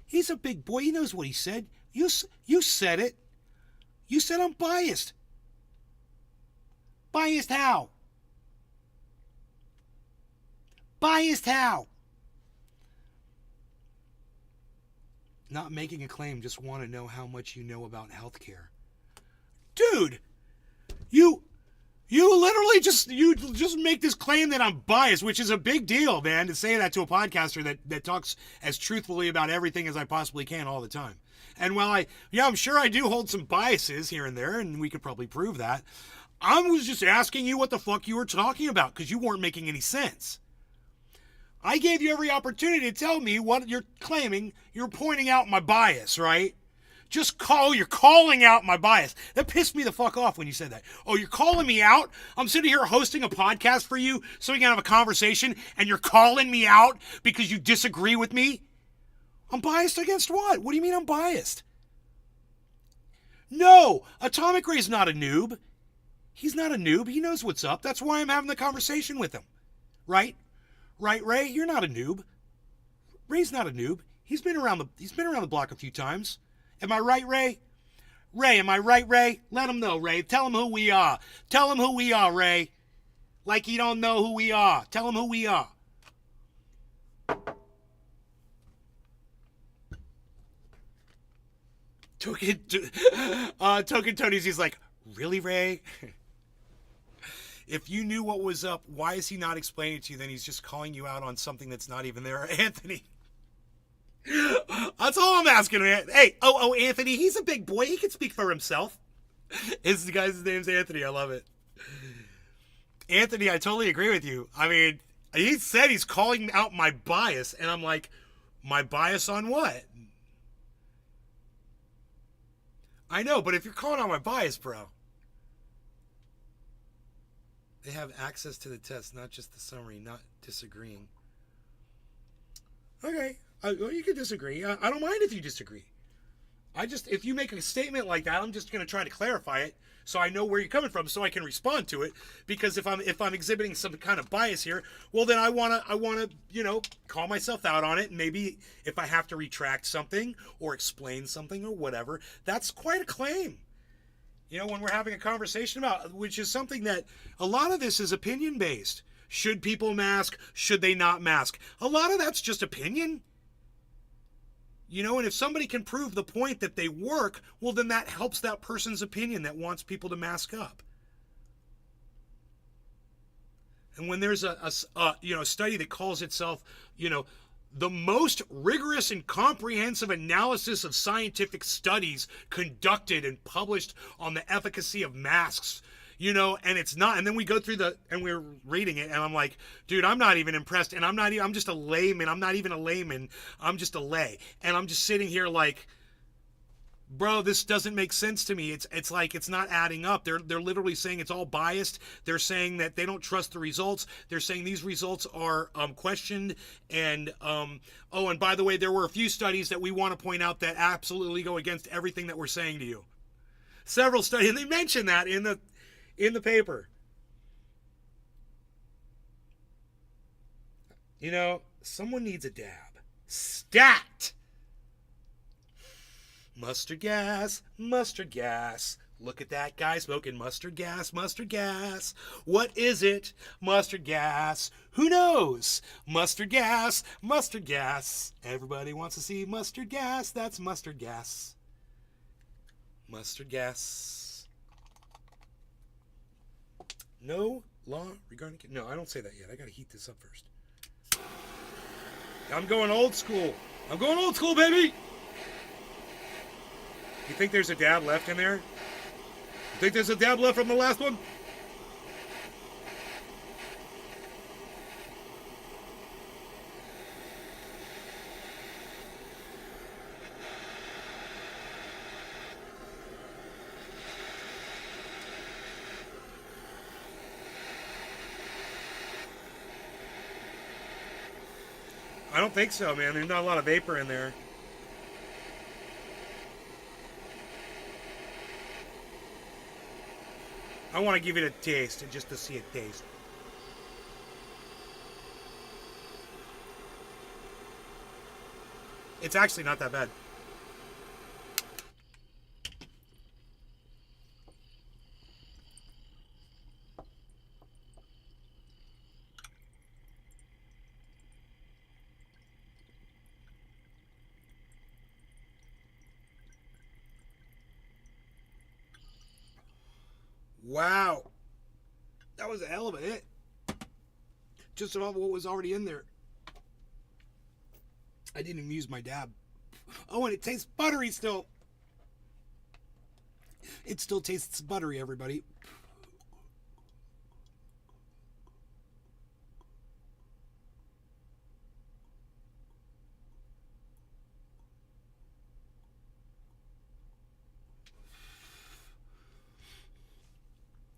[SPEAKER 2] he's a big boy. He knows what he said. You said it. You said I'm biased. Biased how? Biased how? Not making a claim, just want to know how much you know about healthcare. Dude, you literally just make this claim that I'm biased, which is a big deal, man, to say that to a podcaster that talks as truthfully about everything as I possibly can all the time. And while I'm sure I do hold some biases here and there, and we could probably prove that, I was just asking you what the fuck you were talking about, because you weren't making any sense. I gave you every opportunity to tell me what you're claiming. You're pointing out my bias, right? You're calling out my bias. That pissed me the fuck off when you said that. Oh, you're calling me out? I'm sitting here hosting a podcast for you so we can have a conversation, and you're calling me out because you disagree with me? I'm biased against what? What do you mean I'm biased? No, Atomic Ray's not a noob. He's not a noob. He knows what's up. That's why I'm having the conversation with him. Right? Right, Ray? You're not a noob. Ray's not a noob. He's been around the block a few times. Am I right, Ray? Ray, am I right, Ray? Let him know, Ray. Tell him who we are. Tell him who we are, Ray. Like you don't know who we are. Tell him who we are. Token Tony's, he's like, really, Ray? If you knew what was up, why is he not explaining it to you? Then he's just calling you out on something that's not even there. Anthony. That's all I'm asking, man. Hey, Anthony, he's a big boy. He can speak for himself. The guy's name's Anthony. I love it. Anthony, I totally agree with you. I mean, he said he's calling out my bias, and I'm like, my bias on what? I know, but if you're calling out my bias, bro. They have access to the test, not just the summary, not disagreeing. Okay, well, you can disagree. I don't mind if you disagree. If you make a statement like that, I'm just going to try to clarify it so I know where you're coming from so I can respond to it. Because if I'm exhibiting some kind of bias here, well, then I want to, call myself out on it. And maybe if I have to retract something or explain something or whatever, that's quite a claim. When we're having a conversation about, which is something that a lot of this is opinion based. Should people mask? Should they not mask? A lot of that's just opinion. And if somebody can prove the point that they work, well, then that helps that person's opinion that wants people to mask up. And when there's a study that calls itself, the most rigorous and comprehensive analysis of scientific studies conducted and published on the efficacy of masks, and it's not. And then we go through and we're reading it, and I'm like, dude, I'm not even impressed. And I'm just a layman. I'm not even a layman. I'm just a lay. And I'm just sitting here like, bro, this doesn't make sense to me. It's like it's not adding up. They're literally saying it's all biased. They're saying that they don't trust the results. They're saying these results are questioned. And and by the way, there were a few studies that we want to point out that absolutely go against everything that we're saying to you. Several studies, and they mention that in the paper. You know, someone needs a dab. Stat! Mustard gas, mustard gas. Look at that guy smoking mustard gas, mustard gas. What is it? Mustard gas. Who knows? Mustard gas, mustard gas. Everybody wants to see mustard gas. That's mustard gas. Mustard gas. No law regarding... No, I don't say that yet. I gotta heat this up first. I'm going old school. I'm going old school, baby! You think there's a dab left in there? You think there's a dab left from the last one? I don't think so, man. There's not a lot of vapor in there. I want to give it a taste, just to see it taste. It's actually not that bad. Wow. That was a hell of a hit. Just about what was already in there. I didn't even use my dab. Oh, and it tastes buttery still. It still tastes buttery, everybody.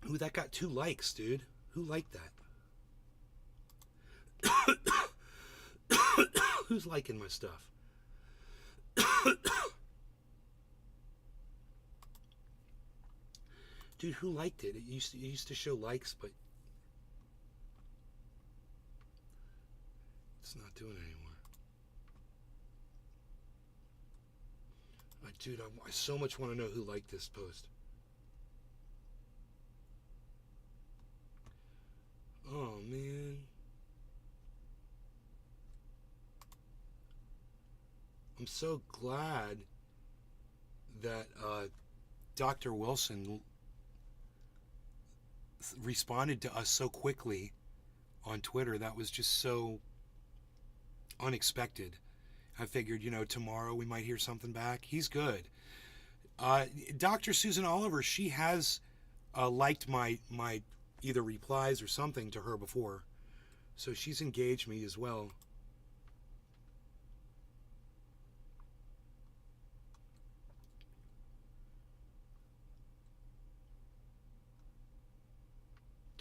[SPEAKER 2] Ooh, that got 2 likes, dude. Who liked that? Who's liking my stuff? Dude, who liked it? It used to show likes, but it's not doing it anymore. Dude, I so much want to know who liked this post. Oh, man. I'm so glad that Dr. Wilson responded to us so quickly on Twitter. That was just so unexpected. I figured, tomorrow we might hear something back. He's good. Dr. Susan Oliver, she has liked my either replies or something to her before. So she's engaged me as well.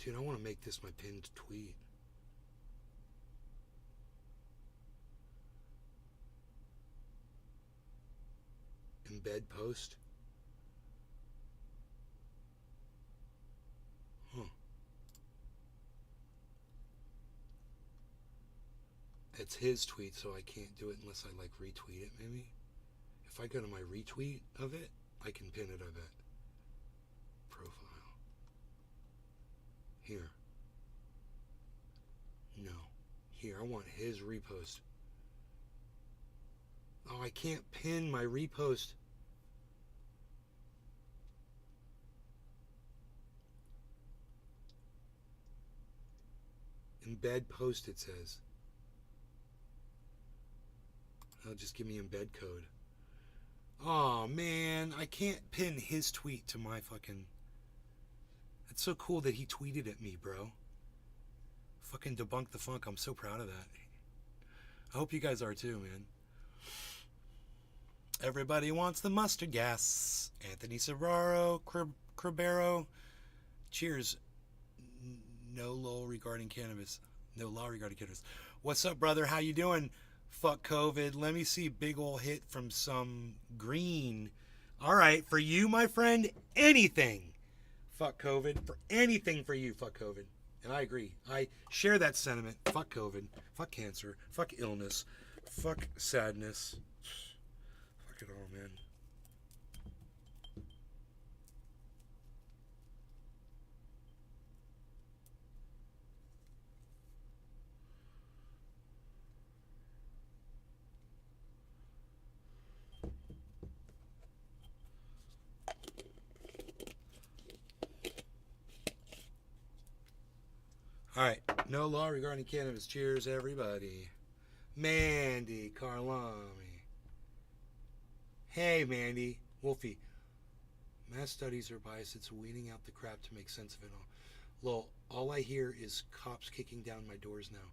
[SPEAKER 2] Dude, I want to make this my pinned tweet. Embed post. Huh. It's his tweet, so I can't do it unless I retweet it, maybe. If I go to my retweet of it, I can pin it, I bet. Profile. Here. No. Here, I want his repost. Oh, I can't pin my repost. Embed post, it says. I'll just give me embed code. Oh, man. I can't pin his tweet to my fucking... It's so cool that he tweeted at me, bro. Fucking debunked the funk. I'm so proud of that. I hope you guys are too, man. Everybody wants the mustard gas. Anthony Serraro, Cribero. Cheers. No law regarding cannabis. No law regarding cannabis. What's up, brother? How you doing? Fuck COVID. Let me see big ol' hit from some green. All right, for you, my friend, anything. Fuck COVID. For anything for you, fuck COVID. And I agree. I share that sentiment. Fuck COVID. Fuck cancer. Fuck illness. Fuck sadness. Fuck it all, man. All right, no law regarding cannabis. Cheers, everybody. Mandy Carlami. Hey, Mandy. Wolfie. Mass studies are biased. It's weeding out the crap to make sense of it all. Lol, all I hear is cops kicking down my doors now.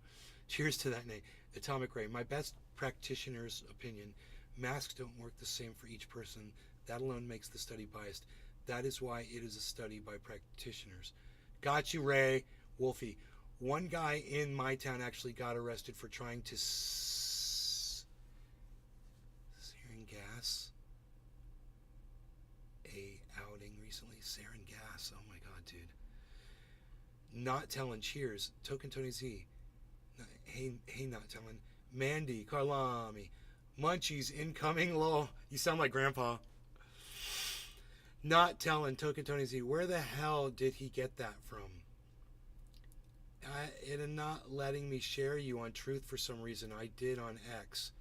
[SPEAKER 2] Cheers to that, Nate. Atomic Ray. My best practitioner's opinion. Masks don't work the same for each person. That alone makes the study biased. That is why it is a study by practitioners. Got you, Ray. Wolfie. One guy in my town actually got arrested for trying to sarin gas a outing recently. Sarin gas. Oh my god, dude. Not telling. Cheers. Token Tony Z. Hey, not telling. Mandy Carlami. Munchies incoming. Lol. You sound like Grandpa. Not telling. Token Tony Z. Where the hell did he get that from? It is not letting me share you on Truth for some reason. I did on X.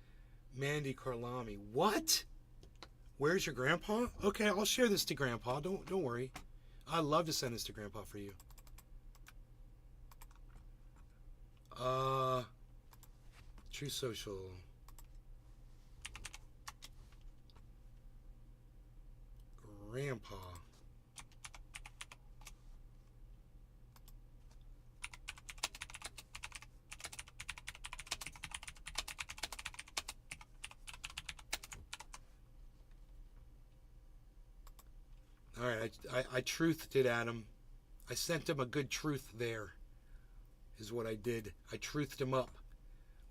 [SPEAKER 2] Mandy Carlami. What? Where's your grandpa? Okay, I'll share this to Grandpa. Don't worry. I'd love to send this to Grandpa for you. True Social. Grandpa. All right, I truthed it at him. I sent him a good truth there, is what I did. I truthed him up.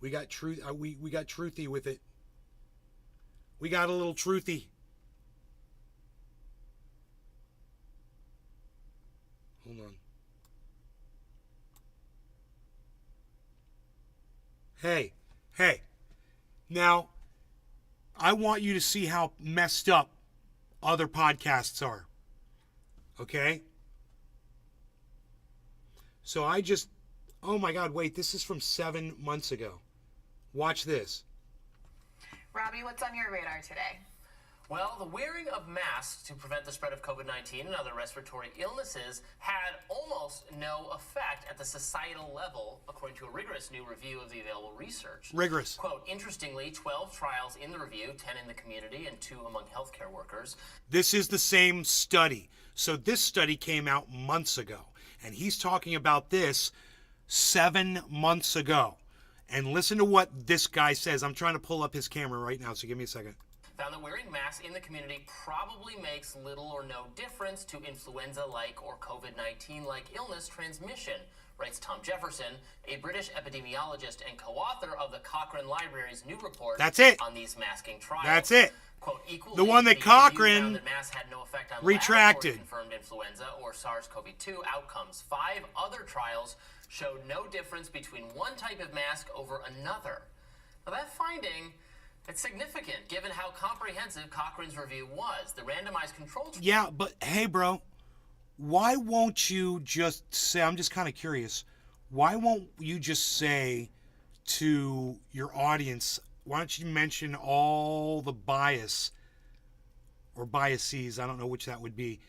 [SPEAKER 2] We got truth. We got truthy with it. We got a little truthy. Hold on. Hey. Now, I want you to see how messed up other podcasts are. Okay? So oh my God, wait, this is from 7 months ago. Watch this.
[SPEAKER 12] Robbie, what's on your radar today?
[SPEAKER 13] Well, the wearing of masks to prevent the spread of COVID-19 and other respiratory illnesses had almost no effect at the societal level, according to a rigorous new review of the available research.
[SPEAKER 2] Rigorous.
[SPEAKER 13] Quote, interestingly, 12 trials in the review, 10 in the community and 2 among healthcare workers.
[SPEAKER 2] This is the same study. So this study came out months ago, and he's talking about this 7 months ago. And listen to what this guy says. I'm trying to pull up his camera right now, so give me a second.
[SPEAKER 13] Found that wearing masks in the community probably makes little or no difference to influenza-like or COVID-19-like illness transmission, writes Tom Jefferson, a British epidemiologist and co-author of the Cochrane Library's new report on these masking trials.
[SPEAKER 2] That's it.
[SPEAKER 13] Quote, equally,
[SPEAKER 2] the one that Cochrane
[SPEAKER 13] that masks had no effect on
[SPEAKER 2] retracted.
[SPEAKER 13] Confirmed influenza or SARS-CoV-2 outcomes. 5 other trials showed no difference between one type of mask over another. Now that finding, it's significant given how comprehensive Cochrane's review was. The randomized control trial.
[SPEAKER 2] Yeah, but hey, bro, why won't you just say, I'm just kind of curious, why won't you just say to your audience, why don't you mention all the bias or biases, I don't know which that would be,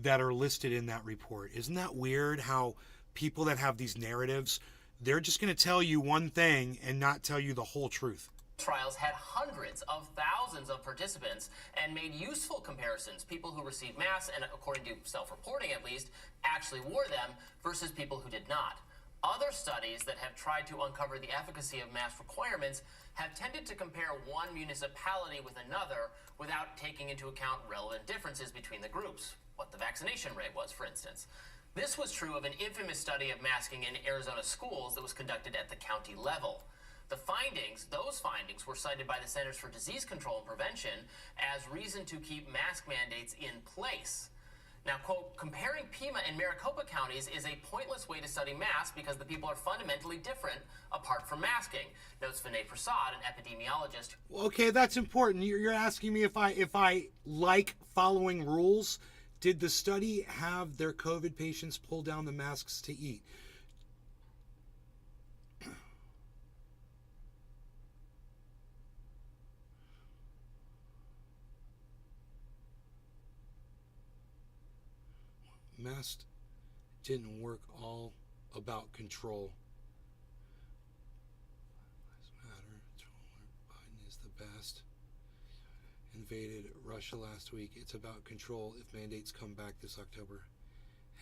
[SPEAKER 2] that are listed in that report? Isn't that weird how people that have these narratives, they're just going to tell you one thing and not tell you the whole truth?
[SPEAKER 13] Trials had hundreds of thousands of participants and made useful comparisons. People who received masks, and according to self-reporting at least, actually wore them versus people who did not. Other studies that have tried to uncover the efficacy of mask requirements have tended to compare one municipality with another without taking into account relevant differences between the groups, what the vaccination rate was, for instance. This was true of an infamous study of masking in Arizona schools that was conducted at the county level. Those findings were cited by the Centers for Disease Control and Prevention as reason to keep mask mandates in place. Now, quote, comparing Pima and Maricopa counties is a pointless way to study masks because the people are fundamentally different apart from masking, notes Vinay Prasad, an epidemiologist.
[SPEAKER 2] Okay, that's important. You're asking me if I like following rules. Did the study have their COVID patients pull down the masks to eat? Masks didn't work, all about control. Biden is the best. Invaded Russia last week. It's about control if mandates come back this October.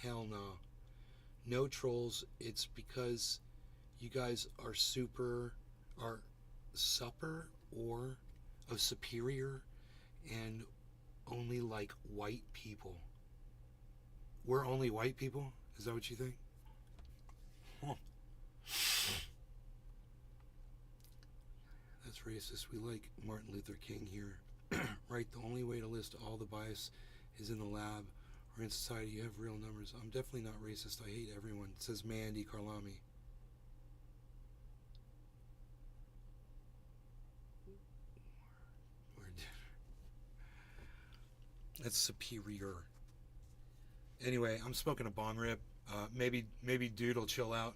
[SPEAKER 2] Hell no. No trolls. It's because you guys are supper or of superior and only like white people. We're only white people? Is that what you think? Huh. That's racist. We like Martin Luther King here. Right, the only way to list all the bias is in the lab or in society. You have real numbers. I'm definitely not racist. I hate everyone, says Mandy Karlami. That's superior. Anyway, I'm smoking a bong rip. Maybe dude will chill out.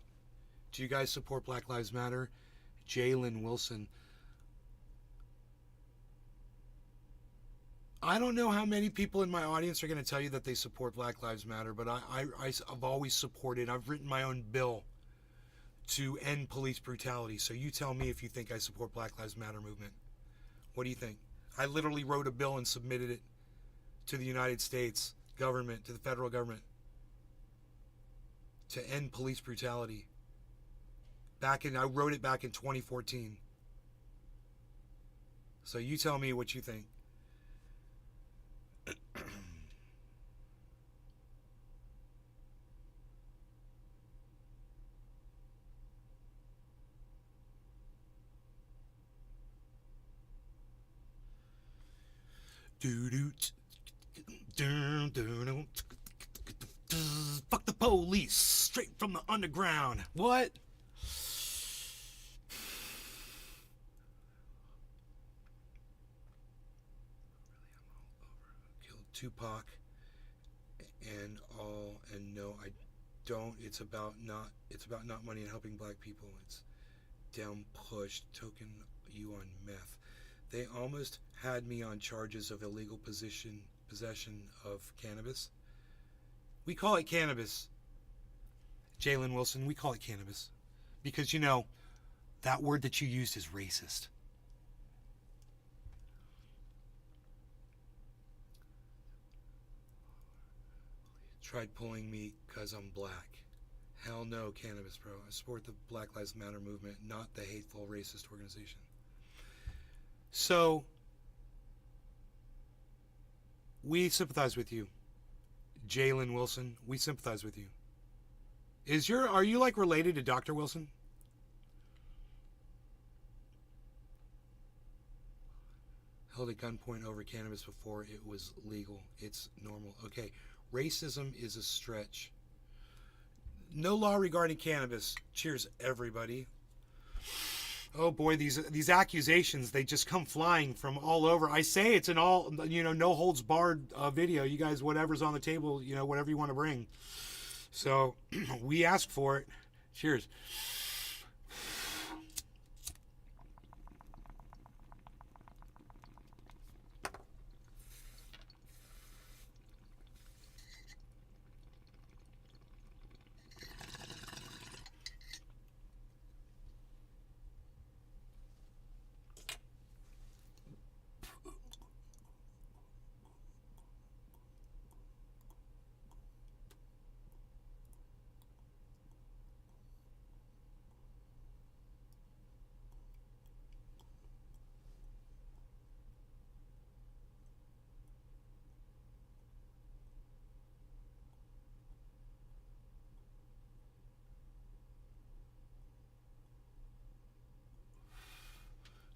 [SPEAKER 2] Do you guys support Black Lives Matter? Jalen Wilson. I don't know how many people in my audience are going to tell you that they support Black Lives Matter, but I've always supported. I've written my own bill to end police brutality. So you tell me if you think I support Black Lives Matter movement. What do you think? I literally wrote a bill and submitted it to the United States government, to the federal government, to end police brutality. I wrote it back in 2014. So you tell me what you think. Fuck the police, straight from the underground. What? Killed Tupac and all, and no, I don't. It's about not money and helping black people. It's down pushed, token you on meth. They almost had me on charges of illegal possession of cannabis. We call it cannabis. Jalen Wilson, we call it cannabis. Because, you know, that word that you used is racist. Tried pulling me because I'm black. Hell no, cannabis, bro. I support the Black Lives Matter movement, not the hateful racist organization. So, we sympathize with you. Jalen Wilson, we sympathize with you. Are you like related to Dr. Wilson? Held at gunpoint over cannabis before it was legal. It's normal. Okay, racism is a stretch. No law regarding cannabis. Cheers, everybody. Oh boy, these accusations, they just come flying from all over. I say it's an all, no holds barred video. You guys, whatever's on the table, whatever you want to bring. So we ask for it. Cheers.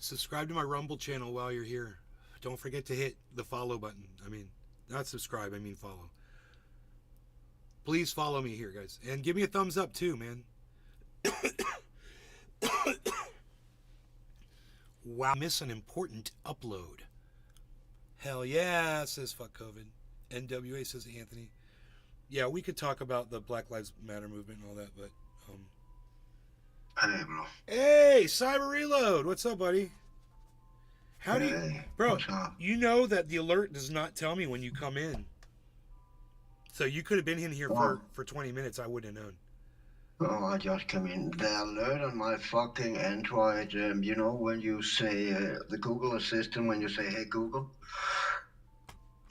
[SPEAKER 2] Subscribe to my Rumble channel while you're here. Don't forget to hit the follow button. I mean, not subscribe, I mean follow. Please follow me here, guys. And give me a thumbs up, too, man. Wow, miss an important upload. Hell yeah, says fuck COVID. NWA, says Anthony. Yeah, we could talk about the Black Lives Matter movement and all that, but...
[SPEAKER 14] Hey, bro.
[SPEAKER 2] Hey, Cyber Reload. What's up, buddy? How do you...
[SPEAKER 14] Hey,
[SPEAKER 2] Bro,
[SPEAKER 14] what's up?
[SPEAKER 2] you know that the alert does not tell me when you come in. So you could have been in here for 20 minutes. I wouldn't have known.
[SPEAKER 14] Oh, I just came in. The alert on my fucking Android, you know, when you say the Google Assistant, when you say, hey, Google,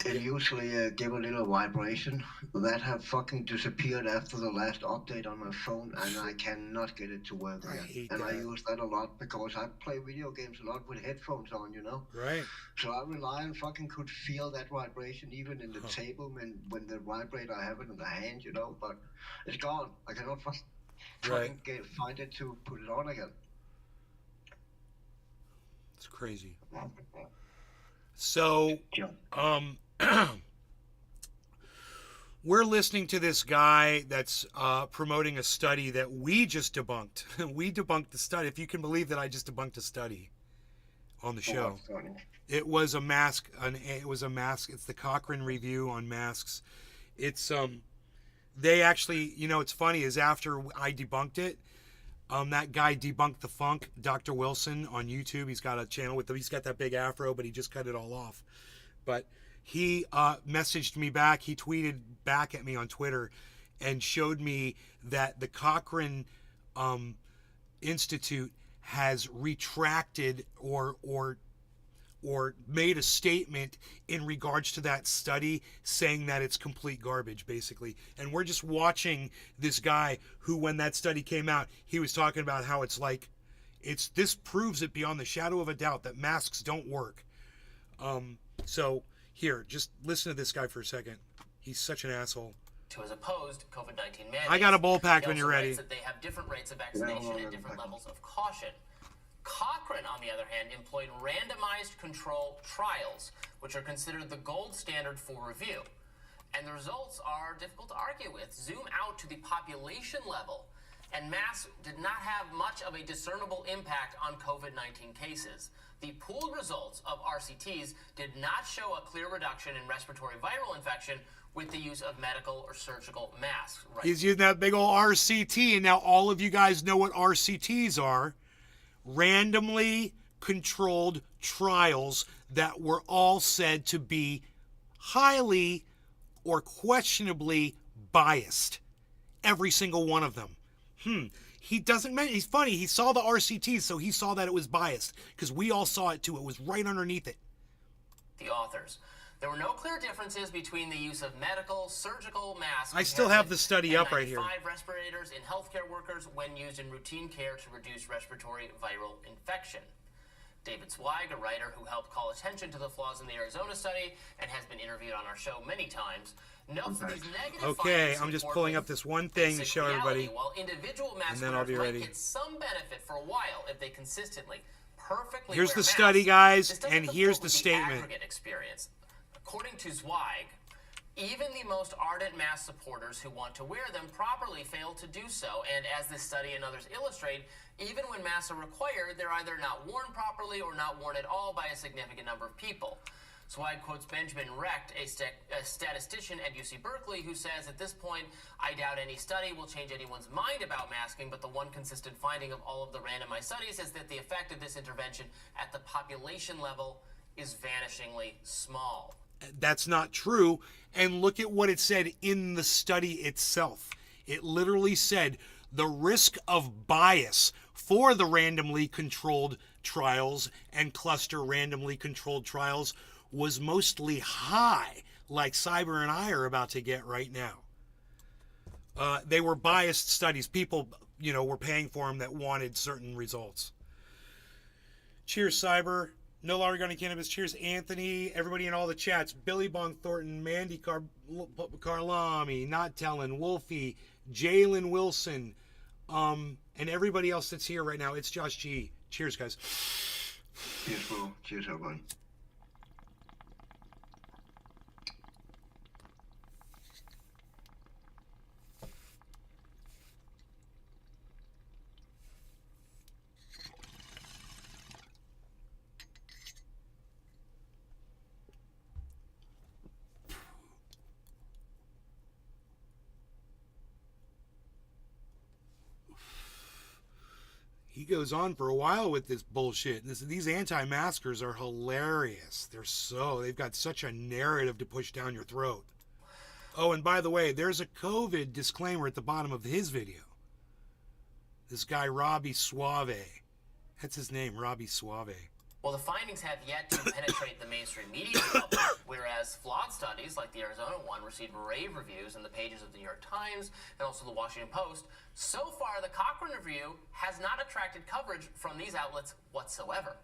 [SPEAKER 14] it usually give a little vibration. That have fucking disappeared after the last update on my phone, and I cannot get it to work again. And I use that a lot because I play video games a lot with headphones on, you know?
[SPEAKER 2] Right.
[SPEAKER 14] So I rely on fucking could feel that vibration even in the table when the vibrate I have it in the hand, you know? But it's gone. I cannot fucking find it to put it on again.
[SPEAKER 2] It's crazy. So, we're listening to this guy that's promoting a study that we just debunked. We debunked the study. If you can believe that I just debunked a study on the show. It was a mask. It was a mask. It's the Cochrane review on masks. It's they actually, you know, it's funny is after I debunked it, that guy Debunked the Funk, Dr. Wilson on YouTube. He's got a channel with he's got that big afro, but he just cut it all off. But he messaged me back. He tweeted back at me on Twitter and showed me that the Cochrane Institute has retracted or made a statement in regards to that study saying that it's complete garbage, basically. And we're just watching this guy who, when that study came out, he was talking about how it's like, this proves it beyond the shadow of a doubt that masks don't work. So here, just listen to this guy for a second. He's such an asshole.
[SPEAKER 13] To as opposed COVID-19 mandates.
[SPEAKER 2] I got a bowl pack when you're ready.
[SPEAKER 13] That they have different rates of vaccination and different levels of caution. Cochrane, on the other hand, employed randomized control trials, which are considered the gold standard for review. And the results are difficult to argue with. Zoom out to the population level, and masks did not have much of a discernible impact on COVID-19 cases. The pooled results of RCTs did not show a clear reduction in respiratory viral infection with the use of medical or surgical masks. Right.
[SPEAKER 2] He's using that big old RCT, and now all of you guys know what RCTs are. Randomly controlled trials that were all said to be highly or questionably biased. Every single one of them. He doesn't mention, he's funny, he saw the RCTs, so he saw that it was biased, because we all saw it too. It was right underneath it.
[SPEAKER 13] The authors. There were no clear differences between the use of medical, surgical masks.
[SPEAKER 2] I still have the study up right here.
[SPEAKER 13] N95 respirators in healthcare workers when used in routine care to reduce respiratory viral infection. David Zweig, a writer who helped call attention to the flaws in the Arizona study and has been interviewed on our show many times, notes that these negative findings
[SPEAKER 2] I'm just pulling up this one thing to show everybody,
[SPEAKER 13] while individual mask
[SPEAKER 2] and then I'll be ready.
[SPEAKER 13] Might get some benefit for a while if they consistently, perfectly
[SPEAKER 2] Here's
[SPEAKER 13] wear
[SPEAKER 2] the
[SPEAKER 13] masks.
[SPEAKER 2] study, guys,
[SPEAKER 13] This doesn't
[SPEAKER 2] and here's
[SPEAKER 13] comport
[SPEAKER 2] the
[SPEAKER 13] with
[SPEAKER 2] statement.
[SPEAKER 13] aggregate experience. According to Zweig, even the most ardent mask supporters who want to wear them properly fail to do so, and as this study and others illustrate, even when masks are required, they're either not worn properly or not worn at all by a significant number of people. Zweig quotes Benjamin Recht, a statistician at UC Berkeley, who says, at this point, I doubt any study will change anyone's mind about masking, but the one consistent finding of all of the randomized studies is that the effect of this intervention at the population level is vanishingly small.
[SPEAKER 2] That's not true. And look at what it said in the study itself. It literally said the risk of bias for the randomly controlled trials and cluster randomly controlled trials was mostly high, like Cyber and I are about to get right now. They were biased studies. People, were paying for them that wanted certain results. Cheers, Cyber. No Organic Cannabis. Cheers, Anthony. Everybody in all the chats. Billy Bong Thornton, Mandy Carlami, Not Telling, Wolfie, Jalen Wilson, and everybody else that's here right now. It's Josh G. Cheers, guys.
[SPEAKER 14] Cheers, bro. Cheers, everybody.
[SPEAKER 2] he goes on for a while with this bullshit. These anti-maskers are hilarious. They've got such a narrative to push down your throat. Oh, and by the way, there's a COVID disclaimer at the bottom of his video. This guy, Robbie Suave. That's his name, Robbie Suave.
[SPEAKER 13] Well, the findings have yet to penetrate the mainstream media public, whereas flawed studies like the Arizona one received rave reviews in the pages of the New York Times and also the Washington Post. So far, the Cochrane Review has not attracted coverage from these outlets whatsoever.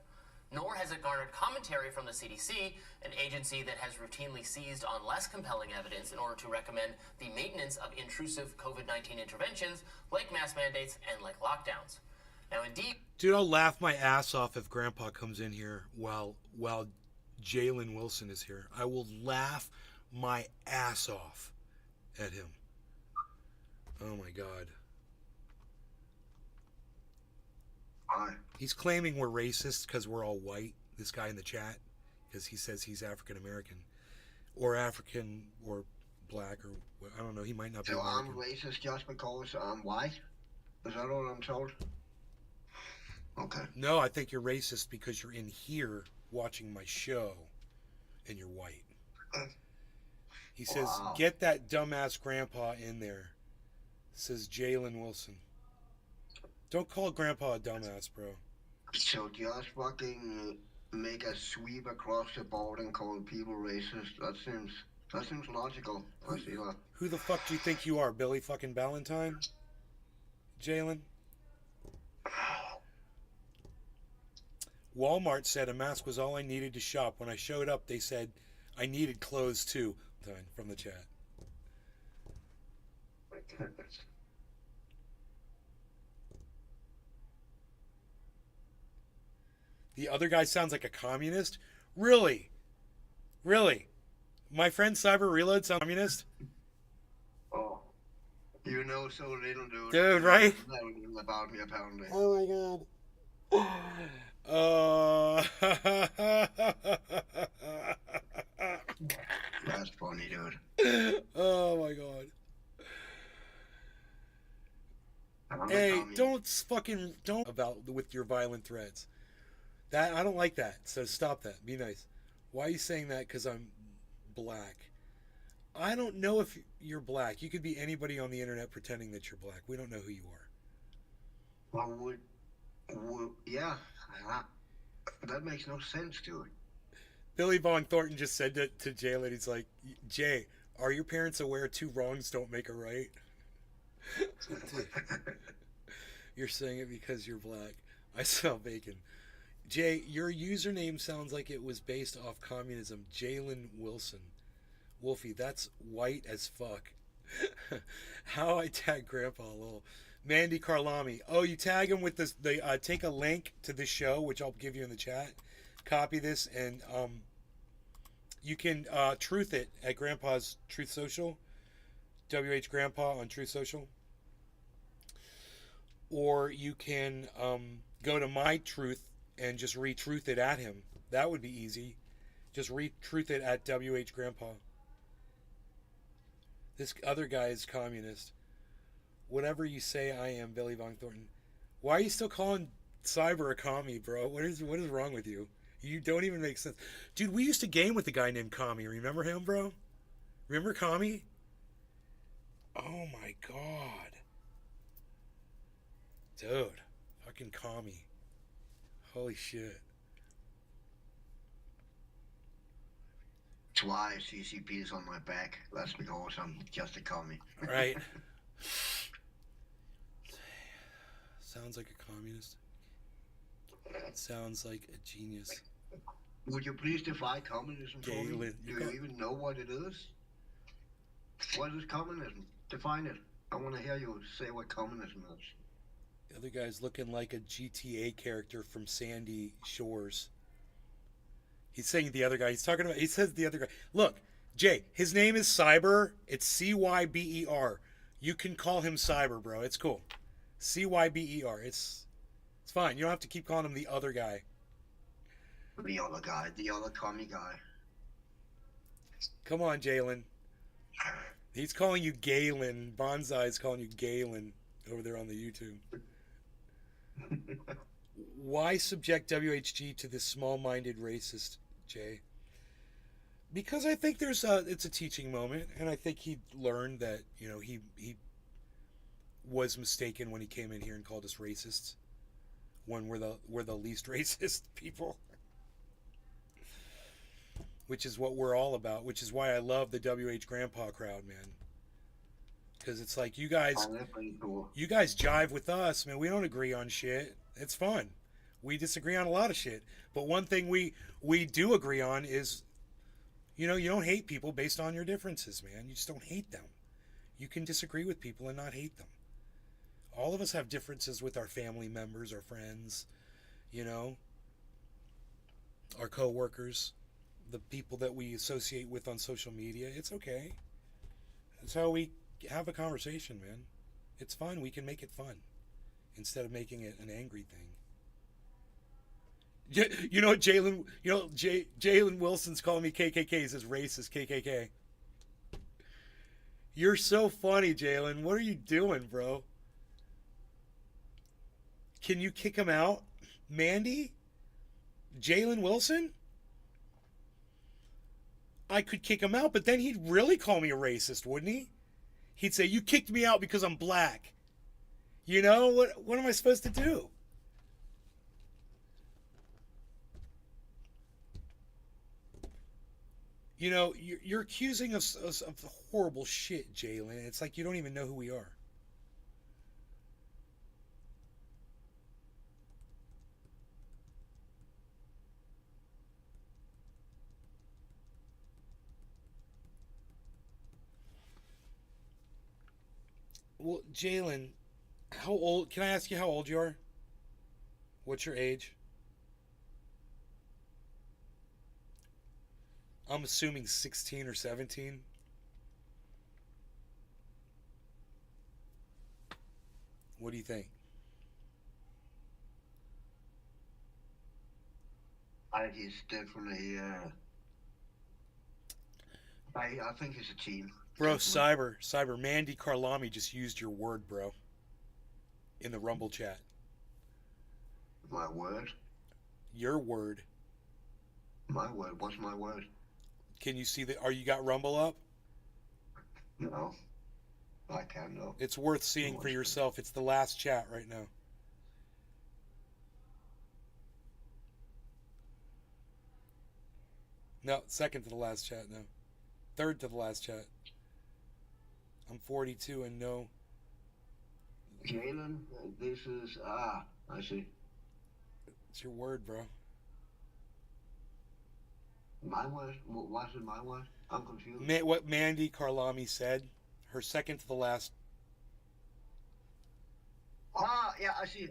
[SPEAKER 13] Nor has it garnered commentary from the CDC, an agency that has routinely seized on less compelling evidence in order to recommend the maintenance of intrusive COVID-19 interventions like mask mandates and like lockdowns. Now, indeed,
[SPEAKER 2] dude, I'll laugh my ass off if Grandpa comes in here while Jalen Wilson is here. I will laugh my ass off at him. Oh my God.
[SPEAKER 14] Why?
[SPEAKER 2] He's claiming we're racist because we're all white. This guy in the chat, because he says he's African American, or African, or black, or I don't know. He might not be.
[SPEAKER 14] So
[SPEAKER 2] American.
[SPEAKER 14] I'm racist just because I'm white? Is that what I'm told? Okay.
[SPEAKER 2] No, I think you're racist because you're in here watching my show, and you're white. He says,
[SPEAKER 14] Wow.
[SPEAKER 2] "Get that dumbass Grandpa in there," says Jalen Wilson. Don't call Grandpa a dumbass, bro.
[SPEAKER 14] So just fucking make a sweep across the board and call people racist. That seems logical. I see that.
[SPEAKER 2] Who the fuck do you think you are, Billy fucking Ballantyne? Jalen? Walmart said a mask was all I needed to shop. When I showed up, they said I needed clothes too. From the chat. The other guy sounds like a communist? Really? Really? My friend Cyber Reload sounds communist?
[SPEAKER 14] Oh. You know so little, dude.
[SPEAKER 2] Dude, right?
[SPEAKER 14] You know little about me, apparently.
[SPEAKER 2] Oh my God.
[SPEAKER 14] That's funny, dude.
[SPEAKER 2] Oh my God. Hey, don't about with your violent threats. That I don't like that. So stop that. Be nice. Why are you saying that? Because I'm black. I don't know if you're black. You could be anybody on the internet pretending that you're black. We don't know who you are.
[SPEAKER 14] Well, yeah. That makes no sense, dude.
[SPEAKER 2] Billy Von Thornton just said to Jalen, he's like, Jay, are your parents aware 2 wrongs don't make a right? You're saying it because you're black. I smell bacon. Jay, your username sounds like it was based off communism. Jalen Wilson. Wolfie, that's white as fuck. How I tag Grandpa, lol. Mandy Carlami. Oh, you tag him with this. They take a link to the show, which I'll give you in the chat. Copy this, and you can truth it at Grandpa's Truth Social. WH Grandpa on Truth Social. Or you can go to my truth and just retruth it at him. That would be easy. Just retruth it at WH Grandpa. This other guy is communist. Whatever you say, I am Billy Von Thornton. Why are you still calling Cyber a commie, bro? What is wrong with you? You don't even make sense. Dude, we used to game with a guy named Commie. Remember him, bro? Remember Commie? Oh my God. Dude, fucking Commie. Holy shit.
[SPEAKER 14] That's why CCP is on my back. That's because I'm just a commie.
[SPEAKER 2] Right. Sounds like a communist. Sounds like a genius.
[SPEAKER 14] Would you please define communism for me?
[SPEAKER 2] Galen,
[SPEAKER 14] Do you even know what it is? What is communism? Define it. I want to hear you say what communism is.
[SPEAKER 2] The other guy's looking like a GTA character from Sandy Shores. He's saying the other guy. He says the other guy. Look, Jay, his name is Cyber. It's Cyber. You can call him Cyber, bro. It's cool. Cyber. It's fine. You don't have to keep calling him the other guy.
[SPEAKER 14] The other guy. The other commie guy.
[SPEAKER 2] Come on, Jalen. He's calling you Galen. Bonsai's calling you Galen over there on the YouTube. Why subject WHG to this small-minded racist, Jay? Because I think it's a teaching moment, and I think he learned that, you know, he was mistaken when he came in here and called us racists, when we're the least racist people. Which is what we're all about, which is why I love the WH Grandpa crowd, man. Because it's like you guys jive with us, man. We don't agree on shit. It's fun. We disagree on a lot of shit. But one thing we do agree on is, you know, you don't hate people based on your differences, man. You just don't hate them. You can disagree with people and not hate them. All of us have differences with our family members, our friends, you know, our coworkers, the people that we associate with on social media. It's okay. That's how we have a conversation, man. It's fun. We can make it fun instead of making it an angry thing. You know, Jalen Wilson's calling me KKK. He says racist KKK. You're so funny, Jalen. What are you doing, bro? Can you kick him out? Mandy? Jalen Wilson? I could kick him out, but then he'd really call me a racist, wouldn't he? He'd say, you kicked me out because I'm black. You know, what am I supposed to do? You know, you're accusing us of horrible shit, Jalen. It's like you don't even know who we are. Well, Jalen, how old? Can I ask you how old you are? What's your age? I'm assuming 16 or 17. What do you think?
[SPEAKER 14] He's definitely. I think he's a teen.
[SPEAKER 2] Bro, Cyber, Mandy Carlami just used your word, bro. In the Rumble chat.
[SPEAKER 14] My word?
[SPEAKER 2] Your word.
[SPEAKER 14] My word? What's my word?
[SPEAKER 2] Can you see are you got Rumble up?
[SPEAKER 14] No. I can't, no.
[SPEAKER 2] It's worth seeing for yourself. It's the last chat right now. No, second to the last chat now. Third to the last chat. I'm 42 and no.
[SPEAKER 14] Jalen, this is, I see.
[SPEAKER 2] It's your word, bro.
[SPEAKER 14] My word? What's it my word? I'm confused.
[SPEAKER 2] What Mandy Carlami said, her second to the last.
[SPEAKER 14] Yeah, I see.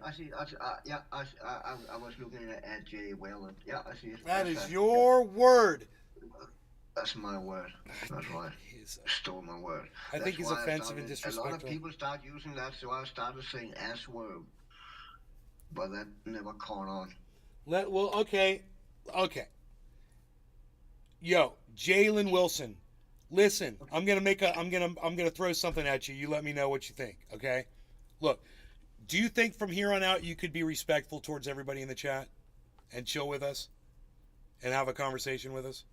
[SPEAKER 14] Yeah, I was looking at Jay Whalen. Yeah, I see it.
[SPEAKER 2] That is your word.
[SPEAKER 14] That's my word. That's right. Stole my word.
[SPEAKER 2] I think he's offensive and disrespectful.
[SPEAKER 14] A lot of people start using that, so I started saying S-word. But that never caught on.
[SPEAKER 2] Okay. Yo, Jalen Wilson. Listen, I'm gonna throw something at you. You let me know what you think, okay? Look, do you think from here on out you could be respectful towards everybody in the chat and chill with us and have a conversation with us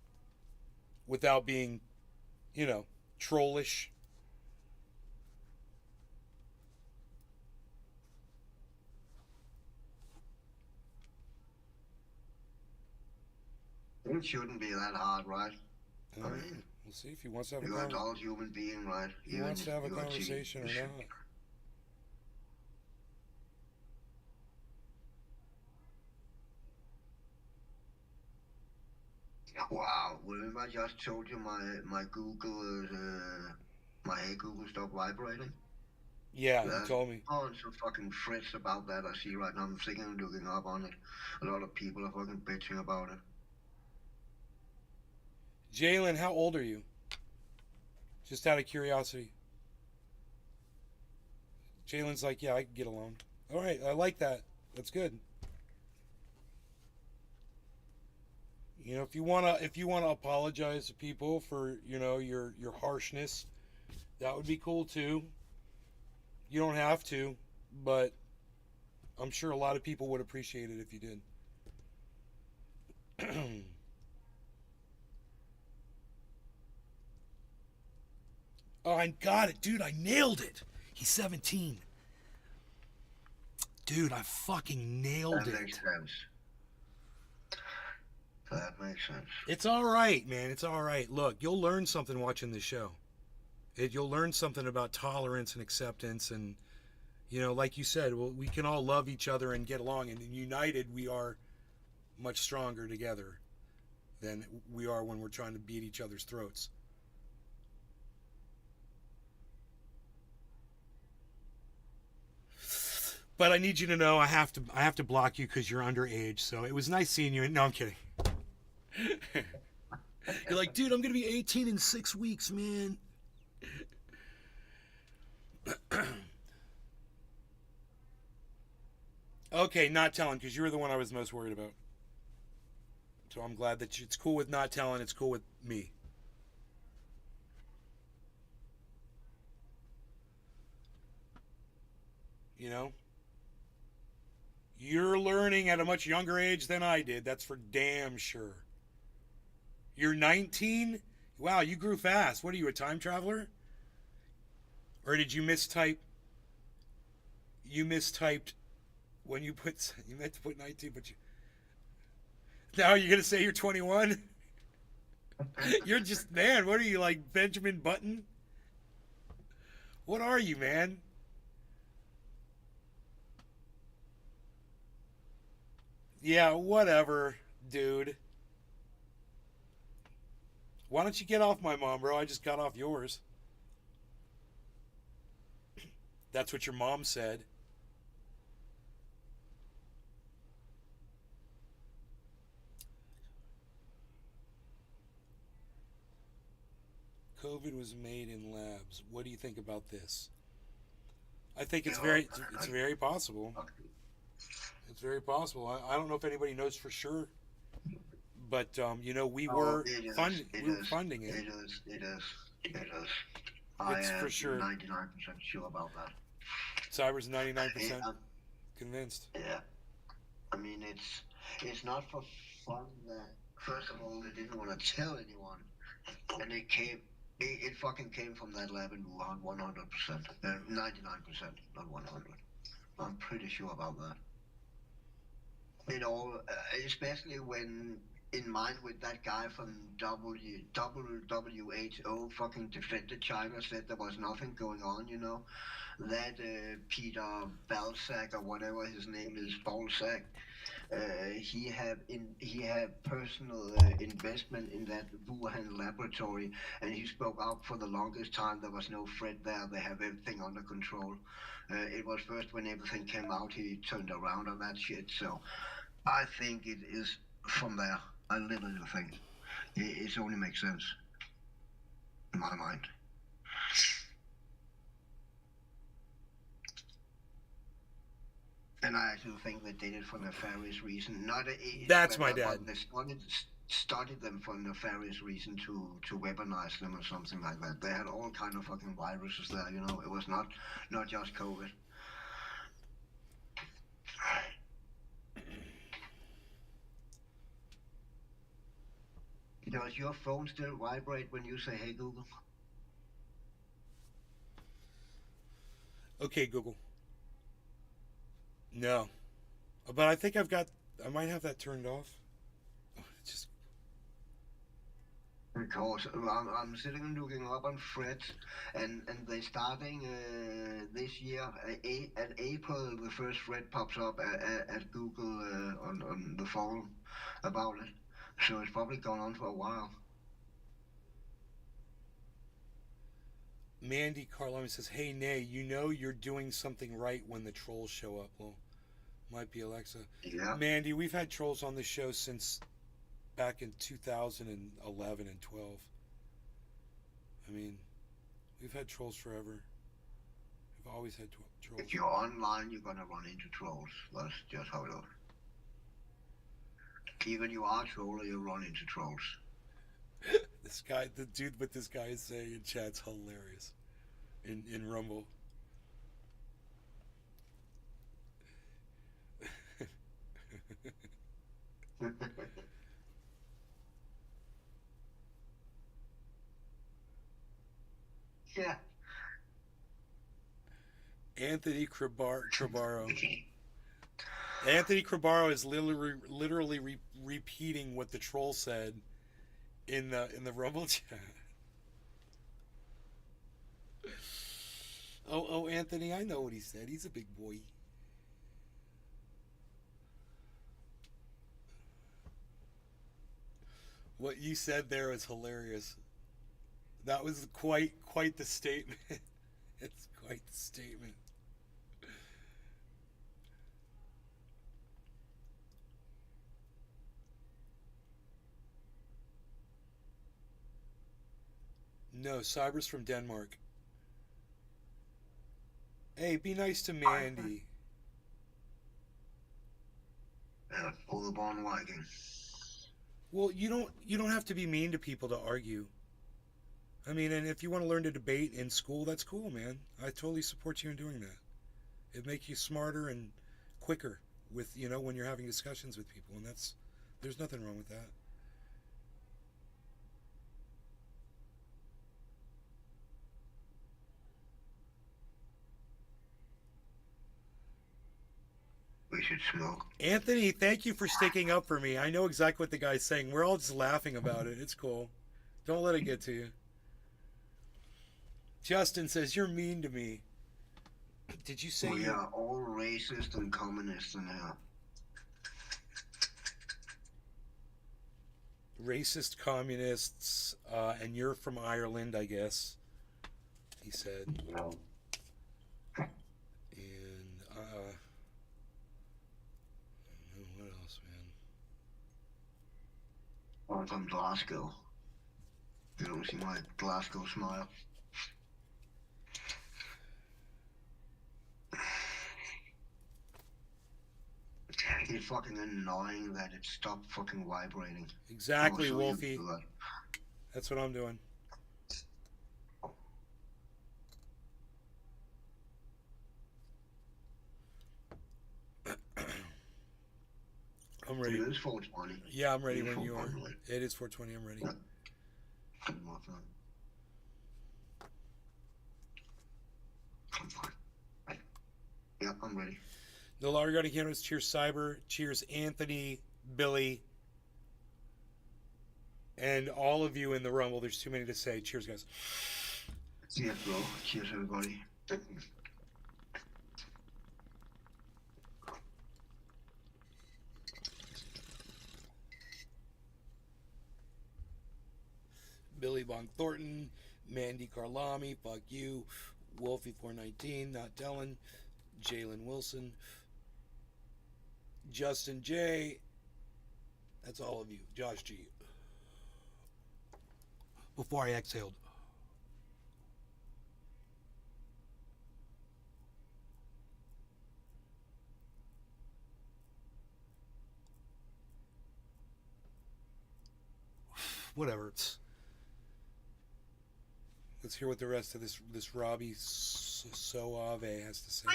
[SPEAKER 2] without being, you know, trollish?
[SPEAKER 14] It shouldn't be that hard, right?
[SPEAKER 2] I mean, we'll see if he wants to have
[SPEAKER 14] you're an adult human being, right?
[SPEAKER 2] He wants to have a conversation or not.
[SPEAKER 14] Wow, remember I just told you my Google, my Hey Google stopped vibrating?
[SPEAKER 2] Yeah, you told me.
[SPEAKER 14] Oh, I'm so fucking fritzed about that. I see right now. I'm thinking of looking up on it. A lot of people are fucking bitching about it.
[SPEAKER 2] Jalen, how old are you? Just out of curiosity. Jalen's like, yeah, I can get along. All right, I like that. That's good. You know, if you wanna apologize to people for, you know, your harshness, that would be cool too. You don't have to, but I'm sure a lot of people would appreciate it if you did. Oh, I got it, dude. I nailed it. He's 17. Dude, I fucking nailed it.
[SPEAKER 14] That makes sense. That makes sense.
[SPEAKER 2] It's all right, man. It's all right. Look, you'll learn something watching this show. You'll learn something about tolerance and acceptance, and like you said, well, we can all love each other and get along, and united we are much stronger together than we are when we're trying to beat each other's throats. But I need you to know I have to block you because you're underage. So it was nice seeing you. No, I'm kidding. You're like, dude, I'm gonna be 18 in 6 weeks, man. Okay, not telling, because you were the one I was most worried about. So I'm glad that it's cool with not telling. It's cool with me. You're learning at a much younger age than I did. That's for damn sure. You're 19? Wow, you grew fast. What are you, a time traveler? Or did you mistype? You mistyped when you meant to put 19, but you... Now you're going to say you're 21? You're just, man, what are you, like Benjamin Button? What are you, man? Yeah, whatever, dude. Why don't you get off my mom, bro? I just got off yours. That's what your mom said. COVID was made in labs. What do you think about this? I think it's very possible. It's very possible. I don't know if anybody knows for sure, but we were funding it.
[SPEAKER 14] It is.
[SPEAKER 2] It's for sure.
[SPEAKER 14] 99% sure about that.
[SPEAKER 2] Cyber's 99% convinced.
[SPEAKER 14] Yeah. I mean, it's not for fun that, first of all, they didn't want to tell anyone, and it fucking came from that lab in Wuhan, 100%. 99%, not 100. I'm pretty sure about that. Especially when in mind with that guy from WHO fucking defended China, said there was nothing going on, that Peter Balsack or whatever his name is, Balsack, he had personal investment in that Wuhan laboratory, and he spoke out for the longest time. There was no threat there. They have everything under control. It was first when everything came out he turned around on that shit. So I think it is from there. I literally think it only makes sense in my mind. And I actually think they did it for nefarious reason.
[SPEAKER 2] That's my dad.
[SPEAKER 14] They started them for nefarious reason to weaponize them or something like that. They had all kind of fucking viruses there, It was not just COVID. Does your phone still vibrate when you say, "Hey Google"?
[SPEAKER 2] Okay, Google. No. But I think I might have that turned off.
[SPEAKER 14] Because I'm sitting and looking up on Threads, and they starting this year, at April, the first thread pops up at Google on the forum about it. So it's probably gone on for a while.
[SPEAKER 2] Mandy Carlome says, "Hey, Nay, you're doing something right when the trolls show up." Well, might be Alexa.
[SPEAKER 14] Yeah.
[SPEAKER 2] Mandy, we've had trolls on the show since back in 2011 and 12. I mean, we've had trolls forever. We've always had trolls.
[SPEAKER 14] If you're online, you're gonna run into trolls. That's just how it is. Even you are a troller, you run into trolls.
[SPEAKER 2] The dude with this guy is saying in chat's hilarious. In Rumble.
[SPEAKER 14] Yeah.
[SPEAKER 2] Anthony Crabaro. Anthony Crabaro is literally repeating what the troll said in the Rumble chat. Oh, Anthony, I know what he said. He's a big boy. What you said there was hilarious. That was quite the statement. It's quite the statement. No, Cyber's from Denmark. Hey, be nice to Mandy.
[SPEAKER 14] Full-born Viking.
[SPEAKER 2] Well, you don't have to be mean to people to argue. I mean, and if you want to learn to debate in school, that's cool, man. I totally support you in doing that. It makes you smarter and quicker with, when you're having discussions with people, and there's nothing wrong with that.
[SPEAKER 14] We should smoke.
[SPEAKER 2] Anthony, thank you for sticking up for me. I know exactly what the guy's saying. We're all just laughing about it. It's cool. Don't let it get to you. Justin says, you're mean to me. Did you say
[SPEAKER 14] we are all racist and communist now?
[SPEAKER 2] Racist communists, and you're from Ireland, I guess, he said.
[SPEAKER 14] No.
[SPEAKER 2] And, what else, man?
[SPEAKER 14] I'm from Glasgow. You don't see my Glasgow smile? It's fucking annoying that it stopped fucking vibrating.
[SPEAKER 2] Exactly, Wolfie. That's what I'm doing. I'm ready.
[SPEAKER 14] It is 420.
[SPEAKER 2] Yeah, I'm ready when you are. It is 420. I'm ready.
[SPEAKER 14] Yeah, I'm ready.
[SPEAKER 2] No longer got heroes. Cheers, Cyber. Cheers, Anthony, Billy, and all of you in the Rumble. There's too many to say. Cheers, guys.
[SPEAKER 14] Cheers, bro. Cheers, everybody.
[SPEAKER 2] Billy Bong Thornton, Mandy Carlami, fuck you, Wolfie419, not Dylan, Jalen Wilson, Justin J. That's all of you. Josh G. Before I exhaled. Whatever. Let's hear what the rest of this Robbie Soave has to say.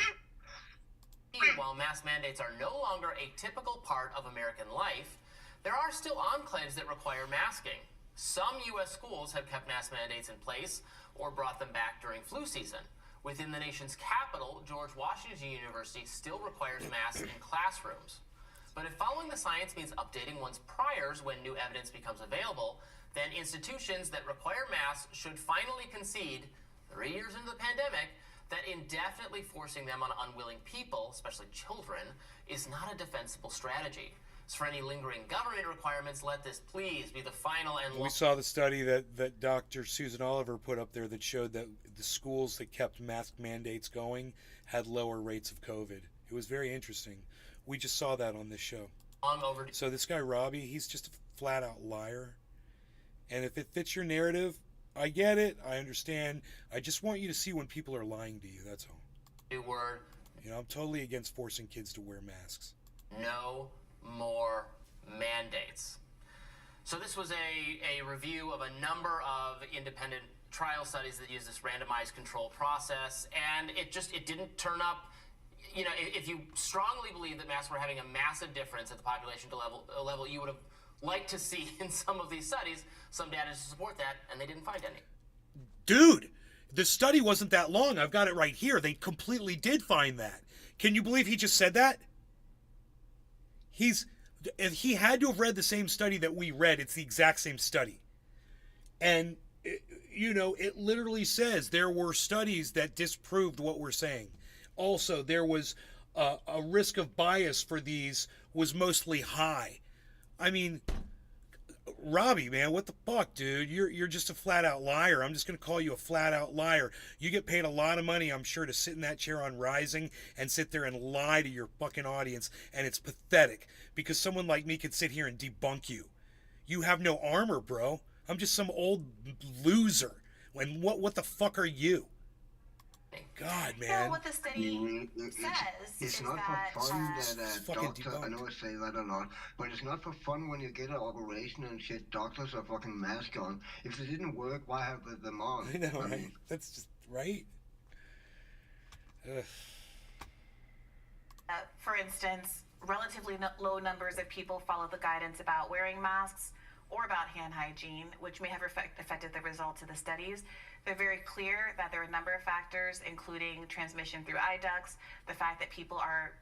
[SPEAKER 13] While mask mandates are no longer a typical part of American life, there are still enclaves that require masking. Some U.S. schools have kept mask mandates in place or brought them back during flu season. Within the nation's capital, George Washington University still requires masks in classrooms. But if following the science means updating one's priors when new evidence becomes available, then institutions that require masks should finally concede, 3 years into the pandemic, that indefinitely forcing them on unwilling people, especially children, is not a defensible strategy. So for any lingering government requirements, let this please be the final and...
[SPEAKER 2] We saw the study that Dr. Susan Oliver put up there that showed that the schools that kept mask mandates going had lower rates of COVID. It was very interesting. We just saw that on this show. So this guy, Robbie, he's just a flat-out liar. And if it fits your narrative, I get it. I understand. I just want you to see when people are lying to you. That's all.
[SPEAKER 13] New word.
[SPEAKER 2] I'm totally against forcing kids to wear masks.
[SPEAKER 13] No more mandates. So this was a review of a number of independent trial studies that use this randomized control process, and it didn't turn up. If you strongly believe that masks were having a massive difference at the population level you would have liked to see in some of these studies some data to support that, and they didn't find any.
[SPEAKER 2] Dude, The study wasn't that long. I've got it right here. They completely did find that. Can you believe he just said that? He had to have read the same study that we read. It's the exact same study. And, it literally says there were studies that disproved what we're saying. Also, there was a risk of bias for these was mostly high. I mean, Robbie, man, what the fuck, dude? You're just a flat-out liar. I'm just going to call you a flat-out liar. You get paid a lot of money, I'm sure, to sit in that chair on Rising and sit there and lie to your fucking audience, and it's pathetic because someone like me could sit here and debunk you. You have no armor, bro. I'm just some old loser. And what the fuck are you? God, man.
[SPEAKER 12] No, what the study says
[SPEAKER 14] it's
[SPEAKER 12] is
[SPEAKER 14] not
[SPEAKER 12] that
[SPEAKER 14] for fun that
[SPEAKER 2] fucking
[SPEAKER 14] doctor, I know I say that a lot, but it's not for fun when you get an operation and shit, doctors are fucking mask on. If it didn't work, why have them on?
[SPEAKER 2] I know, right? That's just, right? Ugh.
[SPEAKER 12] For instance, relatively low numbers of people follow the guidance about wearing masks or about hand hygiene, which may have affected the results of the studies. They're very clear that there are a number of factors, including transmission through eye ducts, the fact that people are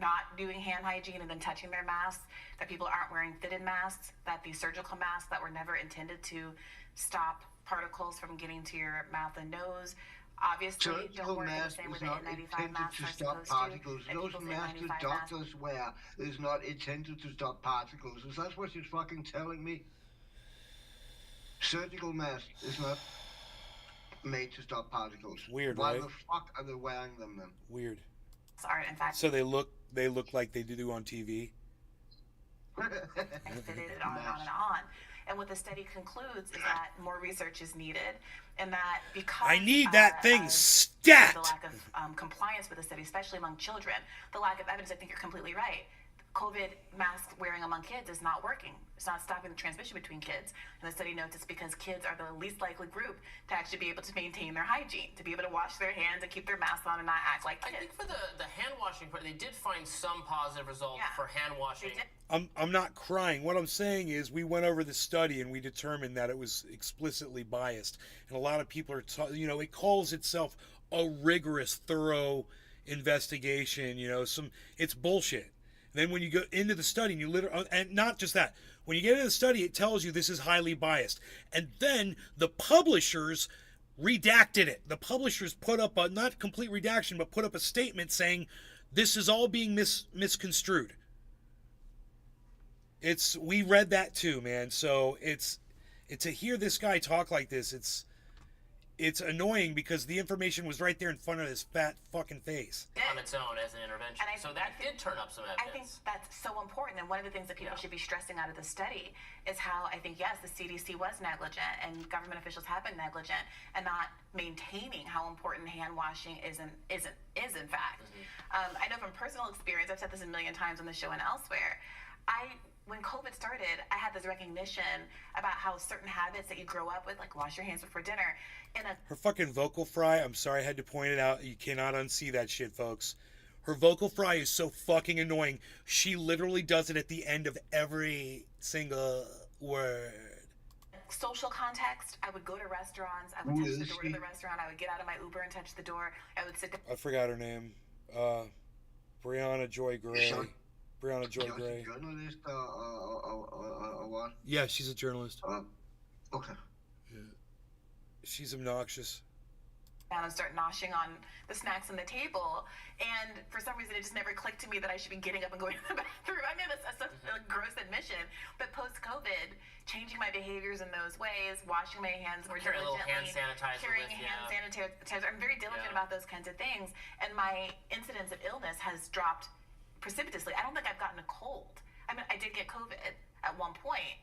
[SPEAKER 12] not doing hand hygiene and then touching their masks, that people aren't wearing fitted masks, that these surgical masks that were never intended to stop particles from getting to your mouth and nose, obviously don't work the same way the N95 masks are supposed
[SPEAKER 14] particles.
[SPEAKER 12] to.
[SPEAKER 14] Those masks that doctors wear is not intended to stop particles. Is that what you're fucking telling me? Surgical mask is not made to stop particles.
[SPEAKER 2] Weird,
[SPEAKER 14] Why
[SPEAKER 2] right?
[SPEAKER 14] the fuck are they wearing them then?
[SPEAKER 2] Weird.
[SPEAKER 12] Sorry, in fact.
[SPEAKER 2] So they look like they do on TV.
[SPEAKER 12] And fitted it on and on and on. And what the study concludes is that more research is needed, and that because
[SPEAKER 2] I need that thing stat.
[SPEAKER 12] The lack of compliance with the study, especially among children, the lack of evidence. I think you're completely right. COVID mask wearing among kids is not working. It's not stopping the transmission between kids. And the study notes it's because kids are the least likely group to actually be able to maintain their hygiene, to be able to wash their hands and keep their masks on and not act like kids.
[SPEAKER 13] I think for the hand washing part, they did find some positive results for hand washing.
[SPEAKER 2] I'm not crying. What I'm saying is we went over the study and we determined that it was explicitly biased. And a lot of people are, it calls itself a rigorous, thorough investigation. It's bullshit. Then when you go into the study, and you literally, and not just that, when you get into the study, it tells you this is highly biased. And then the publishers redacted it. The publishers put up a, not complete redaction, but put up a statement saying this is all being misconstrued. We read that too, man. So it's to hear this guy talk like this, it's annoying because the information was right there in front of his fat fucking face.
[SPEAKER 13] On its own as an intervention. So that did turn up some evidence.
[SPEAKER 12] I think that's so important. And one of the things that people should be stressing out of the study is how I think, yes, the CDC was negligent and government officials have been negligent and not maintaining how important hand washing is in fact. I know from personal experience, I've said this a million times on the show and elsewhere, when COVID started, I had this recognition about how certain habits that you grow up with, like wash your hands before dinner,
[SPEAKER 2] her fucking vocal fry, I'm sorry I had to point it out. You cannot unsee that shit, folks. Her vocal fry is so fucking annoying. She literally does it at the end of every single word.
[SPEAKER 12] Social context, I would go to restaurants, I would touch the door to the restaurant, I would get out of my Uber and touch the door, I would sit there.
[SPEAKER 2] I forgot her name. Brianna Joy Gray. Brianna Joy Gray.
[SPEAKER 14] Journalist or what?
[SPEAKER 2] Yeah, she's a journalist.
[SPEAKER 14] Okay.
[SPEAKER 2] Yeah. She's obnoxious.
[SPEAKER 12] And start noshing on the snacks on the table, and for some reason it just never clicked to me that I should be getting up and going to the bathroom. I mean, that's a gross admission, but post-COVID, changing my behaviors in those ways, washing my hands more
[SPEAKER 13] diligently,
[SPEAKER 12] diligently,
[SPEAKER 13] hand sanitizer
[SPEAKER 12] carrying hand sanitizer. I'm very diligent about those kinds of things, and my incidence of illness has dropped precipitously. I don't think I've gotten a cold. I mean, I did get COVID at one point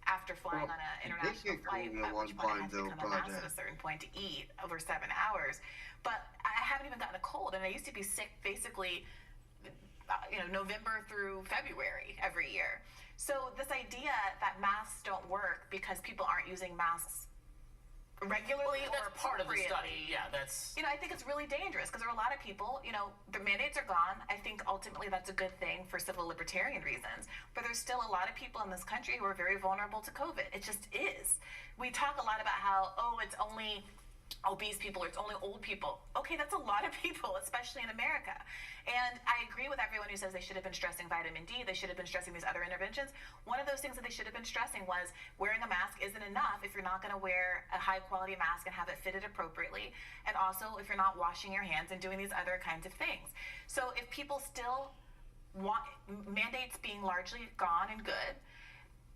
[SPEAKER 12] after flying on an international flight, at which point I had to become a mouse at a certain point to eat over 7 hours. But I haven't even gotten a cold, and I used to be sick basically, November through February every year. So this idea that masks don't work because people aren't using masks regularly
[SPEAKER 13] that's
[SPEAKER 12] or
[SPEAKER 13] part of the study. Yeah, that's.
[SPEAKER 12] I think it's really dangerous because there are a lot of people, the mandates are gone. I think ultimately that's a good thing for civil libertarian reasons. But there's still a lot of people in this country who are very vulnerable to COVID. It just is. We talk a lot about how, it's only obese people, or it's only old people. Okay, that's a lot of people, especially in America. And I agree with everyone who says they should have been stressing vitamin D, they should have been stressing these other interventions. One of those things that they should have been stressing was wearing a mask isn't enough if you're not going to wear a high quality mask and have it fitted appropriately. And also if you're not washing your hands and doing these other kinds of things. So if people still want mandates being largely gone and good,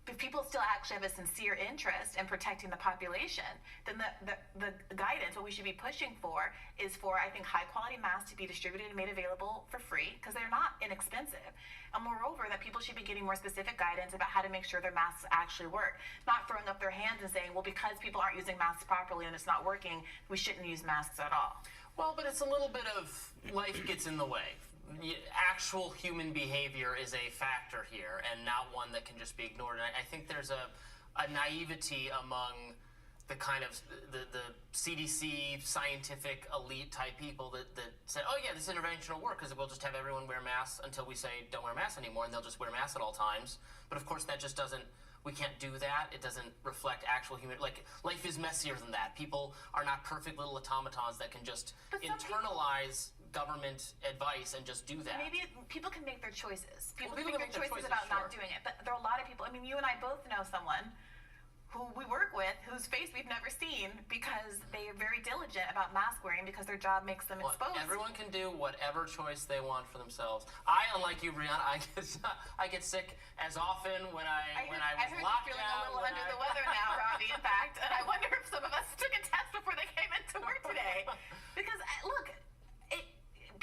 [SPEAKER 12] if people still actually have a sincere interest in protecting the population, then the guidance, what we should be pushing for is for, I think, high quality masks to be distributed and made available for free, because they're not inexpensive. And moreover, that people should be getting more specific guidance about how to make sure their masks actually work. Not throwing up their hands and saying, well, because people aren't using masks properly and it's not working, we shouldn't use masks at all.
[SPEAKER 13] Well, but it's a little bit of life gets in the way. Actual human behavior is a factor here, and not one that can just be ignored. And I think there's a naivety among the kind of the CDC scientific elite type people that say, oh yeah, this intervention will work because we'll just have everyone wear masks until we say don't wear masks anymore, and they'll just wear masks at all times. But of course that just doesn't, we can't do that. It doesn't reflect actual human, like life is messier than that. People are not perfect little automatons that can just internalize government advice and just do that.
[SPEAKER 12] Maybe people can make their choices. People can make their choices about not doing it. But there are a lot of people, I mean, you and I both know someone who we work with whose face we've never seen because they are very diligent about mask wearing because their job makes them exposed.
[SPEAKER 13] Everyone can do whatever choice they want for themselves. I, unlike you, Brianna, I get sick as often when I was locked
[SPEAKER 12] you're feeling
[SPEAKER 13] down.
[SPEAKER 12] a little under the weather now, Robbie, in fact, and I wonder if some of us took a test before they came into work today. Because, look,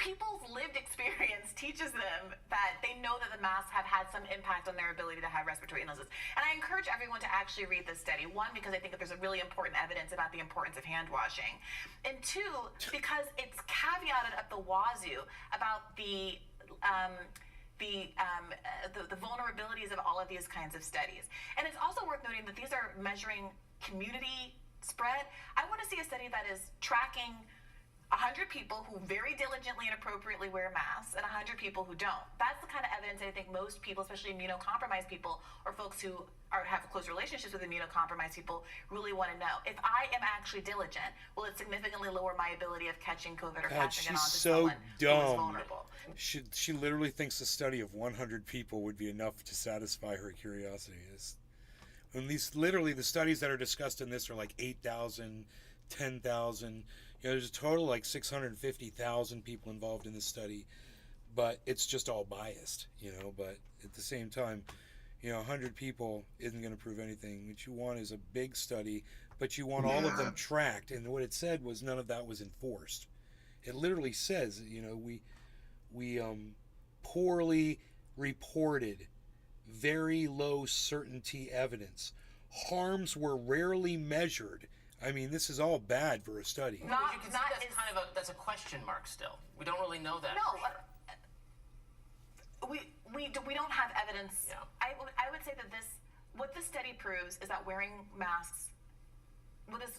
[SPEAKER 12] people's lived experience teaches them that they know that the masks have had some impact on their ability to have respiratory illnesses. And I encourage everyone to actually read this study. One, because I think that there's a really important evidence about the importance of hand washing. And two, because it's caveated at the wazoo about the vulnerabilities of all of these kinds of studies. And it's also worth noting that these are measuring community spread. I want to see a study that is tracking 100 people who very diligently and appropriately wear masks and 100 people who don't. That's the kind of evidence I think most people, especially immunocompromised people or folks who have close relationships with immunocompromised people, really want to know. If I am actually diligent, will it significantly lower my ability of catching COVID or passing it on to someone who is vulnerable?
[SPEAKER 2] She literally thinks a study of 100 people would be enough to satisfy her curiosity. And these, literally, the studies that are discussed in this are like 8,000, 10,000. You know, there's a total like 650,000 people involved in this study, but it's just all biased, you know. But at the same time, you know, 100 people isn't going to prove anything. What you want is a big study, but you want all of them tracked. And what it said was none of that was enforced. It literally says, you know, we poorly reported, very low certainty evidence. Harms were rarely measured. I mean, this is all bad for a study.
[SPEAKER 13] You can see that's a question mark still. We don't really know that.
[SPEAKER 12] No, we don't have evidence. Yeah. I would say that what this study proves is that wearing masks, what this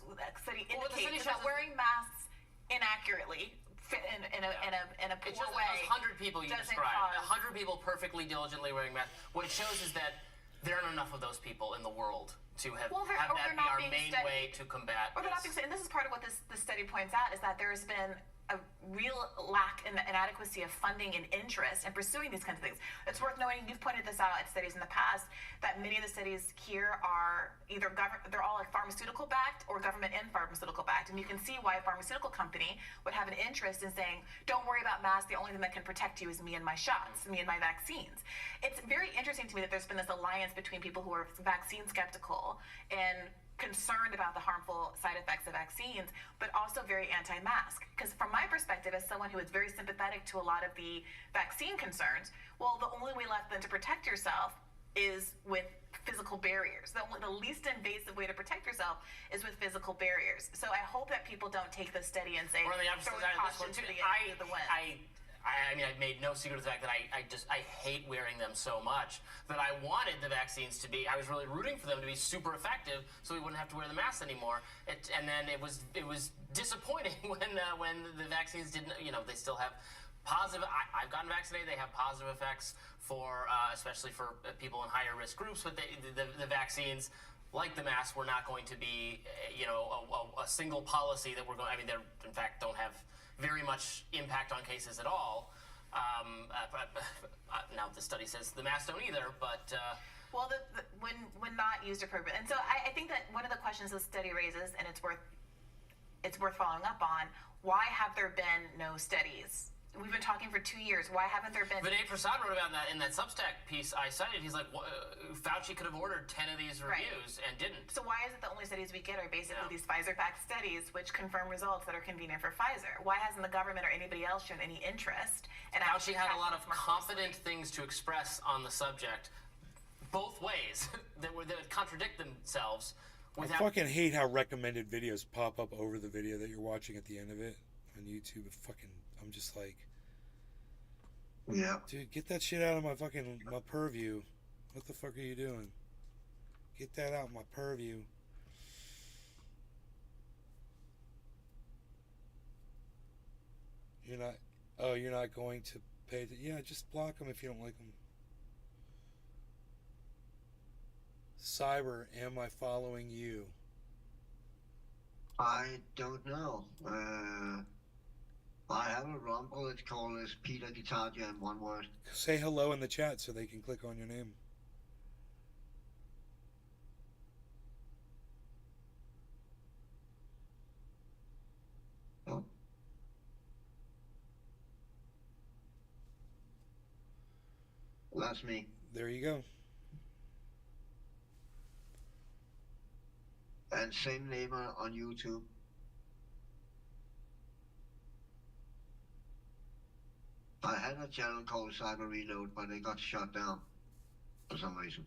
[SPEAKER 12] study indicates is that wearing masks inaccurately in a poor
[SPEAKER 13] it shows
[SPEAKER 12] way.
[SPEAKER 13] Those 100 people you described, 100 people perfectly diligently wearing masks. What it shows is that there aren't enough of those people in the world to have that be our main way to combat
[SPEAKER 12] this. Or they're not being studied. And this is part of what this study points out, is that there has been a real lack in inadequacy of funding and interest in pursuing these kinds of things. It's worth noting, you've pointed this out at studies in the past, that many of the studies here are either they're all like pharmaceutical backed or government and pharmaceutical backed. And you can see why a pharmaceutical company would have an interest in saying, don't worry about masks, the only thing that can protect you is me and my shots, me and my vaccines. It's very interesting to me that there's been this alliance between people who are vaccine skeptical and concerned about the harmful side effects of vaccines, but also very anti-mask. Because from my perspective, as someone who is very sympathetic to a lot of the vaccine concerns, well, the only way left then to protect yourself is with physical barriers. The least invasive way to protect yourself is with physical barriers. So I hope that people don't take this study and say,
[SPEAKER 13] throw caution to the wind. I mean, I've made no secret of the fact that I hate wearing them so much that I wanted the vaccines to be, I was really rooting for them to be super effective so we wouldn't have to wear the masks anymore. And then it was disappointing when the vaccines didn't, you know, they still have positive, I've gotten vaccinated, they have positive effects for, especially for people in higher risk groups with the vaccines. like the masks, were not going to be, a single policy that we're going. I mean, they in fact don't have very much impact on cases at all. Now the study says the masks don't either, but.
[SPEAKER 12] Well, when not used appropriately, and so I think that one of the questions this study raises, and it's worth following up on, why have there been no studies? We've been talking for 2 years. Why haven't there been?
[SPEAKER 13] Vinay Prasad wrote about that in that Substack piece I cited. He's like, Fauci could have ordered 10 of these reviews and didn't.
[SPEAKER 12] So why is it the only studies we get are basically these Pfizer-backed studies which confirm results that are convenient for Pfizer? Why hasn't the government or anybody else shown any interest? And
[SPEAKER 13] Fauci had a lot of confident things to express on the subject, both ways, that would contradict themselves.
[SPEAKER 2] I fucking hate how recommended videos pop up over the video that you're watching at the end of it on YouTube. I'm just like,
[SPEAKER 14] yeah,
[SPEAKER 2] dude, get that shit out of my purview. What the fuck are you doing? Get that out of my purview. You're not going to pay. Yeah, just block them if you don't like them. Cyber, am I following you?
[SPEAKER 14] I don't know. I have a Rumble. It's called as Peter Guitardia in one word.
[SPEAKER 2] Say hello in the chat so they can click on your name.
[SPEAKER 14] Oh. That's me.
[SPEAKER 2] There you go.
[SPEAKER 14] And same name on YouTube. I had a channel called Cyber Reload, but it got shut down for some reason.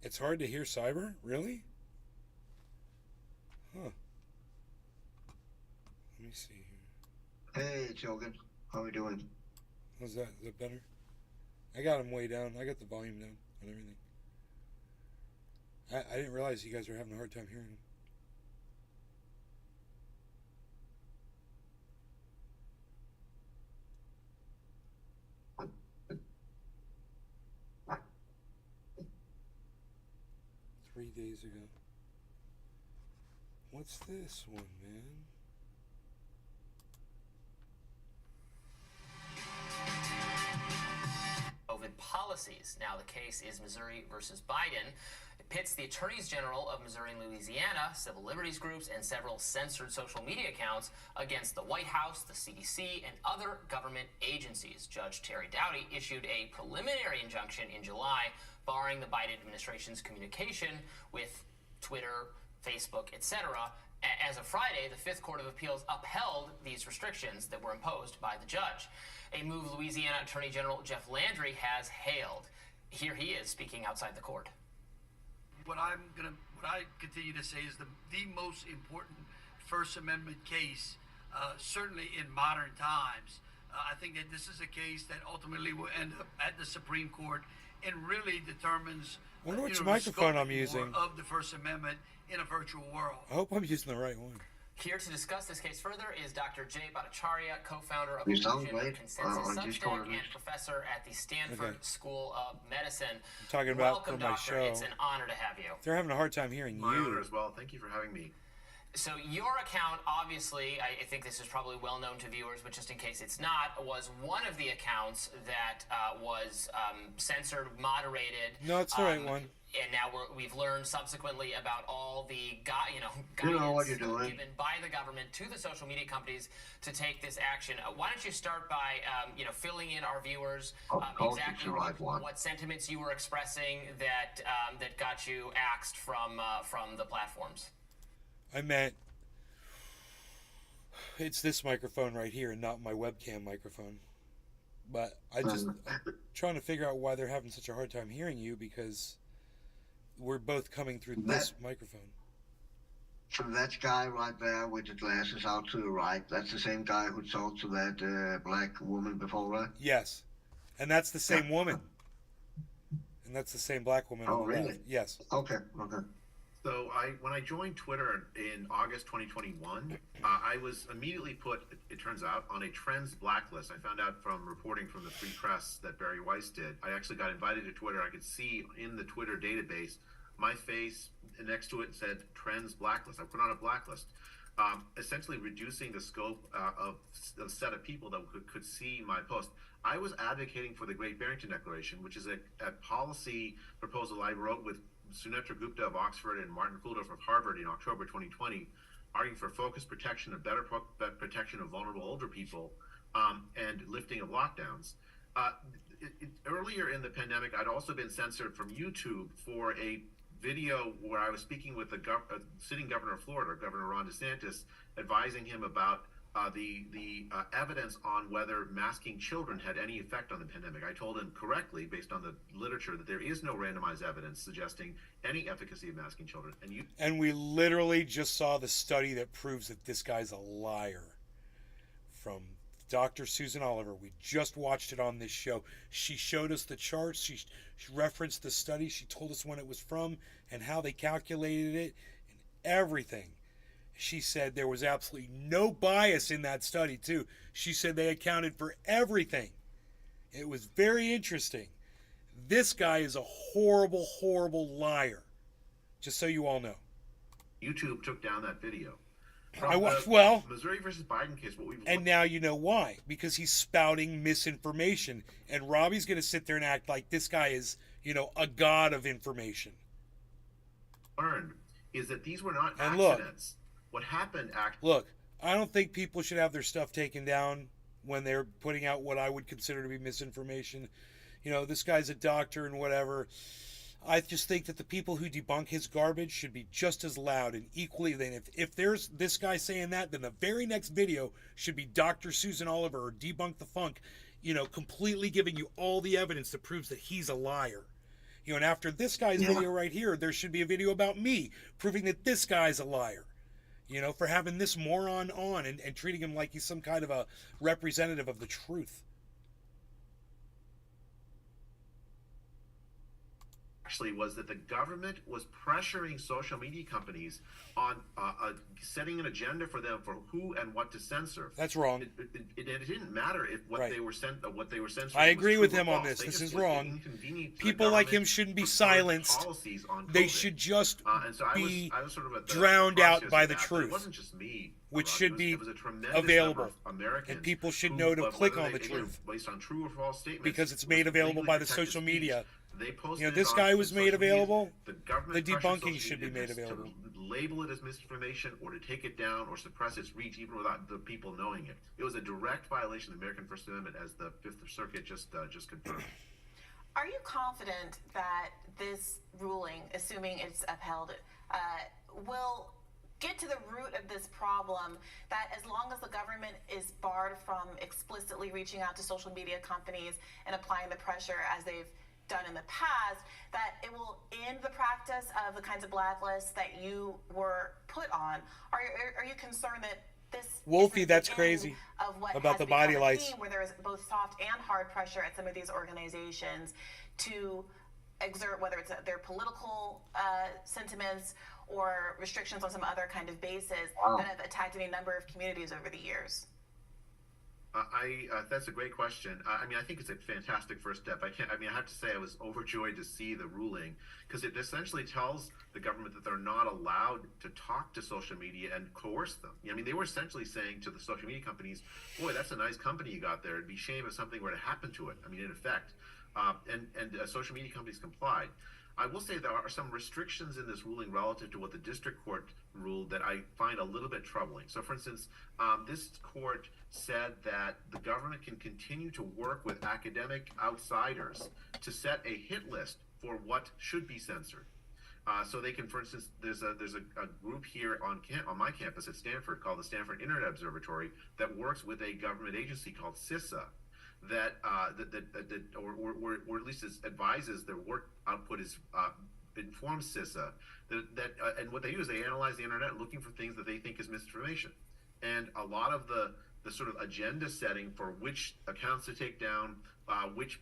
[SPEAKER 2] It's hard to hear Cyber? Really? Huh. Let me see here.
[SPEAKER 14] Hey, Jogan. How are we doing?
[SPEAKER 2] How's that? Is that better? I got him way down. I got the volume down on everything. I didn't realize you guys were having a hard time hearing him. Three days ago. What's this one, man?
[SPEAKER 13] COVID policies. Now the case is Missouri versus Biden. It pits the attorneys general of Missouri and Louisiana, civil liberties groups, and several censored social media accounts against the White House, the CDC, and other government agencies. Judge Terry Doughty issued a preliminary injunction in July barring the Biden administration's communication with Twitter, Facebook, etc. As of Friday, the Fifth Court of Appeals upheld these restrictions that were imposed by the judge. A move Louisiana Attorney General Jeff Landry has hailed. Here he is speaking outside the court.
[SPEAKER 15] What I continue to say is the most important First Amendment case, certainly in modern times. I think that this is a case that ultimately will end up at the Supreme Court and really determines
[SPEAKER 2] I wonder which microphone I'm using
[SPEAKER 15] of the First Amendment in a virtual world.
[SPEAKER 2] I hope I'm using the right one.
[SPEAKER 13] Here to discuss this case further is Dr. Jay Bhattacharya, co-founder of
[SPEAKER 14] You
[SPEAKER 13] Illusion
[SPEAKER 14] sound great.
[SPEAKER 13] Consensus
[SPEAKER 14] On
[SPEAKER 13] Substack
[SPEAKER 14] Discord.
[SPEAKER 13] and professor at the Stanford School of Medicine.
[SPEAKER 2] I'm talking about
[SPEAKER 13] Welcome,
[SPEAKER 2] for my
[SPEAKER 13] doctor.
[SPEAKER 2] show.
[SPEAKER 13] It's an honor to have you.
[SPEAKER 2] They're having a hard time hearing
[SPEAKER 16] My
[SPEAKER 2] you.
[SPEAKER 16] honor as well. Thank you for having me.
[SPEAKER 13] So your account, obviously, I think this is probably well known to viewers, but just in case it's not, was one of the accounts that was censored, moderated.
[SPEAKER 2] No, it's the right one.
[SPEAKER 13] And now we've learned subsequently about all the
[SPEAKER 14] You know what
[SPEAKER 13] guidance
[SPEAKER 14] you're doing.
[SPEAKER 13] given by the government to the social media companies to take this action. Why don't you start by filling in our viewers exactly what sentiments you were expressing that that got you axed from the platforms.
[SPEAKER 2] I meant it's this microphone right here and not my webcam microphone. But I'm trying to figure out why they're having such a hard time hearing you, because we're both coming through this microphone.
[SPEAKER 14] So that guy right there with the glasses out to the right, that's the same guy who talked to that black woman before, right?
[SPEAKER 2] Yes. And that's the same woman. And that's the same black woman on the
[SPEAKER 14] really?
[SPEAKER 2] left. Yes.
[SPEAKER 14] Okay.
[SPEAKER 16] So when I joined Twitter in August 2021, I was immediately put, it turns out, on a trends blacklist. I found out from reporting from the Free Press that Barry Weiss did. I actually got invited to Twitter. I could see in the Twitter database my face next to it said trends blacklist. I put on a blacklist, essentially reducing the scope of the set of people that could see my post. I was advocating for the Great Barrington Declaration, which is a policy proposal I wrote with Sunetra Gupta of Oxford and Martin Kulldorff of Harvard in October 2020, arguing for focused protection and better protection of vulnerable older people and lifting of lockdowns. Earlier in the pandemic, I'd also been censored from YouTube for a video where I was speaking with the sitting governor of Florida, Governor Ron DeSantis, advising him about the evidence on whether masking children had any effect on the pandemic. I told him correctly, based on the literature, that there is no randomized evidence suggesting any efficacy of masking children.
[SPEAKER 2] And we literally just saw the study that proves that this guy's a liar from Dr. Susan Oliver. We just watched it on this show. She showed us the charts. She referenced the study. She told us when it was from and how they calculated it and everything. She said there was absolutely no bias in that study, too. She said they accounted for everything. It was very interesting. This guy is a horrible, horrible liar. Just so you all know.
[SPEAKER 16] YouTube took down that video.
[SPEAKER 2] Well,
[SPEAKER 16] Missouri versus Biden case,
[SPEAKER 2] and now you know why. Because he's spouting misinformation. And Robbie's going to sit there and act like this guy is, a god of information.
[SPEAKER 16] Learned is that these were not
[SPEAKER 2] and
[SPEAKER 16] accidents. What happened actually...
[SPEAKER 2] Look, I don't think people should have their stuff taken down when they're putting out what I would consider to be misinformation. This guy's a doctor and whatever. I just think that the people who debunk his garbage should be just as loud and equally. Then if there's this guy saying that, then the very next video should be Dr. Susan Oliver or Debunk the Funk, completely giving you all the evidence that proves that he's a liar. And after this guy's video right here, there should be a video about me proving that this guy's a liar. For having this moron on and treating him like he's some kind of a representative of the truth.
[SPEAKER 16] Actually, was that the government was pressuring social media companies on setting an agenda for them for who and what to censor.
[SPEAKER 2] That's wrong.
[SPEAKER 16] It didn't matter if what they were censoring.
[SPEAKER 2] I agree with him on this. This is wrong. People like him shouldn't be silenced. They should just be drowned out by the truth.
[SPEAKER 16] It wasn't just me.
[SPEAKER 2] Which should be available, and people should know to click on the truth
[SPEAKER 16] based on true or false statements
[SPEAKER 2] because it's made available by the social media. This guy was made available. The debunking should be made available.
[SPEAKER 16] To label it as misinformation or to take it down or suppress its reach even without the people knowing it. It was a direct violation of the American First Amendment, as the Fifth Circuit just confirmed.
[SPEAKER 12] Are you confident that this ruling, assuming it's upheld, will get to the root of this problem, that as long as the government is barred from explicitly reaching out to social media companies and applying the pressure as they've done in the past, that it will end the practice of the kinds of blacklists that you were put on? Are you concerned that this
[SPEAKER 2] Wolfie, that's crazy about the body lights,
[SPEAKER 12] where there is both soft and hard pressure at some of these organizations to exert, whether it's their political sentiments or restrictions on some other kind of basis that have attacked any number of communities over the years?
[SPEAKER 16] That's a great question. I think it's a fantastic first step. I have to say I was overjoyed to see the ruling, because it essentially tells the government that they're not allowed to talk to social media and coerce them. They were essentially saying to the social media companies, boy, that's a nice company you got there. It'd be a shame if something were to happen to it. In effect. Social media companies complied. I will say there are some restrictions in this ruling relative to what the district court ruled that I find a little bit troubling. So, for instance, this court said that the government can continue to work with academic outsiders to set a hit list for what should be censored. So they can, for instance, there's a group here on my campus at Stanford called the Stanford Internet Observatory that works with a government agency called CISA. Or at least advises their work output is informs CISA and what they do is they analyze the internet looking for things that they think is misinformation, and a lot of the the sort of agenda setting for which accounts to take down, which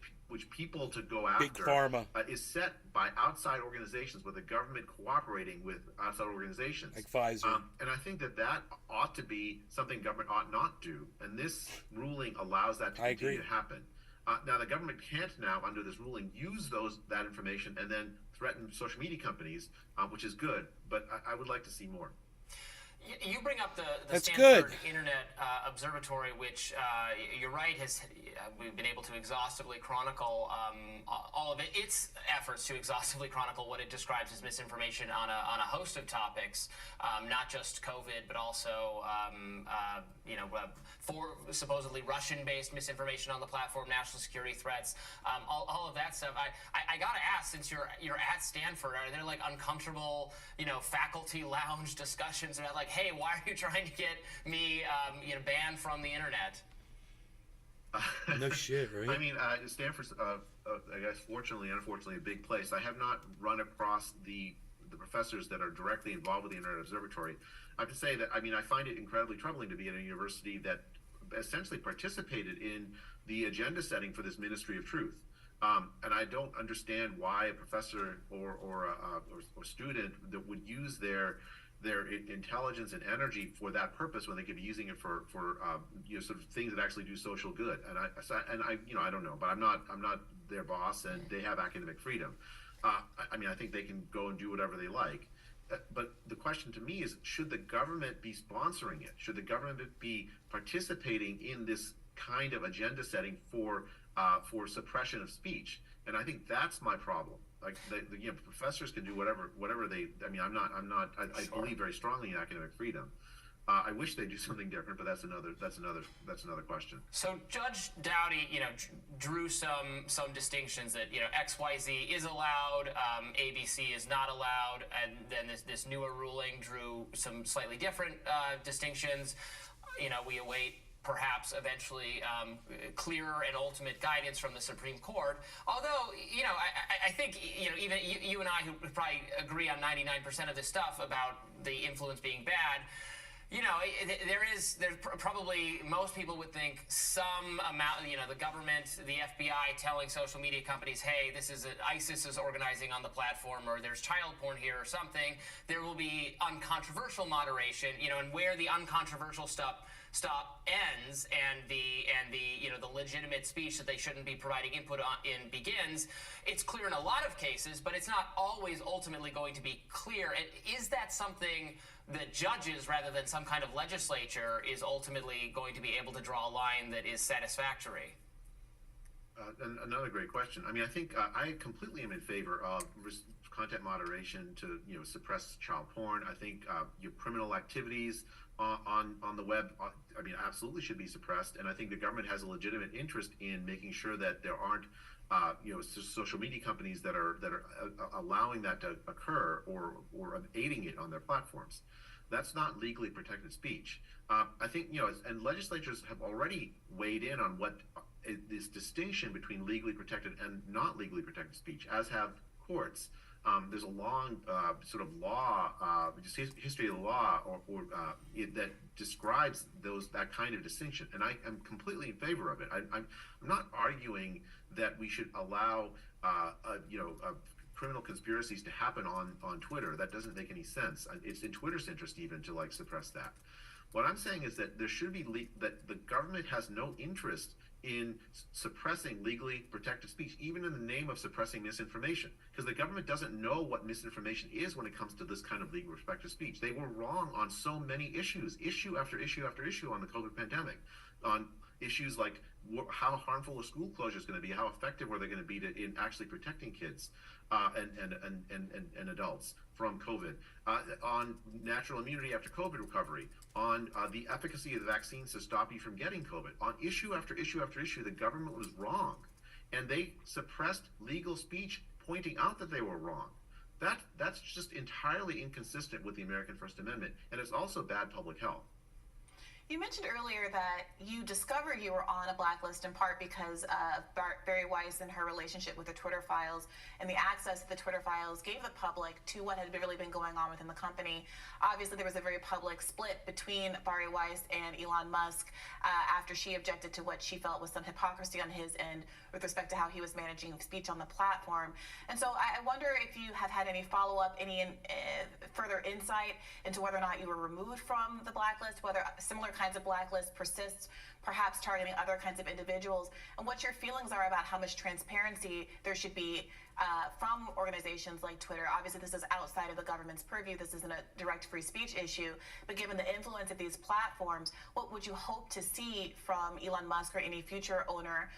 [SPEAKER 16] people to go after,
[SPEAKER 2] Big Pharma.
[SPEAKER 16] Is set by outside organizations, with the government cooperating with outside organizations.
[SPEAKER 2] Like Pfizer.
[SPEAKER 16] And I think that ought to be something government ought not do. And this ruling allows that to continue to happen. Now, the government can't now, under this ruling, use that information and then threaten social media companies, which is good. But I would like to see more.
[SPEAKER 13] You bring up the
[SPEAKER 2] That's
[SPEAKER 13] Stanford
[SPEAKER 2] good.
[SPEAKER 13] Internet Observatory, which you're right, we've been able to exhaustively chronicle all of its efforts to exhaustively chronicle what it describes as misinformation on a host of topics, not just COVID, but also for supposedly Russian-based misinformation on the platform, national security threats, all of that stuff. I gotta ask, since you're at Stanford, are there like uncomfortable, faculty lounge discussions about like, hey, why are you trying to get me, banned from the internet?
[SPEAKER 2] No shit, right?
[SPEAKER 16] I mean, Stanford's, I guess, fortunately, unfortunately, a big place. I have not run across the professors that are directly involved with the Internet Observatory. I have to say that, I mean, I find it incredibly troubling to be at a university that essentially participated in the agenda setting for this Ministry of Truth. And I don't understand why a professor or student that would use their intelligence and energy for that purpose when they could be using it for sort of things that actually do social good. And I don't know, but I'm not their boss, and they have academic freedom. I mean, I think they can go and do whatever they like. But the question to me is, should the government be sponsoring it? Should the government be participating in this kind of agenda setting for suppression of speech? And I think that's my problem. Like professors can do whatever they. I mean, I believe very strongly in academic freedom. I wish they'd do something different, but that's another question.
[SPEAKER 13] So Judge Dowdy, drew some distinctions that XYZ is allowed, ABC is not allowed, and then this newer ruling drew some slightly different distinctions. We await perhaps eventually clearer and ultimate guidance from the Supreme Court. Although, I think, even you and I, who probably agree on 99% of this stuff about the influence being bad, there's probably, most people would think some amount, the government, the FBI telling social media companies, hey, ISIS is organizing on the platform, or there's child porn here or something. There will be uncontroversial moderation, and where the uncontroversial stuff ends and the legitimate speech that they shouldn't be providing input in begins. It's clear in a lot of cases, but it's not always ultimately going to be clear. And is that something that judges, rather than some kind of legislature, is ultimately going to be able to draw a line that is satisfactory?
[SPEAKER 16] Another great question. I mean, I think I completely am in favor of content moderation to suppress child porn. I think your criminal activities on the web, I mean, absolutely should be suppressed. And I think the government has a legitimate interest in making sure that there aren't social media companies that are allowing that to occur or aiding it on their platforms. That's not legally protected speech. I think and legislatures have already weighed in on what this distinction between legally protected and not legally protected speech, as have courts. There's a long sort of law, just history of the law, that describes that kind of distinction, and I am completely in favor of it. I'm not arguing that we should allow criminal conspiracies to happen on Twitter. That doesn't make any sense. It's in Twitter's interest even to suppress that. What I'm saying is that there should be that the government has no interest in suppressing legally protected speech, even in the name of suppressing misinformation, because the government doesn't know what misinformation is when it comes to this kind of legally protected speech. They were wrong on so many issues, issue after issue after issue on the COVID pandemic, on issues like how harmful a school closure is going to be, how effective are they going to be in actually protecting kids and adults from COVID, on natural immunity after COVID recovery, on the efficacy of the vaccines to stop you from getting COVID. On issue after issue after issue, the government was wrong, and they suppressed legal speech pointing out that they were wrong. That's just entirely inconsistent with the American First Amendment, and it's also bad public health.
[SPEAKER 12] You mentioned earlier that you discovered you were on a blacklist in part because of Bari Weiss and her relationship with the Twitter files, and the access to the Twitter files gave the public to what had really been going on within the company. Obviously, there was a very public split between Bari Weiss and Elon Musk after she objected to what she felt was some hypocrisy on his end with respect to how he was managing speech on the platform. And so I wonder if you have had any follow-up, any further insight into whether or not you were removed from the blacklist, whether similar kinds of blacklists persist, perhaps targeting other kinds of individuals, and what your feelings are about how much transparency there should be from organizations like Twitter. Obviously, this is outside of the government's purview. This isn't a direct free speech issue. But given the influence of these platforms, what would you hope to see from Elon Musk or any future owner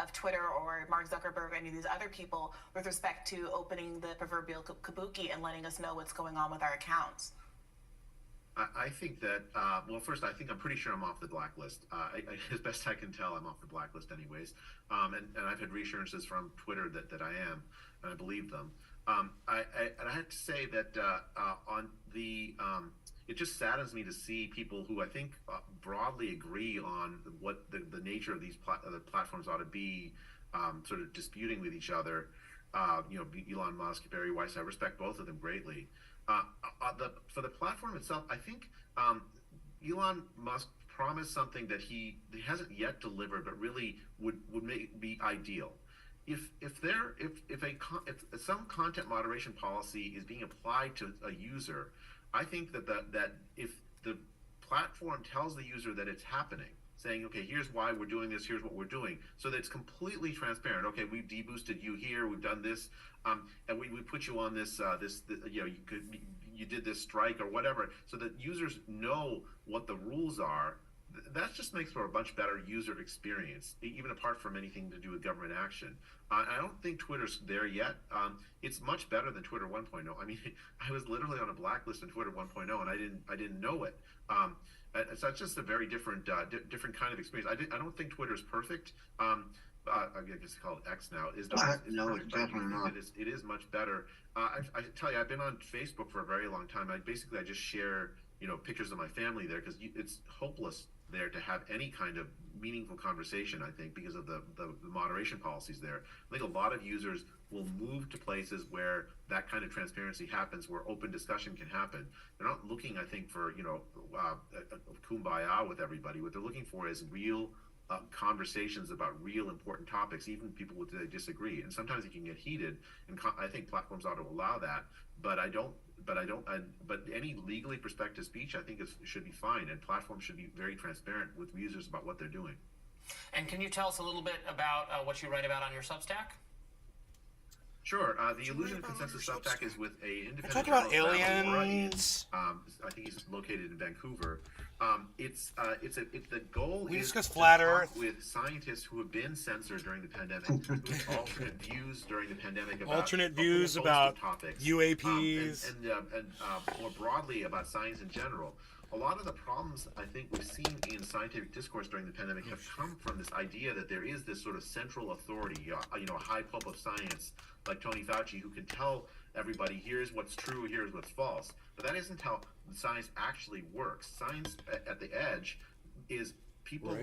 [SPEAKER 12] of Twitter, or Mark Zuckerberg or any of these other people, with respect to opening the proverbial kabuki and letting us know what's going on with our accounts?
[SPEAKER 16] I think that, well, first, I think I'm pretty sure I'm off the blacklist. As best I can tell, I'm off the blacklist anyways. And I've had reassurances from Twitter that I am, and I believe them. And I have to say that on the, it just saddens me to see people who I think broadly agree on what the nature of these platforms ought to be, sort of disputing with each other. Elon Musk, Bari Weiss, I respect both of them greatly. For the platform itself, I think Elon Musk promised something that he hasn't yet delivered, but really would be ideal. If some content moderation policy is being applied to a user, I think that if the platform tells the user that it's happening, saying, okay, here's why we're doing this, here's what we're doing, so that it's completely transparent. Okay, we've deboosted you here, we've done this, and we put you on this, you did this strike or whatever, so that users know what the rules are. That just makes for a much better user experience, even apart from anything to do with government action. I don't think Twitter's there yet. It's much better than Twitter 1.0. I mean, I was literally on a blacklist in Twitter 1.0, and I didn't know it. So it's just a very different kind of experience. I don't think Twitter's perfect. I guess it's called X now.
[SPEAKER 14] No, it's definitely not.
[SPEAKER 16] It is much better. I tell you, I've been on Facebook for a very long time. I just share pictures of my family there, because it's hopeless there to have any kind of meaningful conversation, I think, because of the moderation policies there. I think a lot of users will move to places where that kind of transparency happens, where open discussion can happen. They're not looking, I think, for kumbaya with everybody. What they're looking for is real conversations about real important topics, even people with they disagree. And sometimes it can get heated, and I think platforms ought to allow that. But any legally prospective speech, I think should be fine, and platforms should be very transparent with users about what they're doing.
[SPEAKER 13] And can you tell us a little bit about what you write about on your Substack?
[SPEAKER 16] Sure. The Illusion of Consensus Substack is with a independent.
[SPEAKER 2] Talk about aliens.
[SPEAKER 16] I think he's located in Vancouver. The goal
[SPEAKER 2] we
[SPEAKER 16] is
[SPEAKER 2] discuss
[SPEAKER 16] to
[SPEAKER 2] flat
[SPEAKER 16] talk
[SPEAKER 2] Earth
[SPEAKER 16] with scientists who have been censored during the pandemic, with alternate views during the pandemic about
[SPEAKER 2] alternate views about
[SPEAKER 16] topics,
[SPEAKER 2] UAPs,
[SPEAKER 16] and more broadly about science in general. A lot of the problems I think we've seen in scientific discourse during the pandemic have come from this idea that there is this sort of central authority, a high pulp of science like Tony Fauci, who can tell everybody, here's what's true, here's what's false. But that isn't how science actually works. Science at the edge is people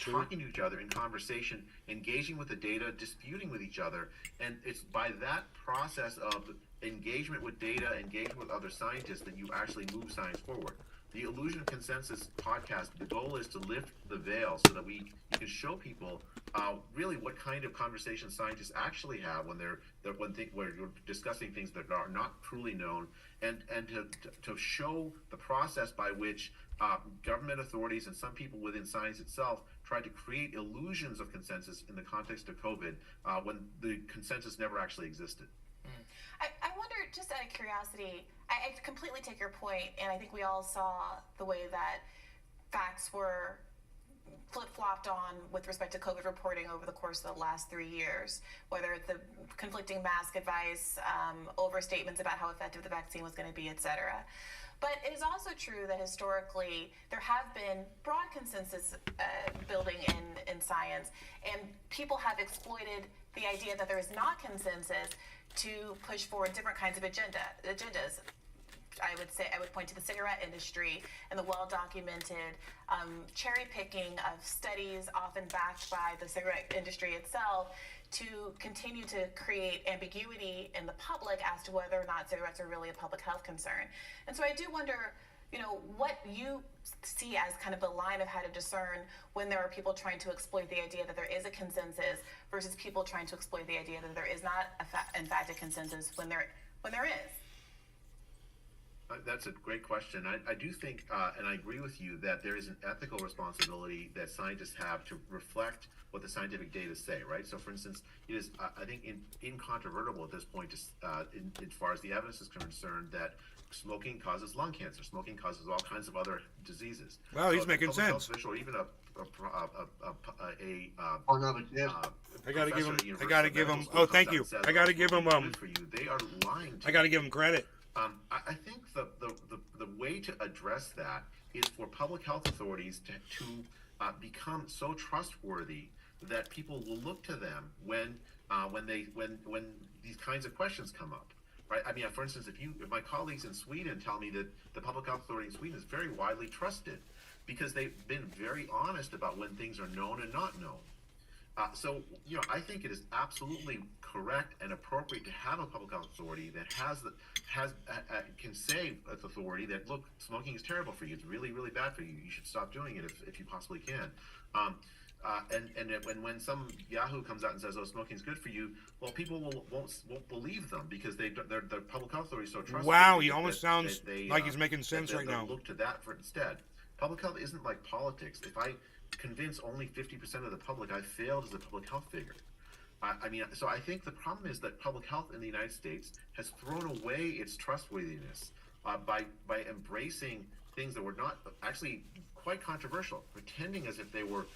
[SPEAKER 16] talking to each other in conversation, engaging with the data, disputing with each other. And it's by that process of engagement with data, engagement with other scientists, that you actually move science forward. The Illusion of Consensus podcast, the goal is to lift the veil so that you can show people really what kind of conversations scientists actually have when you're discussing things that are not truly known, and to show the process by which government authorities and some people within science itself try to create illusions of consensus in the context of COVID when the consensus never actually existed.
[SPEAKER 12] I wonder, just out of curiosity, I completely take your point, and I think we all saw the way that facts were flip-flopped on with respect to COVID reporting over the course of the last 3 years, whether it's the conflicting mask advice, overstatements about how effective the vaccine was going to be, etc. But it is also true that historically there have been broad consensus building in science, and people have exploited the idea that there is not consensus to push forward different kinds of agendas. I would point to the cigarette industry and the well-documented cherry picking of studies, often backed by the cigarette industry itself, to continue to create ambiguity in the public as to whether or not cigarettes are really a public health concern. And so I do wonder, what you see as kind of the line of how to discern when there are people trying to exploit the idea that there is a consensus versus people trying to exploit the idea that there is not, in fact, a consensus when there is.
[SPEAKER 16] That's a great question. I do think, and I agree with you, that there is an ethical responsibility that scientists have to reflect what the scientific data say, right? So, for instance, it is, I think, incontrovertible at this point, as far as the evidence is concerned, that smoking causes lung cancer. Smoking causes all kinds of other diseases.
[SPEAKER 2] Well, he's
[SPEAKER 16] So
[SPEAKER 2] making
[SPEAKER 16] a public health
[SPEAKER 2] sense.
[SPEAKER 16] official, or even
[SPEAKER 2] I gotta give him.
[SPEAKER 16] professor at
[SPEAKER 2] I gotta
[SPEAKER 16] University
[SPEAKER 2] give
[SPEAKER 16] of
[SPEAKER 2] him.
[SPEAKER 16] Medical
[SPEAKER 2] Oh,
[SPEAKER 16] School
[SPEAKER 2] thank
[SPEAKER 16] comes
[SPEAKER 2] you.
[SPEAKER 16] out and says,
[SPEAKER 2] I gotta
[SPEAKER 16] "Oh,
[SPEAKER 2] give him.
[SPEAKER 16] smoking's good for you." They are lying to
[SPEAKER 2] I gotta
[SPEAKER 16] you.
[SPEAKER 2] give him credit.
[SPEAKER 16] I think the way to address that is for public health authorities to become so trustworthy that people will look to them when these kinds of questions come up, right? I mean, for instance, if my colleagues in Sweden tell me that the public health authority in Sweden is very widely trusted because they've been very honest about when things are known and not known. So, I think it is absolutely correct and appropriate to have a public health authority that can say with authority that, look, smoking is terrible for you. It's really, really bad for you. You should stop doing it if you possibly can. And when some Yahoo comes out and says, "Oh, smoking is good for you," well, people won't believe them because their public health authority is so trustworthy.
[SPEAKER 2] Wow, he
[SPEAKER 16] that
[SPEAKER 2] almost sounds like he's making sense right now.
[SPEAKER 16] Look to that for instead. Public health isn't like politics. If I convince only 50% of the public, I failed as a public health figure. So I think the problem is that public health in the United States has thrown away its trustworthiness by embracing things that were not actually quite controversial, pretending as if they were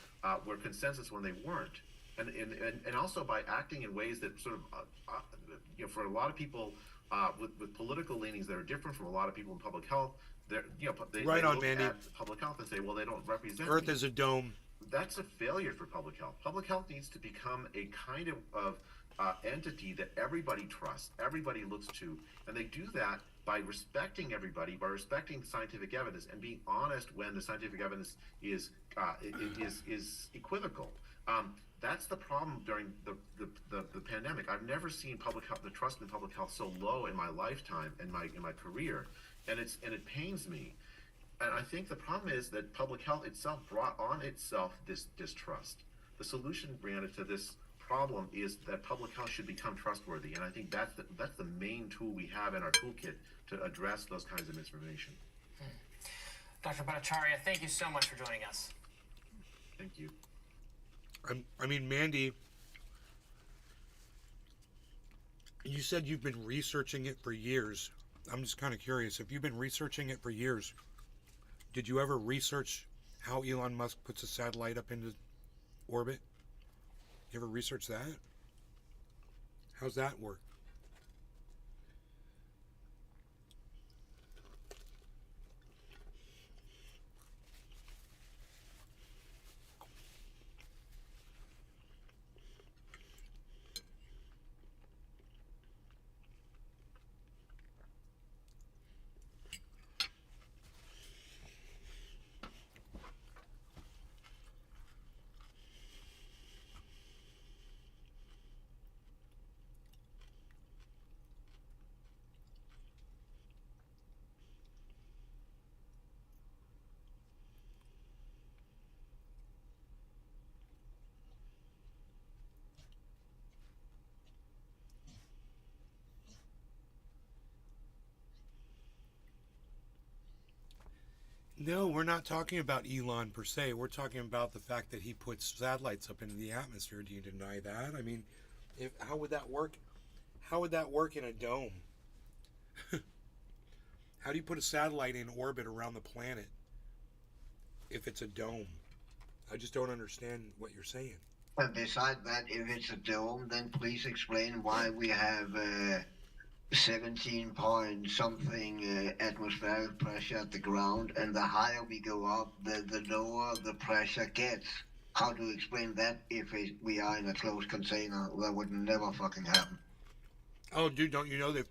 [SPEAKER 16] consensus when they weren't, and also by acting in ways that sort of for a lot of people with political leanings that are different from a lot of people in public health. They
[SPEAKER 2] Right on,
[SPEAKER 16] look
[SPEAKER 2] Mandy.
[SPEAKER 16] at public health and say, well, they don't represent
[SPEAKER 2] Earth
[SPEAKER 16] me.
[SPEAKER 2] is a dome.
[SPEAKER 16] That's a failure for public health. Public health needs to become a kind of entity that everybody trusts, everybody looks to, and they do that by respecting everybody, by respecting scientific evidence, and being honest when the scientific evidence is equivocal. That's the problem during the pandemic. I've never seen public health, the trust in public health, so low in my lifetime and in my career, and it pains me. And I think the problem is that public health itself brought on itself this distrust. The solution, Brianna, to this problem is that public health should become trustworthy, and I think that's the main tool we have in our toolkit to address those kinds of misinformation.
[SPEAKER 13] Dr. Bhattacharya, thank you so much for joining us.
[SPEAKER 16] Thank you.
[SPEAKER 2] I mean, Mandy, you said you've been researching it for years. I'm just kind of curious. If you've been researching it for years, did you ever research how Elon Musk puts a satellite up into orbit? You ever research that? How's that work? No, we're not talking about Elon per se. We're talking about the fact that he puts satellites up into the atmosphere. Do you deny that? I mean, how would that work? How would that work in a dome? How do you put a satellite in orbit around the planet if it's a dome? I just don't understand what you're saying.
[SPEAKER 14] And besides that, if it's a dome, then please explain why we have 17 point something atmospheric pressure at the ground, and the higher we go up, the lower the pressure gets. How do you explain that if we are in a closed container? That would never fucking happen.
[SPEAKER 2] Oh, dude, don't you know they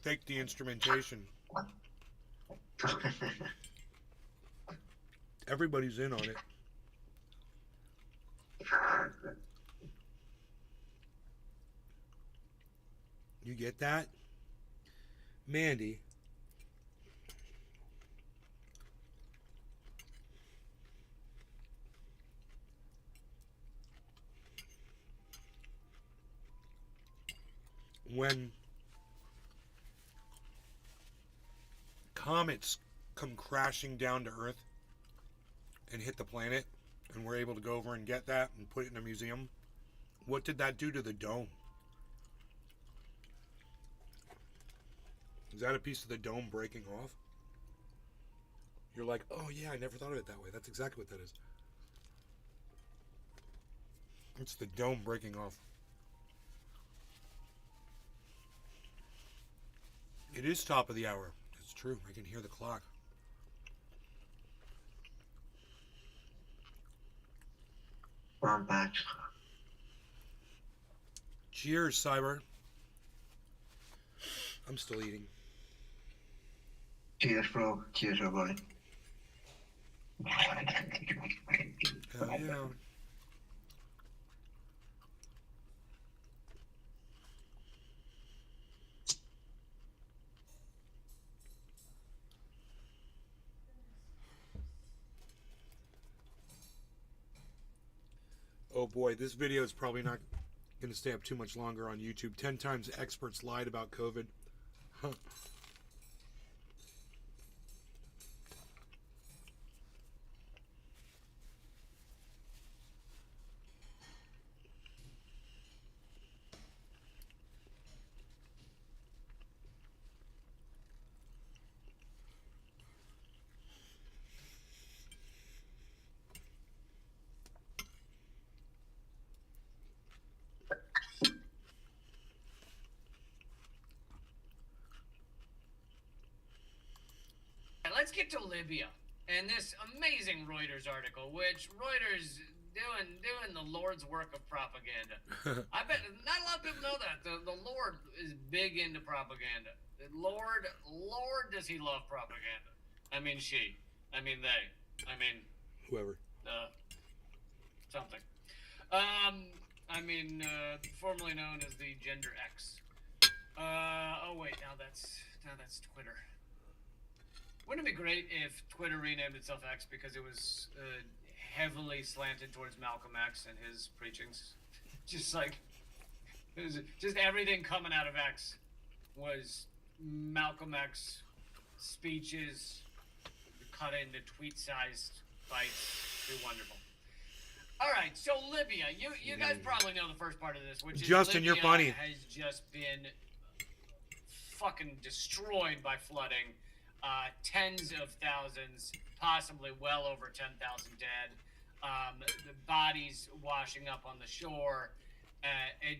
[SPEAKER 2] faked the instrumentation? Everybody's in on it. You get that? Mandy. When comets come crashing down to Earth and hit the planet, and we're able to go over and get that and put it in a museum, what did that do to the dome? Is that a piece of the dome breaking off? You're like, oh yeah, I never thought of it that way. That's exactly what that is. It's the dome breaking off. It is top of the hour. It's true. I can hear the clock.
[SPEAKER 14] I'm back.
[SPEAKER 2] Cheers, Cyber. I'm still eating.
[SPEAKER 14] Cheers, bro. Cheers, everybody.
[SPEAKER 2] Hell yeah. Oh boy, this video is probably not going to stay up too much longer on YouTube. 10 times experts lied about COVID. Huh.
[SPEAKER 17] Let's get to Libya and this amazing Reuters article, which Reuters doing the Lord's work of propaganda. I bet not a lot of people know that the Lord is big into propaganda. The Lord, does he love propaganda? I mean, she. I mean, they. I mean,
[SPEAKER 2] whoever.
[SPEAKER 17] Something. Formerly known as the Gender X. Oh wait, now that's Twitter. Wouldn't it be great if Twitter renamed itself X because it was heavily slanted towards Malcolm X and his preachings? Just everything coming out of X was Malcolm X speeches cut into tweet-sized bites. They're wonderful. All right, so Libya. You guys probably know the first part of this, which is
[SPEAKER 2] Justin,
[SPEAKER 17] Libya
[SPEAKER 2] you're funny.
[SPEAKER 17] has just been fucking destroyed by flooding. Tens of thousands, possibly well over 10,000 dead. The bodies washing up on the shore.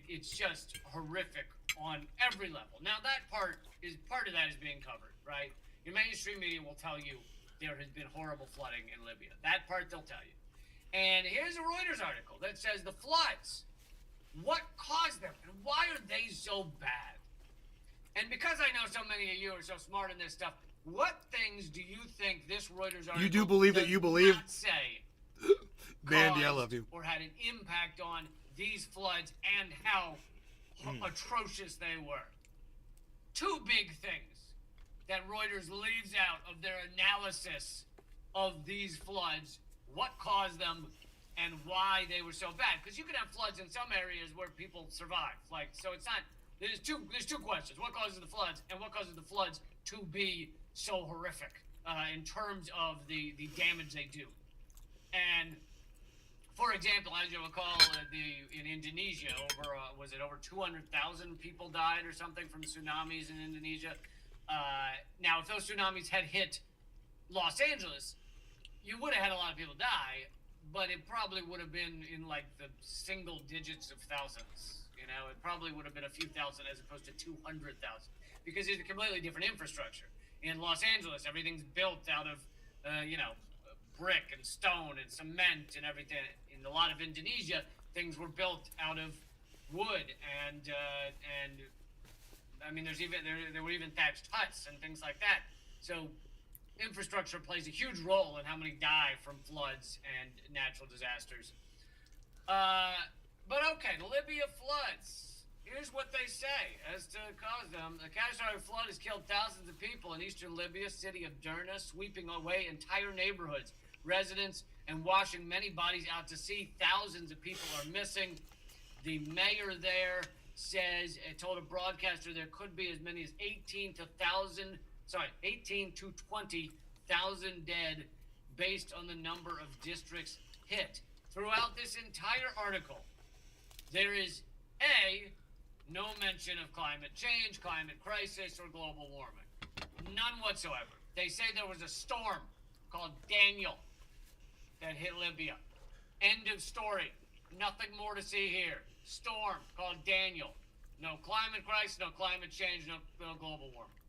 [SPEAKER 17] It's just horrific on every level. Now part of that is being covered, right? Your mainstream media will tell you there has been horrible flooding in Libya. That part they'll tell you. And here's a Reuters article that says the floods. What caused them and why are they so bad? And because I know so many of you are so smart in this stuff, what things do you think this Reuters article
[SPEAKER 2] You do believe that you believe?
[SPEAKER 17] not say
[SPEAKER 2] Mandy, I love you.
[SPEAKER 17] or had an impact on these floods and how atrocious they were? Two big things that Reuters leaves out of their analysis of these floods, what caused them and why they were so bad. Because you can have floods in some areas where people survive. So it's not, there's two questions. What causes the floods and what causes the floods to be so horrific in terms of the damage they do. And for example, as you recall, in Indonesia, over 200,000 people died or something from tsunamis in Indonesia. Now, if those tsunamis had hit Los Angeles, you would have had a lot of people die, but it probably would have been in like the single digits of thousands. You know, it probably would have been a few thousand as opposed to 200,000 because it's a completely different infrastructure. In Los Angeles, everything's built out of, brick and stone and cement and everything. In a lot of Indonesia, things were built out of wood and I mean, there were even thatched huts and things like that. So infrastructure plays a huge role in how many die from floods and natural disasters. But okay, the Libya floods. Here's what they say as to cause them. The catastrophic flood has killed thousands of people in eastern Libya, city of Derna, sweeping away entire neighborhoods, residents, and washing many bodies out to sea. Thousands of people are missing. The mayor there says, told a broadcaster there could be as many as 18 to 20,000 dead based on the number of districts hit. Throughout this entire article, there is no mention of climate change, climate crisis, or global warming. None whatsoever. They say there was a storm called Daniel that hit Libya. End of story. Nothing more to see here. Storm called Daniel. No climate crisis, no climate change, no global warming.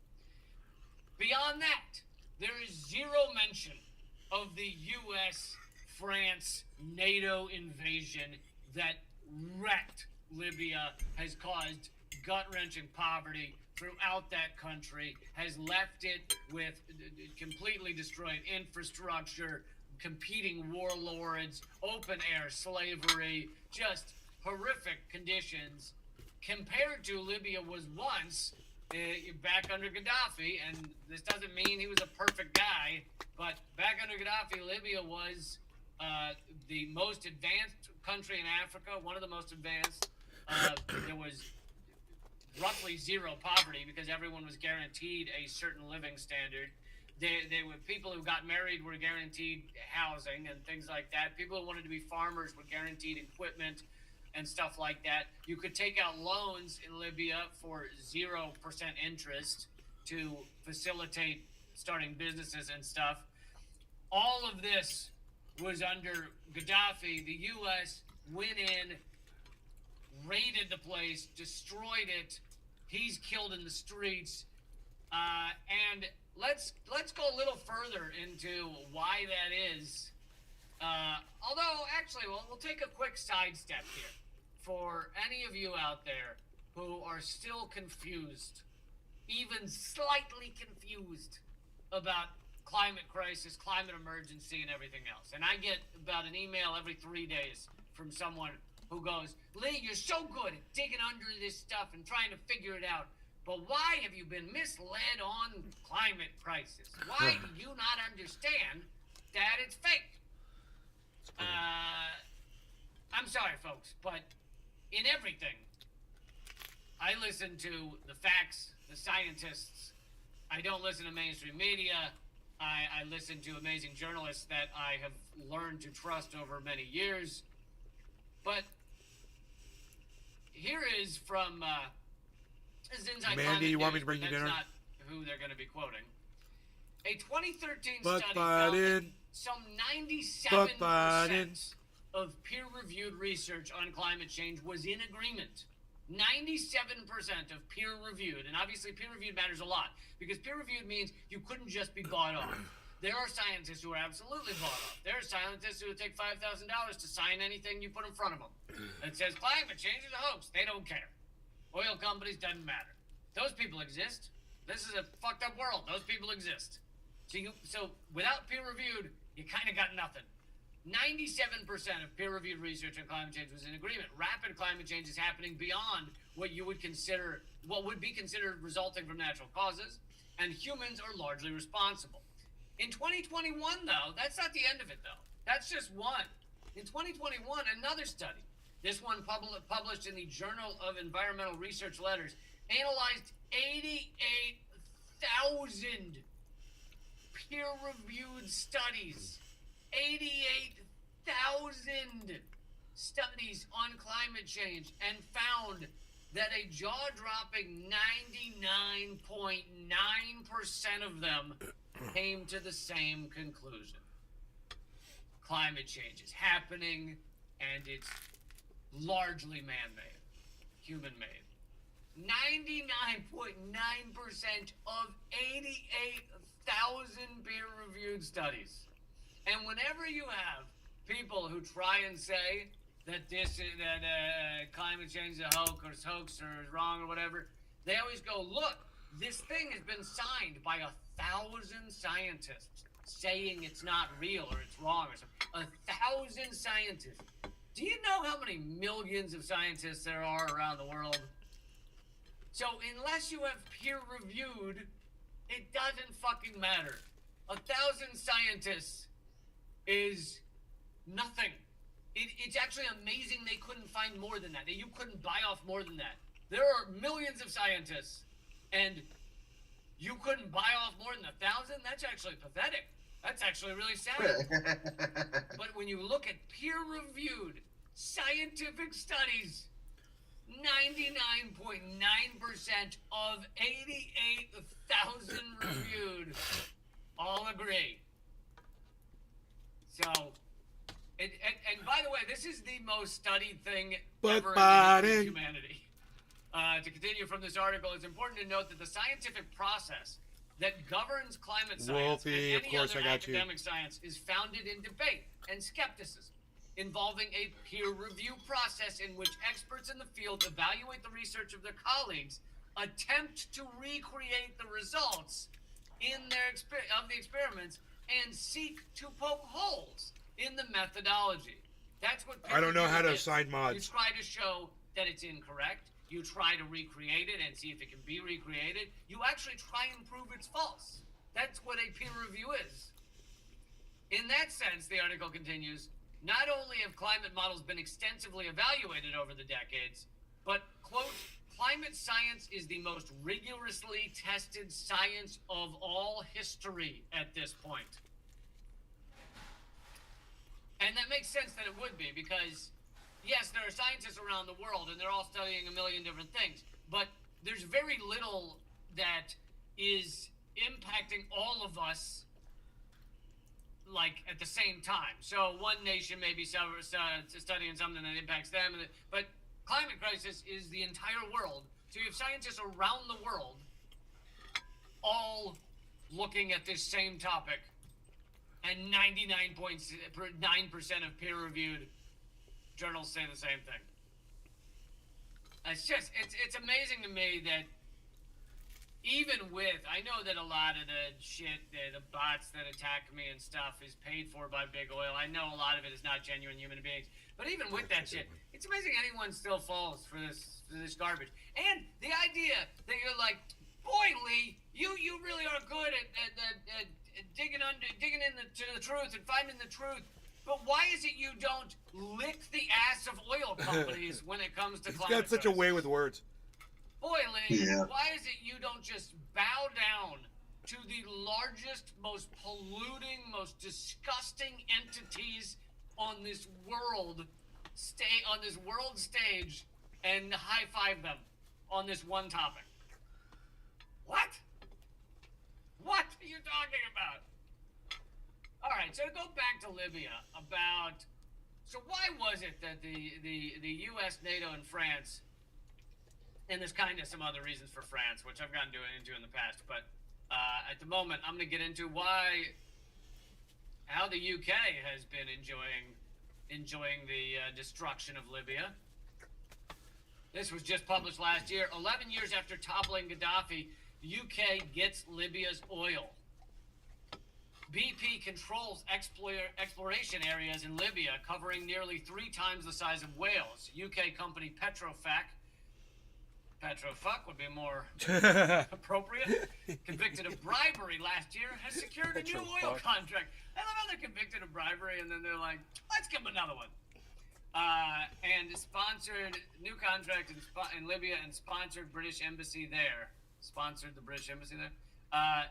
[SPEAKER 17] Beyond that, there is zero mention of the U.S., France, NATO invasion that wrecked Libya, has caused gut-wrenching poverty throughout that country, has left it with completely destroyed infrastructure, competing warlords, open-air slavery, just horrific conditions compared to Libya was once back under Gaddafi. And this doesn't mean he was a perfect guy, but back under Gaddafi, Libya was the most advanced country in Africa, one of the most advanced. There was roughly zero poverty because everyone was guaranteed a certain living standard. They were people who got married were guaranteed housing and things like that. People who wanted to be farmers were guaranteed equipment and stuff like that. You could take out loans in Libya for 0% interest to facilitate starting businesses and stuff. All of this was under Gaddafi. The U.S. went in, raided the place, destroyed it. He's killed in the streets. And let's go a little further into why that is. Although, actually, we'll take a quick sidestep here. For any of you out there who are still confused, even slightly confused about climate crisis, climate emergency, and everything else. And I get about an email every 3 days from someone who goes, Lee, you're so good at digging under this stuff and trying to figure it out, but why have you been misled on climate crisis? Why do you not understand that it's fake? I'm sorry, folks, but in everything, I listen to the facts, the scientists. I don't listen to mainstream media. I listen to amazing journalists that I have learned to trust over many years. But here is from this is Inside
[SPEAKER 2] Mandy, you want me to bring you
[SPEAKER 17] That's
[SPEAKER 2] dinner?
[SPEAKER 17] not who they're going to be quoting. A 2013
[SPEAKER 2] Buck
[SPEAKER 17] study found that
[SPEAKER 2] Biden.
[SPEAKER 17] some
[SPEAKER 2] Buck
[SPEAKER 17] 97%
[SPEAKER 2] Biden.
[SPEAKER 17] of peer-reviewed research on climate change was in agreement. 97% of peer-reviewed, and obviously peer-reviewed matters a lot, because peer-reviewed means you couldn't just be bought off. There are scientists who are absolutely bought off. There are scientists who would take $5,000 to sign anything you put in front of them. It says climate change is a hoax. They don't care. Oil companies, doesn't matter. Those people exist. This is a fucked up world. Those people exist. So without peer-reviewed, you kind of got nothing. 97% of peer-reviewed research on climate change was in agreement. Rapid climate change is happening beyond what would be considered resulting from natural causes, and humans are largely responsible. In 2021, though, that's not the end of it, though. That's just one. In 2021, another study, this one published in the Journal of Environmental Research Letters, analyzed 88,000 peer-reviewed studies. 88,000 studies on climate change, and found that a jaw-dropping 99.9% of them came to the same conclusion. Climate change is happening, and it's largely man-made, human-made. 99.9% of 88,000 peer-reviewed studies. And whenever you have people who try and say that climate change is a hoax or is wrong or whatever, they always go, look, this thing has been signed by 1,000 scientists saying it's not real or it's wrong or something. 1,000 scientists. Do you know how many millions of scientists there are around the world? So unless you have peer-reviewed, it doesn't fucking matter. 1,000 scientists is nothing. It's actually amazing they couldn't find more than that. You couldn't buy off more than that. There are millions of scientists, and you couldn't buy off more than 1,000? That's actually pathetic. That's actually really sad. But when you look at peer-reviewed scientific studies, 99.9% of 88,000 reviewed all agree. So, and by the way, this is the most studied thing ever in the history of humanity. To continue from this article, it's important to note that the scientific process that governs climate science and any other academic science is founded in debate and skepticism, involving a peer review process in which experts in the field evaluate the research of their colleagues, attempt to recreate the results in their of the experiments, and seek to poke holes in the methodology. That's what
[SPEAKER 2] I don't know how to
[SPEAKER 17] is.
[SPEAKER 2] assign mods.
[SPEAKER 17] You try to show that it's incorrect. You try to recreate it and see if it can be recreated. You actually try and prove it's false. That's what a peer review is. In that sense, the article continues, not only have climate models been extensively evaluated over the decades, but, quote, climate science is the most rigorously tested science of all history at this point. And that makes sense that it would be, because yes, there are scientists around the world and they're all studying a million different things, but there's very little that is impacting all of us like at the same time. So one nation may be studying something that impacts them, but climate crisis is the entire world. So you have scientists around the world all looking at this same topic, and 99.9% of peer-reviewed journals say the same thing. It's amazing to me that even with, I know that a lot of the shit, the bots that attack me and stuff is paid for by big oil. I know a lot of it is not genuine human beings. But even with that shit, it's amazing anyone still falls for this garbage. And the idea that you're like, boy, Lee, you really are good at digging into the truth and finding the truth. But why is it you don't lick the ass of oil companies when it comes to climate
[SPEAKER 2] He's got such a way with words.
[SPEAKER 17] Boy, Lee, why is it you don't just bow down to the largest, most polluting, most disgusting entities on this world stage and high five them on this one topic? What? What are you talking about? All right, so to go back to Libya, so why was it that the U.S., NATO, and France, and there's kind of some other reasons for France, which I've gotten into in the past, but at the moment I'm going to get into how the UK has been enjoying the destruction of Libya. This was just published last year. 11 years after toppling Gaddafi, the UK gets Libya's oil. BP controls exploration areas in Libya, covering nearly 3 times the size of Wales. UK company Petrofac would be more appropriate, convicted of bribery last year, has secured a new oil contract. I love how they're convicted of bribery and then they're like, let's give them another one. And sponsored new contract in Libya and sponsored British embassy there. Sponsored the British embassy there.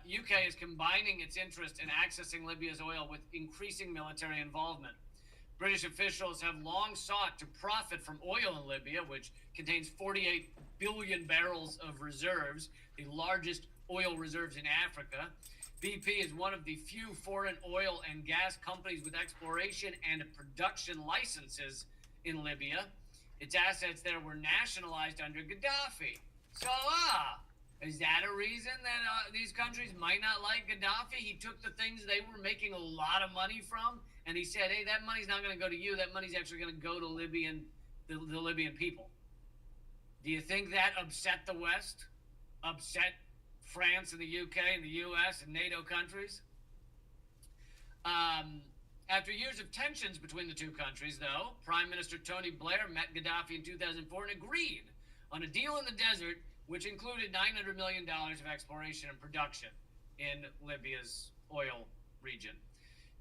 [SPEAKER 17] UK is combining its interest in accessing Libya's oil with increasing military involvement. British officials have long sought to profit from oil in Libya, which contains 48 billion barrels of reserves, the largest oil reserves in Africa. BP is one of the few foreign oil and gas companies with exploration and production licenses in Libya. Its assets there were nationalized under Gaddafi. So, is that a reason that these countries might not like Gaddafi? He took the things they were making a lot of money from, and he said, hey, that money's not going to go to you. That money's actually going to go to the Libyan people. Do you think that upset the West? Upset France and the UK and the US and NATO countries. After years of tensions between the two countries, though, Prime Minister Tony Blair met Gaddafi in 2004 and agreed on a deal in the desert which included $900 million of exploration and production in Libya's oil region.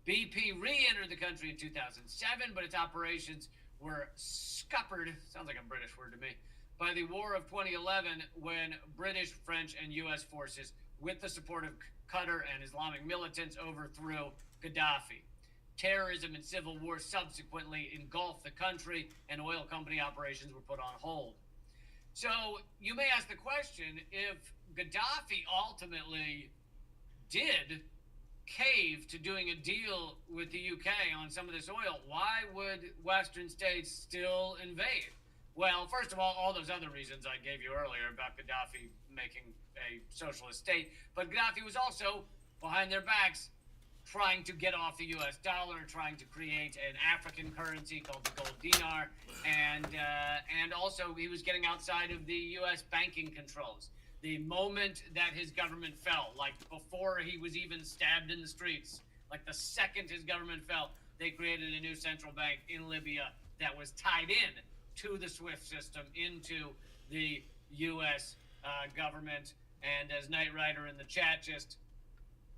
[SPEAKER 17] BP re-entered the country in 2007, but its operations were scuppered, sounds like a British word to me, by the War of 2011 when British, French, and U.S. forces, with the support of Qatar and Islamic militants, overthrew Gaddafi. Terrorism and civil war subsequently engulfed the country, and oil company operations were put on hold. So you may ask the question, if Gaddafi ultimately did cave to doing a deal with the UK on some of this oil, why would Western states still invade? Well, first of all those other reasons I gave you earlier about Gaddafi making a socialist state, but Gaddafi was also, behind their backs, trying to get off the U.S. dollar, trying to create an African currency called the gold dinar, and also he was getting outside of the U.S. banking controls. The moment that his government fell, like before he was even stabbed in the streets, like the second his government fell, they created a new central bank in Libya that was tied in to the SWIFT system, into the U.S. Government. And as Knight Rider in the chat just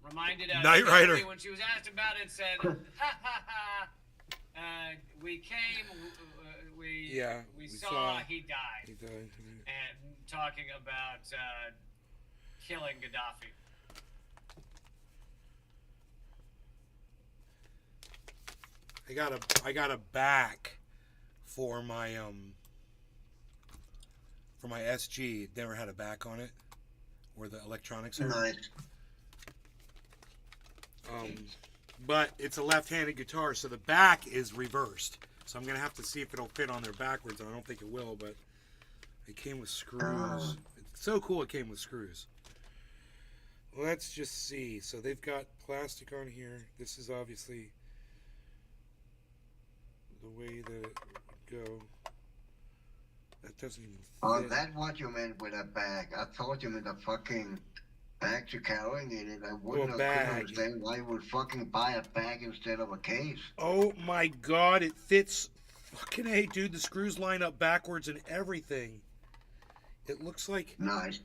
[SPEAKER 17] reminded us,
[SPEAKER 2] Knight Rider,
[SPEAKER 17] when she was asked about it, said, "Ha ha ha! We came, we saw he died."
[SPEAKER 2] He died.
[SPEAKER 17] And talking about killing Gaddafi.
[SPEAKER 2] I got a back for my SG. Never had a back on it, where the electronics are.
[SPEAKER 14] Nice.
[SPEAKER 2] But it's a left-handed guitar, so the back is reversed. So I'm gonna have to see if it'll fit on there backwards. I don't think it will, but it came with screws. It's so cool it came with screws. Let's just see. So they've got plastic on here. This is obviously the way that it would go. That doesn't even fit.
[SPEAKER 14] Oh, that's what you meant with a bag. I thought you meant a fucking bag to carrying in it. I wouldn't couldn't understand why you would fucking buy a bag instead of a case.
[SPEAKER 2] Oh my god, it fits. Fucking A, dude. The screws line up backwards and everything. It looks like...
[SPEAKER 14] Nice.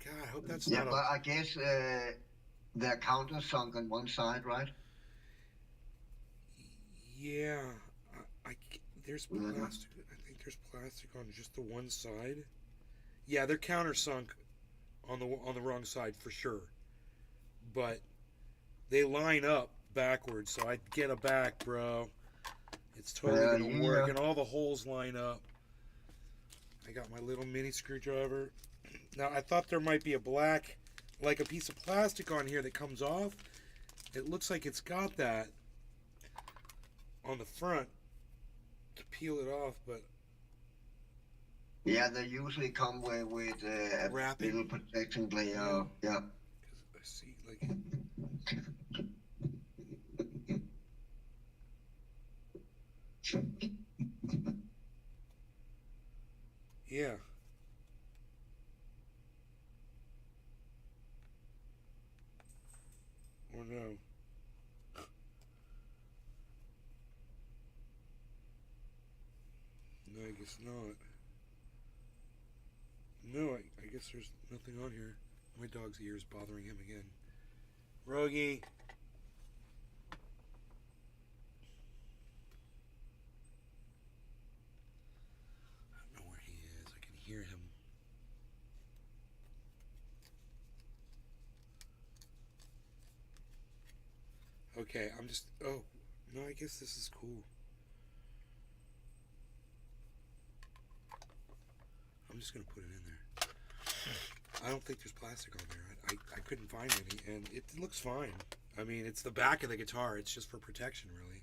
[SPEAKER 2] God, I hope that's
[SPEAKER 14] not...
[SPEAKER 2] Yeah,
[SPEAKER 14] but I guess the countersunk on one side, right?
[SPEAKER 2] Yeah. There's plastic. I think there's plastic on just the one side. Yeah, they're countersunk on the wrong side for sure. But they line up backwards, so I'd get a back, bro. It's totally gonna work, and all the holes line up. I got my little mini screwdriver. Now, I thought there might be a black, like a piece of plastic on here that comes off. It looks like it's got that on the front to peel it off, but...
[SPEAKER 14] Yeah, they usually come with a little protection layer. Yeah.
[SPEAKER 2] I see, like... Yeah. Or no. No, I guess not. No, I guess there's nothing on here. My dog's ear is bothering him again. Rogie. I don't know where he is. I can hear him. Okay, I'm just... Oh, no, I guess this is cool. I'm just going to put it in there. I don't think there's plastic on there. I couldn't find any, and it looks fine. I mean, it's the back of the guitar. It's just for protection, really.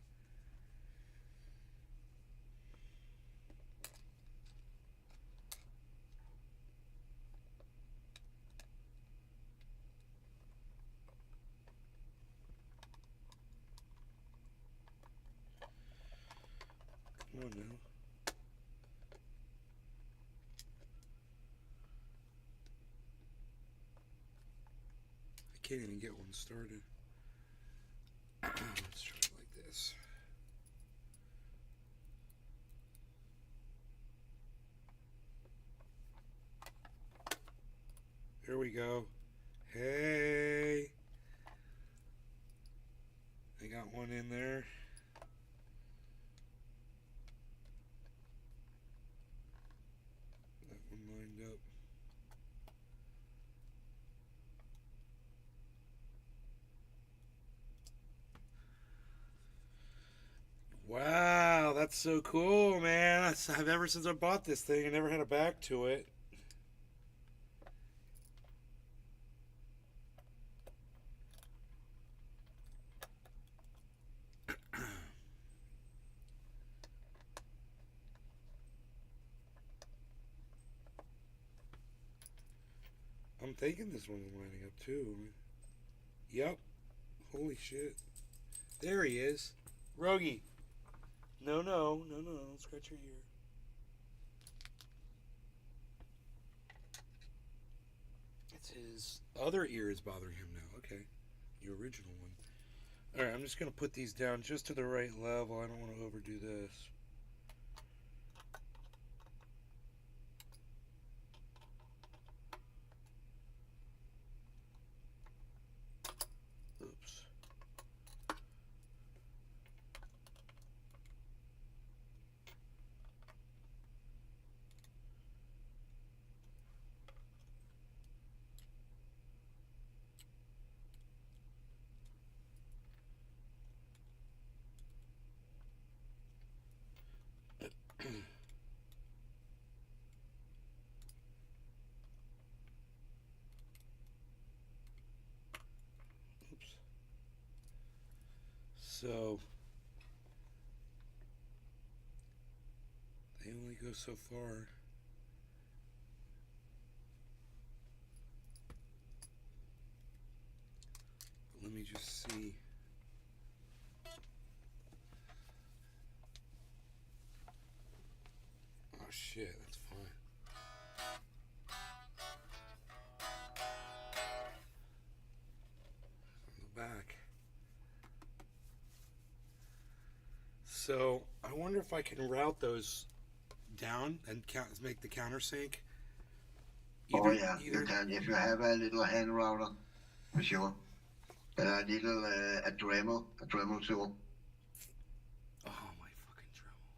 [SPEAKER 2] Come on now. can't even get one started. Let's try it like this. There we go. Hey. I got one in there. That one lined up. Wow, that's so cool, man. I've ever since I bought this thing, I never had a back to it. I'm thinking this one's lining up too. Yep. Holy shit. There he is. Rogie. No, don't scratch your ear. It's his other ear is bothering him now. Okay. The original one. Alright, I'm just going to put these down just to the right level. I don't want to overdo this. Oops. Oops. So they only go so far. But let me just see. Oh shit, that's fine. On the back. So I wonder if I can route those down and make the countersink.
[SPEAKER 14] Oh yeah, you can if you have a little hand router, for sure. A little a Dremel tool.
[SPEAKER 2] Oh my fucking Dremel.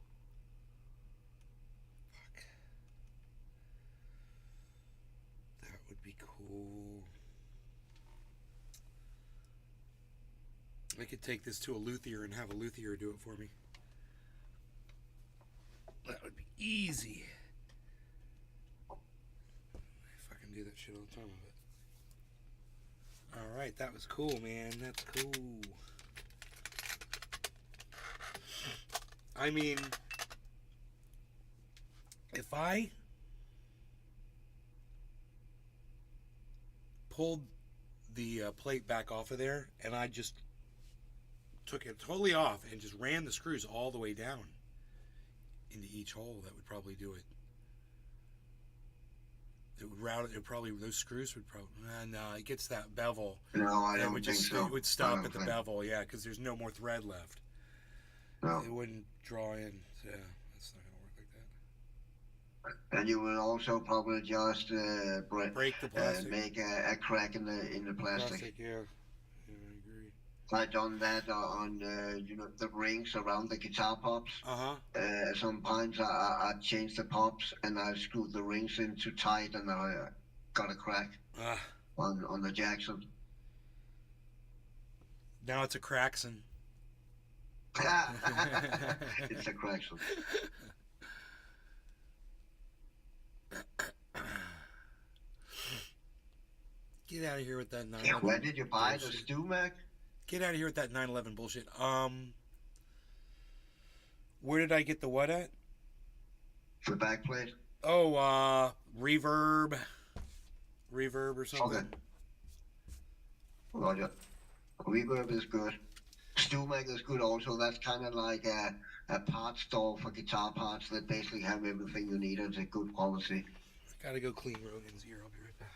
[SPEAKER 2] Fuck. That would be cool. I could take this to a luthier and have a luthier do it for me. That would be easy. I fucking do that shit all the time with it. Alright, that was cool, man. That's cool. I mean, if I pulled the plate back off of there and I just took it totally off and just ran the screws all the way down into each hole, that would probably do it. It would route it. Probably those screws would probably. No, it gets that bevel.
[SPEAKER 14] No, I don't think so.
[SPEAKER 2] It would stop at the bevel, yeah, because there's no more thread left.
[SPEAKER 14] No.
[SPEAKER 2] It wouldn't draw in. Yeah, that's not gonna work like that.
[SPEAKER 14] And you will also probably just
[SPEAKER 2] break the plastic.
[SPEAKER 14] Make a crack in the plastic.
[SPEAKER 2] Yeah, I agree.
[SPEAKER 14] I've done that on the rings around the guitar pops. Sometimes I changed the pops and I screwed the rings in too tight and I got a crack on the Jackson.
[SPEAKER 2] Now it's a Craxon.
[SPEAKER 14] It's a Craxon.
[SPEAKER 2] Get out of here with that 911.
[SPEAKER 14] Yeah, when did you buy the StewMac?
[SPEAKER 2] Get out of here with that 911 bullshit. Where did I get the what at?
[SPEAKER 14] The backplate.
[SPEAKER 2] Oh, Reverb or something.
[SPEAKER 14] Okay. Roger. Reverb is good. StewMac is good also. That's kind of like a parts store for guitar parts that basically have everything you need at a good quality.
[SPEAKER 2] I gotta go clean Rogan's ear. I'll be right back.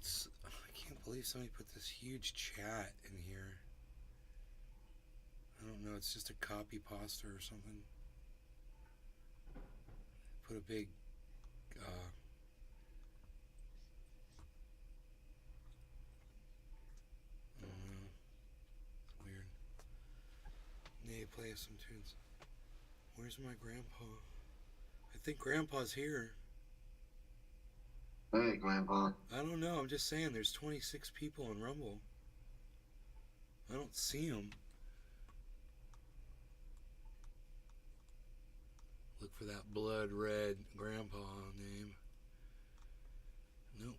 [SPEAKER 2] It's, I can't believe somebody put this huge chat in here. I don't know, it's just a copy pasta or something. Put a big, I don't know, it's weird. Nay, play us some tunes. Where's my grandpa? I think grandpa's here.
[SPEAKER 14] Hey, Grandpa.
[SPEAKER 2] I don't know, I'm just saying there's 26 people on Rumble. I don't see him. Look for that blood red grandpa name. Nope.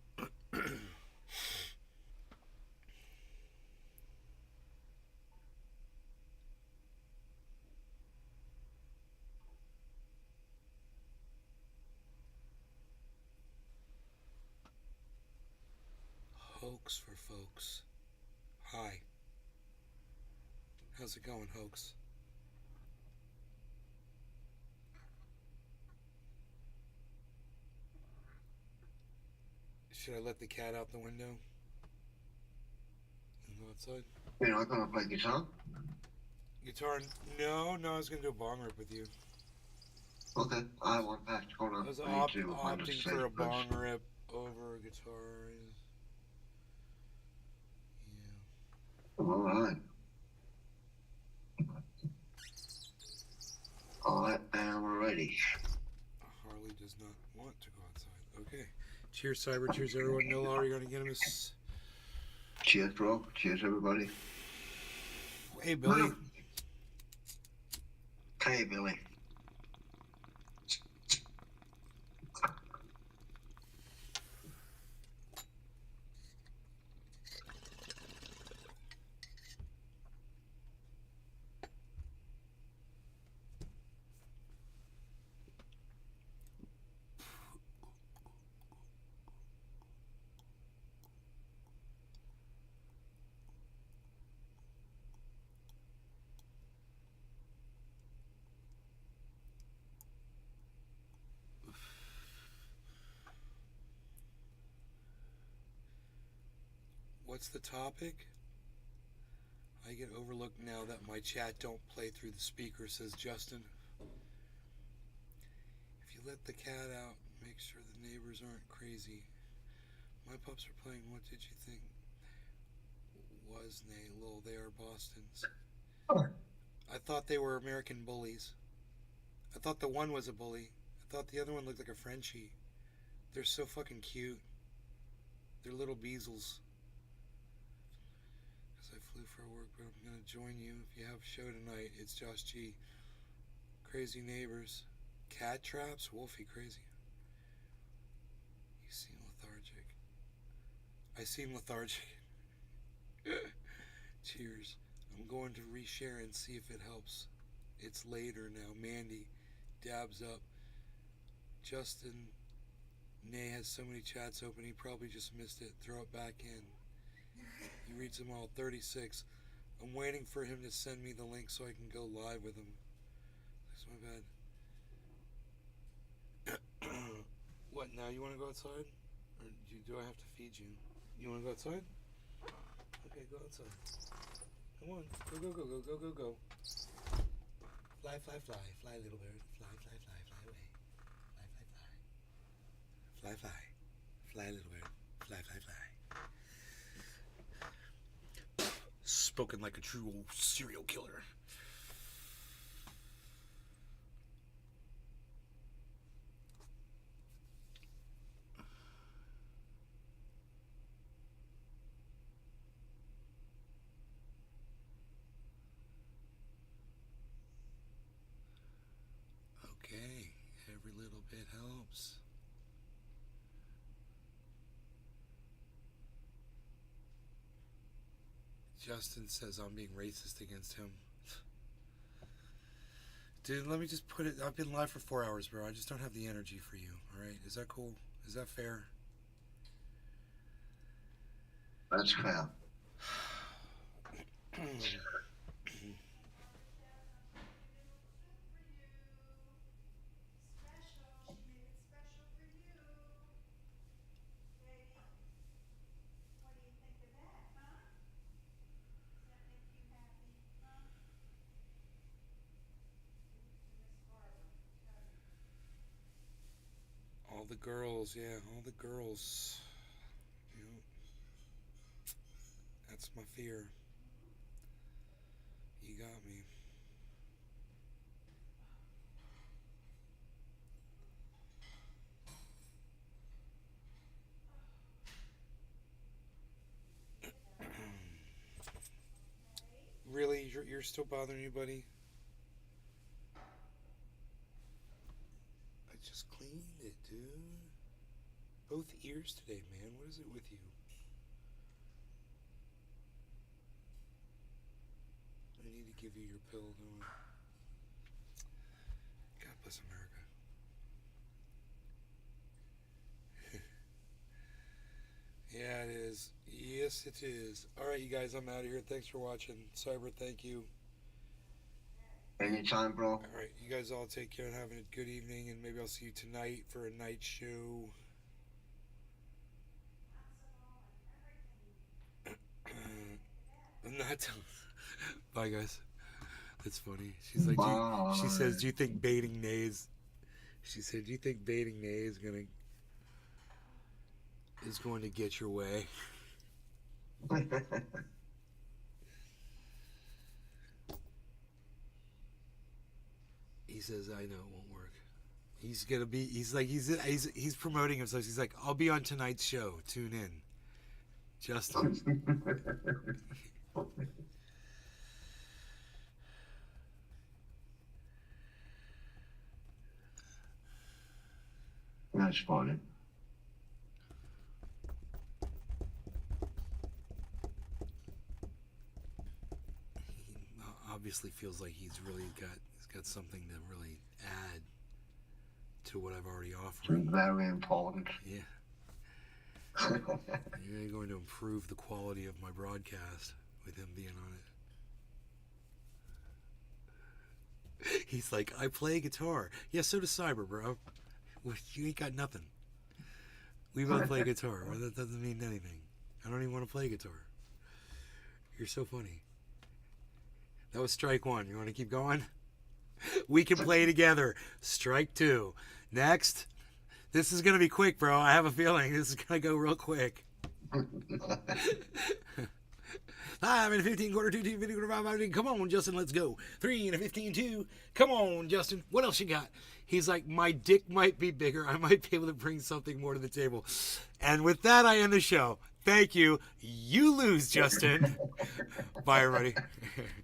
[SPEAKER 2] Hoax for folks. Hi. How's it going, Hoax? Should I let the cat out the window and go outside?
[SPEAKER 14] You're not gonna play guitar?
[SPEAKER 2] Guitar? No, I was gonna do a bong rip with you.
[SPEAKER 14] Okay, I want back to go on.
[SPEAKER 2] I was opting for a bong rip over a guitar.
[SPEAKER 14] All right. I am ready.
[SPEAKER 2] Harley does not want to go outside. Okay. Cheers, Cyber. Cheers, everyone. No law regarding cannabis.
[SPEAKER 14] Cheers, bro. Cheers, everybody.
[SPEAKER 2] Hey, Billy.
[SPEAKER 14] Hey, Billy.
[SPEAKER 2] What's the topic? I get overlooked now that my chat don't play through the speaker, says Justin. If you let the cat out, make sure the neighbors aren't crazy. My pups are playing What Did You Think Was Nay Lol. They are Bostons. I thought they were American bullies. I thought the one was a bully. I thought the other one looked like a Frenchie. They're so fucking cute. They're little beezles. I flew for work, but I'm gonna join you if you have a show tonight. It's Josh G. Crazy neighbors. Cat traps? Wolfie crazy. You seem lethargic. I seem lethargic. Cheers. I'm going to reshare and see if it helps. It's later now. Mandy dabs up. Justin Nay has so many chats open, he probably just missed it. Throw it back in. He reads them all. 36. I'm waiting for him to send me the link so I can go live with him. That's my bad. What, now you want to go outside? Or do I have to feed you? You want to go outside? Okay, go outside. Come on. Go. Fly, fly, fly. Fly, little bird. Fly, fly, fly. Fly away. Fly, fly, fly. Fly, fly. Fly, little bird. Fly, fly, fly. Spoken like a true serial killer. Okay, every little bit helps. Justin says I'm being racist against him. Dude, let me just put it. I've been live for 4 hours, bro. I just don't have the energy for you. All right? Is that cool? Is that fair?
[SPEAKER 14] That's fair.
[SPEAKER 2] the girls, yeah, all the girls. You know, that's my fear. You got me. Really? You're still bothering you, buddy? I just cleaned it, dude. Both ears today, man. What is it with you? I need to give you your pill, don't I? God bless America. Yeah, it is. Yes, it is. All right, you guys, I'm out of here. Thanks for watching. Cyber, thank you.
[SPEAKER 14] Anytime, bro.
[SPEAKER 2] All right, you guys all take care and have a good evening, and maybe I'll see you tonight for a night show. I'm not telling. Bye, guys. That's funny. She's like, she says, do you think baiting nays? She said, do you think baiting nay is going to get your way? He says, I know it won't work. He's gonna be. He's promoting himself. He's like, I'll be on tonight's show. Tune in, Justin.
[SPEAKER 14] That's funny.
[SPEAKER 2] Obviously feels like he's got something to really add to what I've already offered.
[SPEAKER 14] Very important.
[SPEAKER 2] Yeah. You're going to improve the quality of my broadcast with him being on it. He's like, I play guitar. Yeah, so does Cyber, bro. You ain't got nothing. We both play guitar. Well, that doesn't mean anything. I don't even want to play guitar. You're so funny. That was strike one. You want to keep going? We can play together. Strike two. Next. This is going to be quick, bro. I have a feeling this is going to go real quick. 5 and a 15, quarter 2, 2, 50, quarter 5, 5, come on, Justin, let's go. 3 and a 15, 2. Come on, Justin. What else you got? He's like, my dick might be bigger. I might be able to bring something more to the table. And with that, I end the show. Thank you. You lose, Justin. Bye, everybody.